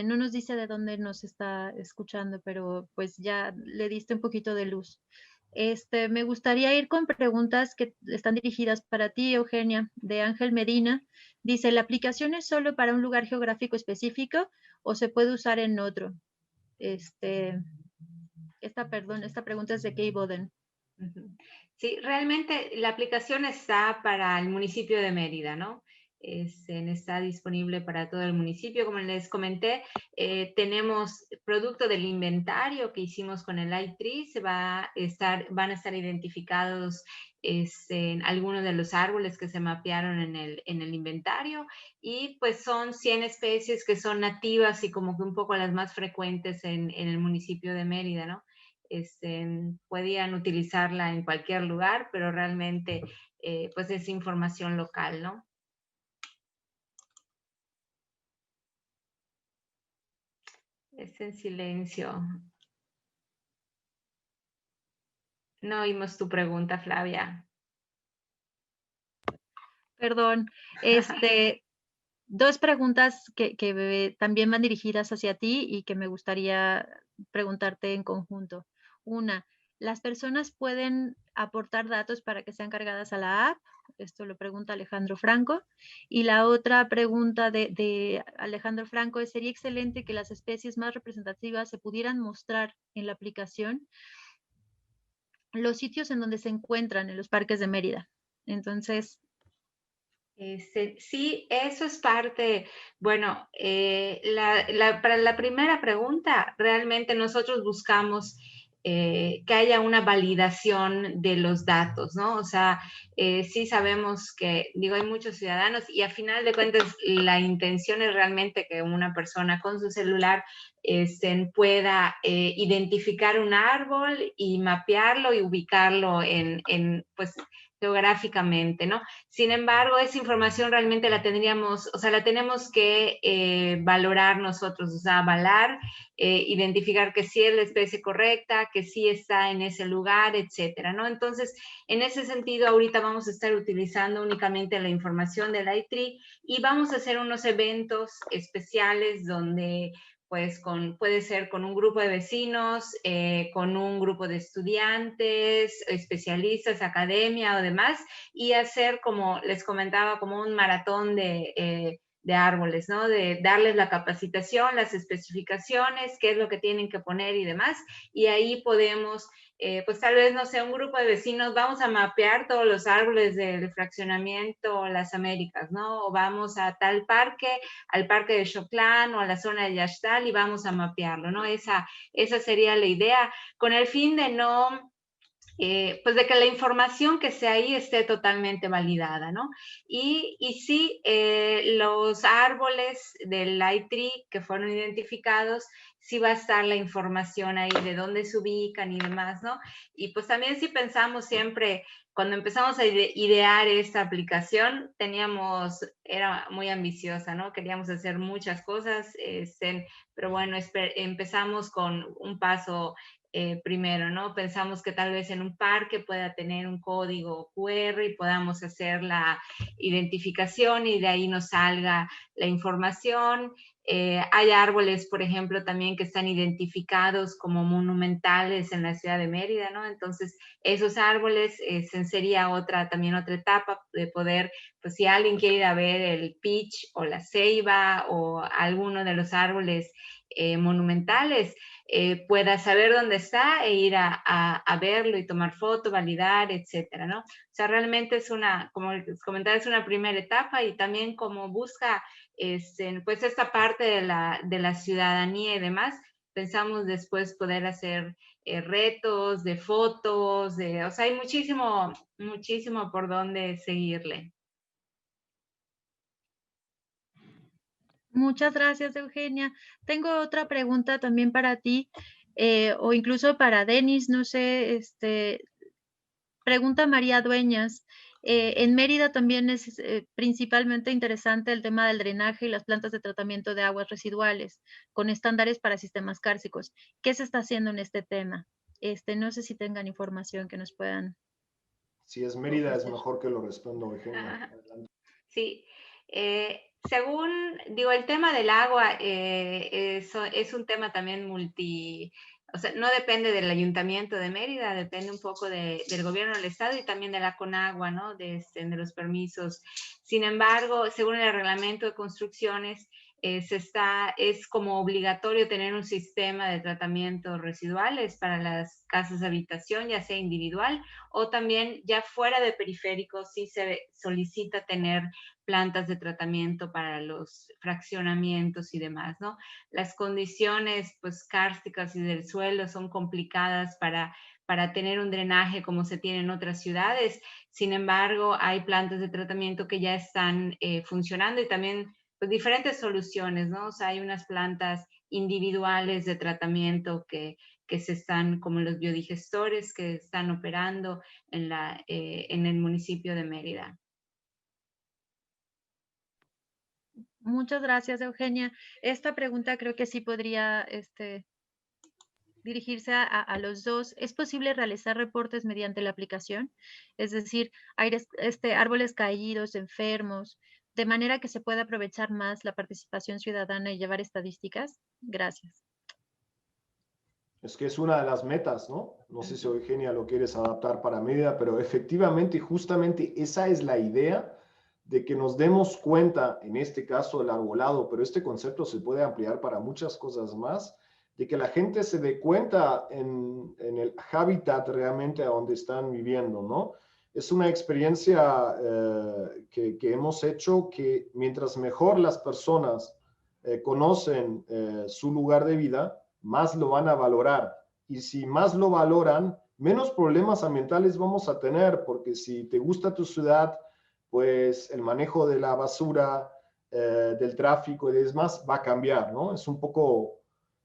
No nos dice de dónde nos está escuchando, pero pues ya le diste un poquito de luz. Me gustaría ir con preguntas que están dirigidas para ti, Eugenia, de Ángel Medina. Dice, ¿la aplicación es solo para un lugar geográfico específico o se puede usar en otro? Esta pregunta es de Kay Boden. Sí, realmente la aplicación está para el municipio de Mérida, ¿no? Está disponible para todo el municipio. Como les comenté, tenemos producto del inventario que hicimos con el i3, van a estar identificados en algunos de los árboles que se mapearon en el inventario, y pues son 100 especies que son nativas y como que un poco las más frecuentes en el municipio de Mérida, ¿no? Podían utilizarla en cualquier lugar, pero realmente pues es información local, ¿no? Es en silencio. No oímos tu pregunta, Flavia. Perdón. Dos preguntas que también van dirigidas hacia ti y que me gustaría preguntarte en conjunto. Una, ¿las personas pueden aportar datos para que sean cargadas a la app? Esto lo pregunta Alejandro Franco. Y la otra pregunta de Alejandro Franco es, sería excelente que las especies más representativas se pudieran mostrar en la aplicación, los sitios en donde se encuentran en los parques de Mérida. Entonces, sí, eso es parte. Bueno, para la primera pregunta, realmente nosotros buscamos que haya una validación de los datos, ¿no? O sea, sí sabemos que, digo, hay muchos ciudadanos y a final de cuentas la intención es realmente que una persona con su celular pueda identificar un árbol y mapearlo y ubicarlo pues, geográficamente, ¿no? Sin embargo, esa información realmente la tendríamos, o sea, la tenemos que valorar nosotros, o sea, avalar, identificar que sí es la especie correcta, que sí está en ese lugar, etcétera, ¿no? Entonces, en ese sentido, ahorita vamos a estar utilizando únicamente la información del i3 y vamos a hacer unos eventos especiales donde pues puede ser con un grupo de vecinos, con un grupo de estudiantes, especialistas, academia o demás, y hacer, como les comentaba, como un maratón de árboles, ¿no? De darles la capacitación, las especificaciones, qué es lo que tienen que poner y demás, y ahí podemos, pues tal vez, no sé, un grupo de vecinos, vamos a mapear todos los árboles del fraccionamiento Las Américas, ¿no? O vamos a tal parque, al parque de Xoclán o a la zona de Yaxtal y vamos a mapearlo, ¿no? Esa sería la idea, con el fin de no... pues de que la información que esté ahí esté totalmente validada, ¿no? Y sí, los árboles del i3 que fueron identificados sí va a estar la información ahí de dónde se ubican y demás, ¿no? Y pues también si pensamos siempre, cuando empezamos a idear esta aplicación, era muy ambiciosa, ¿no? Queríamos hacer muchas cosas, pero bueno, empezamos con un paso primero, ¿no? Pensamos que tal vez en un parque pueda tener un código QR y podamos hacer la identificación y de ahí nos salga la información. Hay árboles, por ejemplo, también que están identificados como monumentales en la ciudad de Mérida, ¿no? Entonces, esos árboles sería también otra etapa de poder, pues si alguien quiere ir a ver el peach o la ceiba o alguno de los árboles monumentales, pueda saber dónde está e ir a verlo y tomar foto, validar, etcétera, ¿no? O sea, realmente como les comentaba, es una primera etapa y también como busca pues esta parte de la ciudadanía y demás, pensamos después poder hacer retos de fotos, o sea, hay muchísimo, muchísimo por dónde seguirle. Muchas gracias, Eugenia. Tengo otra pregunta también para ti, o incluso para Denis, no sé, pregunta María Dueñas. En Mérida también es principalmente interesante el tema del drenaje y las plantas de tratamiento de aguas residuales con estándares para sistemas cársticos. ¿Qué se está haciendo en este tema? No sé si tengan información que nos puedan. Si es Mérida, es mejor que lo responda Eugenia. Sí, según, digo, el tema del agua es un tema también o sea, no depende del Ayuntamiento de Mérida, depende un poco del gobierno del estado y también de la Conagua, ¿no? De los permisos. Sin embargo, según el reglamento de construcciones, es como obligatorio tener un sistema de tratamiento residuales para las casas de habitación, ya sea individual o también ya fuera de periféricos, sí se solicita tener plantas de tratamiento para los fraccionamientos y demás, ¿no? Las condiciones, pues, kársticas y del suelo son complicadas para tener un drenaje como se tiene en otras ciudades. Sin embargo, hay plantas de tratamiento que ya están funcionando y también pues, diferentes soluciones, ¿no? O sea, hay unas plantas individuales de tratamiento que se están, como los biodigestores, que están operando en el municipio de Mérida. Muchas gracias, Eugenia. Esta pregunta creo que sí podría dirigirse a los dos. ¿Es posible realizar reportes mediante la aplicación? Es decir, árboles caídos, enfermos, de manera que se pueda aprovechar más la participación ciudadana y llevar estadísticas. Gracias. Es que es una de las metas, ¿no? No sé si Eugenia lo quieres adaptar para Mérida, pero efectivamente, justamente esa es la idea de que nos demos cuenta, en este caso el arbolado, pero este concepto se puede ampliar para muchas cosas más, de que la gente se dé cuenta en el hábitat realmente a donde están viviendo, ¿no? Es una experiencia que hemos hecho que mientras mejor las personas conocen su lugar de vida, más lo van a valorar. Y si más lo valoran, menos problemas ambientales vamos a tener, porque si te gusta tu ciudad, pues el manejo de la basura, del tráfico y demás va a cambiar, ¿no? Es un poco,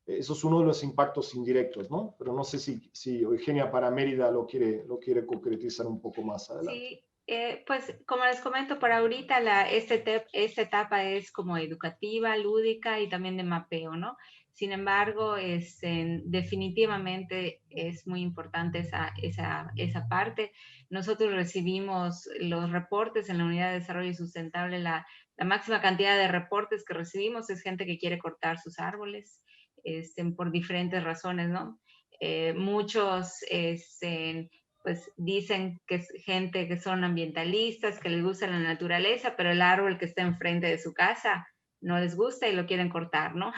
eso es uno de los impactos indirectos, ¿no? Pero no sé si Eugenia para Mérida lo quiere concretizar un poco más adelante. Sí, pues como les comento, por ahorita esta etapa es como educativa, lúdica y también de mapeo, ¿no? Sin embargo, definitivamente es muy importante esa parte. Nosotros recibimos los reportes en la Unidad de Desarrollo Sustentable, la máxima cantidad de reportes que recibimos es gente que quiere cortar sus árboles por diferentes razones, ¿no? Muchos pues dicen que es gente que son ambientalistas, que les gusta la naturaleza, pero el árbol que está enfrente de su casa no les gusta y lo quieren cortar, ¿no?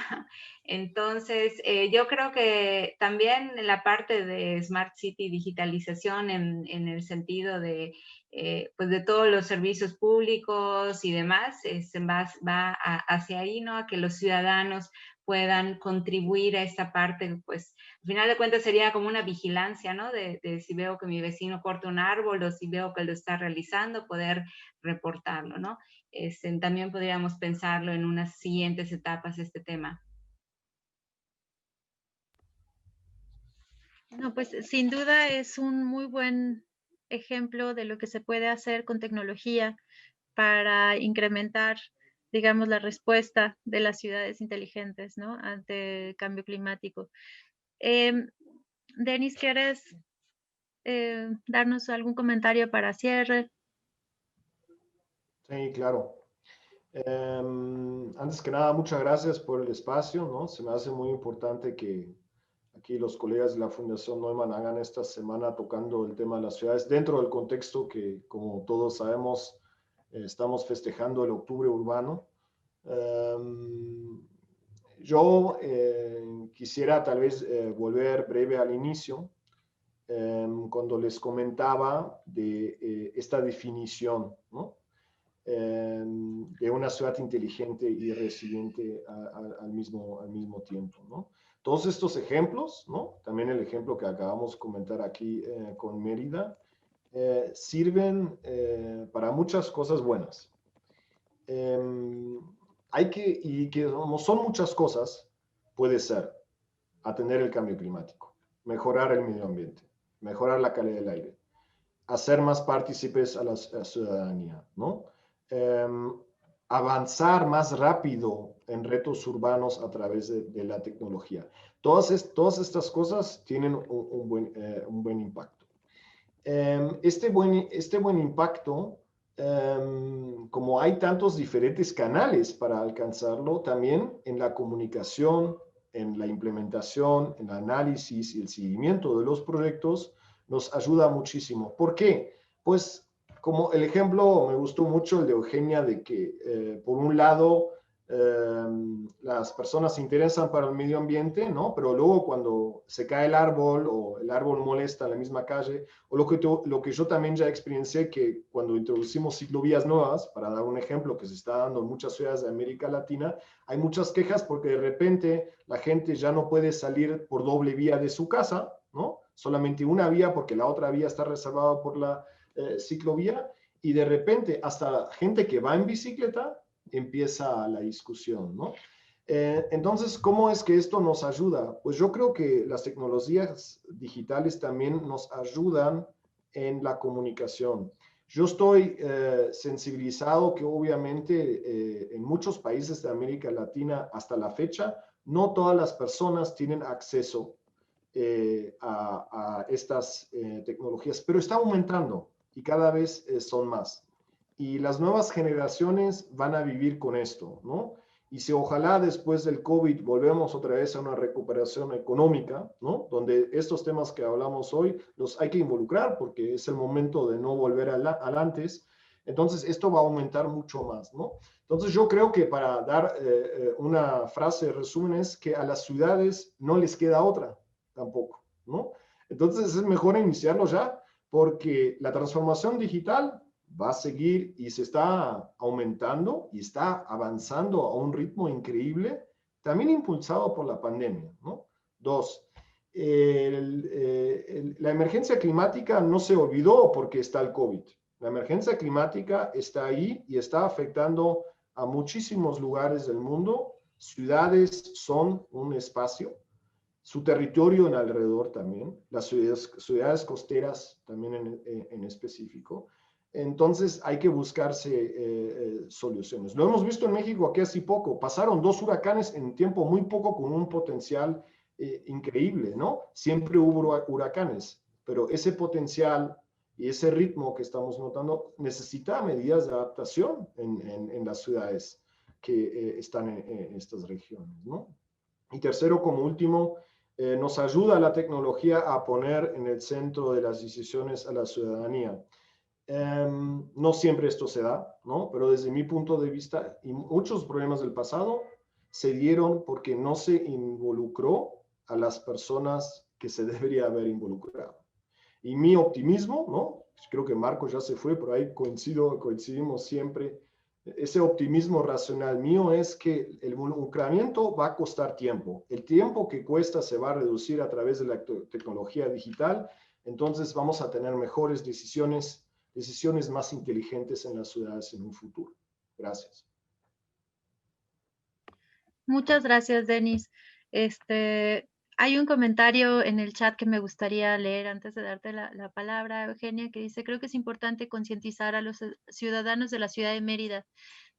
Entonces, yo creo que también la parte de Smart City digitalización en el sentido pues de todos los servicios públicos y demás, va hacia ahí, ¿no? A que los ciudadanos puedan contribuir a esta parte, pues al final de cuentas sería como una vigilancia, ¿no? De si veo que mi vecino corta un árbol o si veo que lo está realizando, poder reportarlo, ¿no? También podríamos pensarlo en unas siguientes etapas este tema. No, pues sin duda es un muy buen ejemplo de lo que se puede hacer con tecnología para incrementar, digamos, la respuesta de las ciudades inteligentes, ¿no? Ante el cambio climático. Em, Denis, ¿quieres darnos algún comentario para cierre? Sí, claro. Antes que nada, muchas gracias por el espacio, ¿no? Se me hace muy importante que aquí los colegas de la Fundación Neumann hagan esta semana tocando el tema de las ciudades dentro del contexto que, como todos sabemos, estamos festejando el Octubre Urbano. Yo quisiera tal vez volver breve al inicio, cuando les comentaba de esta definición, ¿no? De una ciudad inteligente y resiliente al mismo tiempo, ¿no? Todos estos ejemplos, ¿no? También el ejemplo que acabamos de comentar aquí con Mérida, sirven para muchas cosas buenas. Y que no son muchas cosas, puede ser atender el cambio climático, mejorar el medio ambiente, mejorar la calidad del aire, hacer más partícipes a la ciudadanía, ¿no? Avanzar más rápido en retos urbanos a través de la tecnología. Todas estas cosas tienen un buen impacto. Este buen impacto, como hay tantos diferentes canales para alcanzarlo, también en la comunicación, en la implementación, en el análisis y el seguimiento de los proyectos, nos ayuda muchísimo. ¿Por qué? Pues como el ejemplo, me gustó mucho el de Eugenia, de que por un lado las personas se interesan para el medio ambiente, ¿no? Pero luego cuando se cae el árbol o el árbol molesta en la misma calle, o lo que yo también ya experiencié, que cuando introducimos ciclovías nuevas, para dar un ejemplo que se está dando en muchas ciudades de América Latina, hay muchas quejas porque de repente la gente ya no puede salir por doble vía de su casa, ¿no? Solamente una vía porque la otra vía está reservada por la ciclovía, y de repente hasta gente que va en bicicleta empieza la discusión, ¿no? Entonces, ¿cómo es que esto nos ayuda? Pues yo creo que las tecnologías digitales también nos ayudan en la comunicación. Yo estoy sensibilizado que obviamente en muchos países de América Latina hasta la fecha, no todas las personas tienen acceso a estas tecnologías, pero está aumentando y cada vez son más. Y las nuevas generaciones van a vivir con esto, ¿no? Y si ojalá después del COVID volvemos otra vez a una recuperación económica, ¿no? Donde estos temas que hablamos hoy los hay que involucrar porque es el momento de no volver al antes. Entonces esto va a aumentar mucho más, ¿no? Entonces yo creo que para dar una frase de resumen es que a las ciudades no les queda otra tampoco, ¿no? Entonces es mejor iniciarlo ya porque la transformación digital va a seguir y se está aumentando y está avanzando a un ritmo increíble, también impulsado por la pandemia, ¿no? Dos, la emergencia climática no se olvidó porque está el COVID. La emergencia climática está ahí y está afectando a muchísimos lugares del mundo. Ciudades son un espacio, su territorio en alrededor también, las ciudades costeras también en específico. Entonces hay que buscarse soluciones. Lo hemos visto en México aquí hace poco. Pasaron 2 huracanes en tiempo muy poco con un potencial increíble, ¿no? Siempre hubo huracanes, pero ese potencial y ese ritmo que estamos notando necesita medidas de adaptación en las ciudades que están en estas regiones, ¿no? Y tercero, como último, nos ayuda la tecnología a poner en el centro de las decisiones a la ciudadanía. No siempre esto se da, ¿no? Pero desde mi punto de vista, y muchos problemas del pasado se dieron porque no se involucró a las personas que se debería haber involucrado. Y mi optimismo, ¿no? Creo que Marco ya se fue, pero ahí coincidimos siempre. Ese optimismo racional mío es que el involucramiento va a costar tiempo. El tiempo que cuesta se va a reducir a través de la tecnología digital. Entonces vamos a tener mejores decisiones más inteligentes en las ciudades en un futuro. Gracias. Muchas gracias, Denis. Hay un comentario en el chat que me gustaría leer antes de darte la palabra, Eugenia, que dice: creo que es importante concientizar a los ciudadanos de la ciudad de Mérida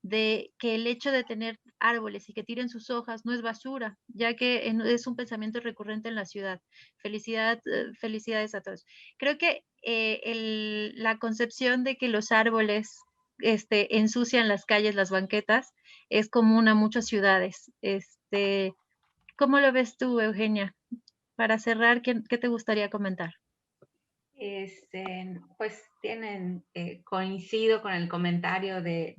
de que el hecho de tener árboles y que tiren sus hojas no es basura, ya que es un pensamiento recurrente en la ciudad. Felicidades a todos. Creo que la concepción de que los árboles ensucian las calles, las banquetas, es común a muchas ciudades. ¿Cómo lo ves tú, Eugenia? Para cerrar, ¿qué te gustaría comentar? Pues coincido con el comentario de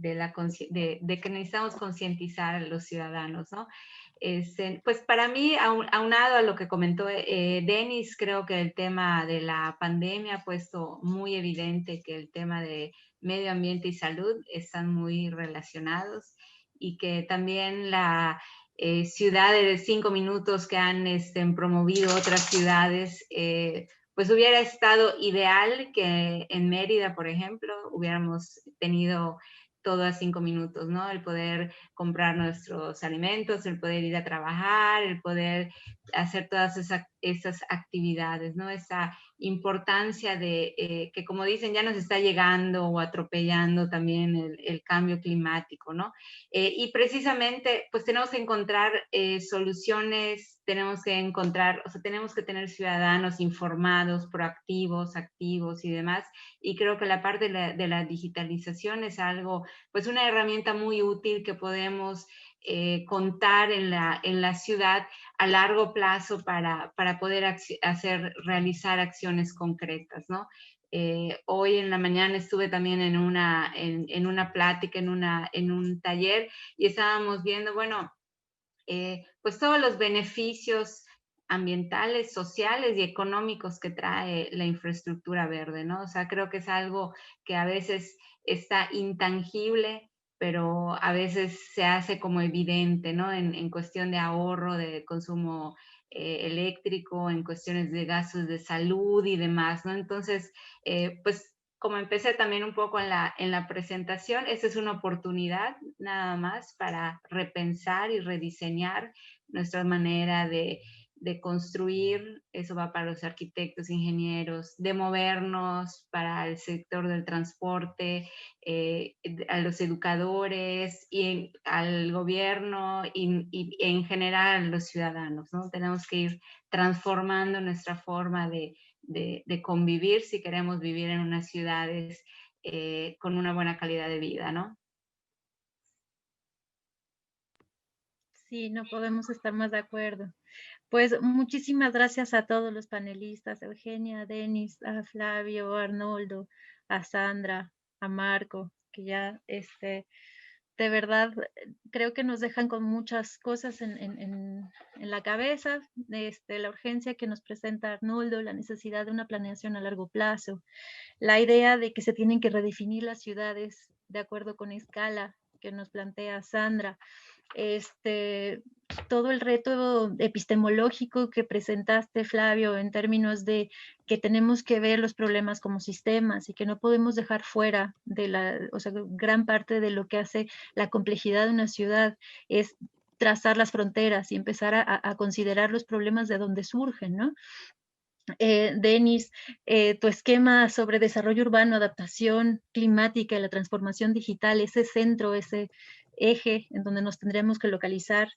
que necesitamos concientizar a los ciudadanos, ¿no? Pues para mí, aunado a lo que comentó Denis, creo que el tema de la pandemia ha puesto muy evidente que el tema de medio ambiente y salud están muy relacionados, y que también la ciudad de 5 minutos que han promovido otras ciudades, pues hubiera estado ideal que en Mérida, por ejemplo, hubiéramos tenido todo a 5 minutos, ¿no? El poder comprar nuestros alimentos, el poder ir a trabajar, el poder hacer todas esas actividades, ¿no? Esa importancia de que, como dicen, ya nos está llegando o atropellando también el cambio climático, ¿no? Y precisamente, pues tenemos que encontrar soluciones, tenemos que tener ciudadanos informados, proactivos, activos y demás. Y creo que la parte de la digitalización es algo, pues una herramienta muy útil que podemos contar en la ciudad a largo plazo para poder realizar acciones concretas, ¿no? Hoy en la mañana estuve también en una plática, en un taller, y estábamos viendo, bueno, pues todos los beneficios ambientales, sociales y económicos que trae la infraestructura verde, ¿no? O sea, creo que es algo que a veces está intangible, pero a veces se hace como evidente, ¿no? En cuestión de ahorro, de consumo eléctrico, en cuestiones de gastos de salud y demás, ¿no? Entonces, pues como empecé también un poco en la presentación, esta es una oportunidad nada más para repensar y rediseñar nuestra manera de construir. Eso va para los arquitectos, ingenieros, de movernos, para el sector del transporte, a los educadores y al gobierno y en general a los ciudadanos, ¿no? Tenemos que ir transformando nuestra forma de convivir si queremos vivir en unas ciudades con una buena calidad de vida, ¿no? Sí, no podemos estar más de acuerdo. Pues muchísimas gracias a todos los panelistas, Eugenia, a Denis, a Flavio, a Arnoldo, a Sandra, a Marco, que ya de verdad creo que nos dejan con muchas cosas en la cabeza, la urgencia que nos presenta Arnoldo, la necesidad de una planeación a largo plazo, la idea de que se tienen que redefinir las ciudades de acuerdo con escala que nos plantea Sandra, todo el reto epistemológico que presentaste, Flavio, en términos de que tenemos que ver los problemas como sistemas y que no podemos dejar fuera o sea, gran parte de lo que hace la complejidad de una ciudad es trazar las fronteras y empezar a considerar los problemas de donde surgen, ¿no? Denis, tu esquema sobre desarrollo urbano, adaptación climática y la transformación digital, ese centro, ese eje en donde nos tendremos que localizar,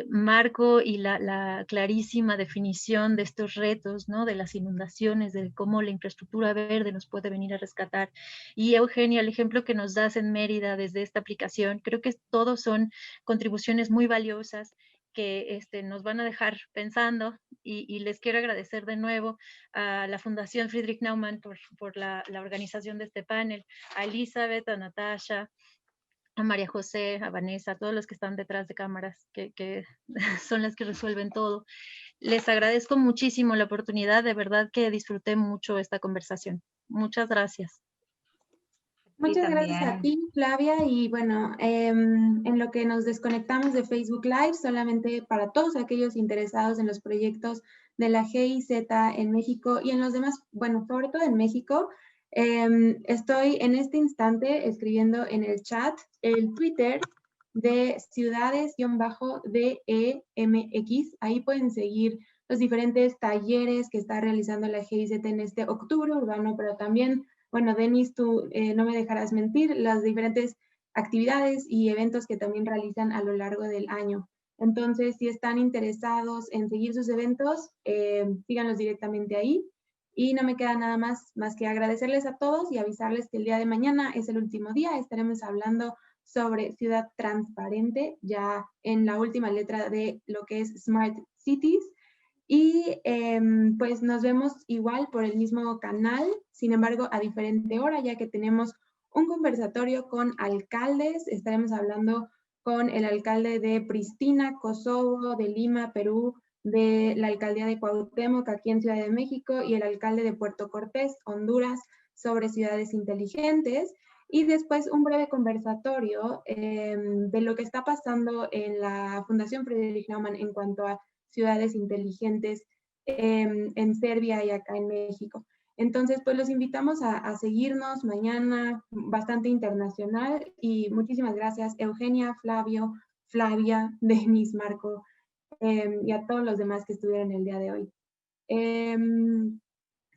Marco, y la clarísima definición de estos retos, ¿no? De las inundaciones, de cómo la infraestructura verde nos puede venir a rescatar. Y Eugenia, el ejemplo que nos das en Mérida desde esta aplicación, creo que todos son contribuciones muy valiosas que nos van a dejar pensando, y les quiero agradecer de nuevo a la Fundación Friedrich Naumann por la organización de este panel, a Elizabeth, a Natasha, a María José, a Vanessa, a todos los que están detrás de cámaras, que son las que resuelven todo. Les agradezco muchísimo la oportunidad, de verdad que disfruté mucho esta conversación. Muchas gracias. Muchas gracias a ti, Flavia, y bueno, en lo que nos desconectamos de Facebook Live, solamente para todos aquellos interesados en los proyectos de la GIZ en México y en los demás, bueno, sobre todo en México, estoy en este instante escribiendo en el chat el Twitter de ciudades-DEMX. Ahí pueden seguir los diferentes talleres que está realizando la GIZ en este octubre urbano, pero también, bueno, Denis, tú no me dejarás mentir, las diferentes actividades y eventos que también realizan a lo largo del año. Entonces, si están interesados en seguir sus eventos, síganlos directamente ahí. Y no me queda nada más que agradecerles a todos y avisarles que el día de mañana es el último día. Estaremos hablando sobre ciudad transparente, ya en la última letra de lo que es Smart Cities. Y pues nos vemos igual por el mismo canal, sin embargo a diferente hora, ya que tenemos un conversatorio con alcaldes. Estaremos hablando con el alcalde de Pristina, Kosovo, de Lima, Perú, de la alcaldía de Cuauhtémoc, aquí en Ciudad de México, y el alcalde de Puerto Cortés, Honduras, sobre ciudades inteligentes. Y después un breve conversatorio de lo que está pasando en la Fundación Friedrich Naumann en cuanto a ciudades inteligentes en Serbia y acá en México. Entonces, pues los invitamos a seguirnos mañana, bastante internacional, y muchísimas gracias Eugenia, Flavio, Flavia, Denis, Marco, y a todos los demás que estuvieron el día de hoy.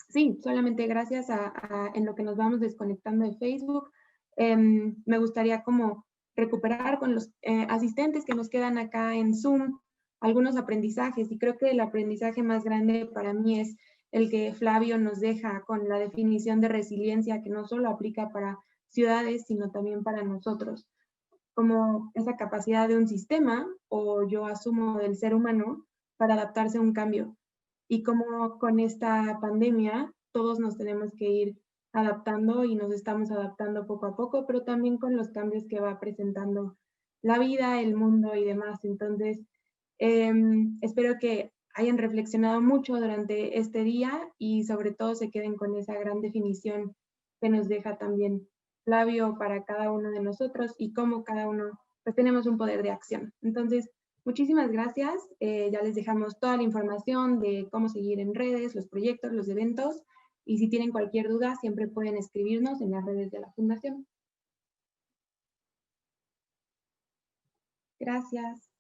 Sí, solamente gracias en lo que nos vamos desconectando de Facebook. Me gustaría como recuperar con los asistentes que nos quedan acá en Zoom algunos aprendizajes, y creo que el aprendizaje más grande para mí es el que Flavio nos deja con la definición de resiliencia, que no solo aplica para ciudades, sino también para nosotros, como esa capacidad de un sistema, o yo asumo del ser humano, para adaptarse a un cambio. Y como con esta pandemia todos nos tenemos que ir adaptando y nos estamos adaptando poco a poco, pero también con los cambios que va presentando la vida, el mundo y demás. Entonces, espero que hayan reflexionado mucho durante este día y sobre todo se queden con esa gran definición que nos deja también Flavio para cada uno de nosotros, y cómo cada uno pues tenemos un poder de acción. Entonces, muchísimas gracias. Ya les dejamos toda la información de cómo seguir en redes, los proyectos, los eventos, y si tienen cualquier duda siempre pueden escribirnos en las redes de la Fundación. Gracias.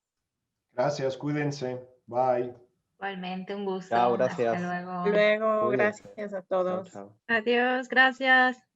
Gracias, cuídense. Bye. Igualmente, un gusto. Chao, gracias. Hasta luego. Luego, Cuídense. gracias a Chao, todos. chao. Adiós, gracias.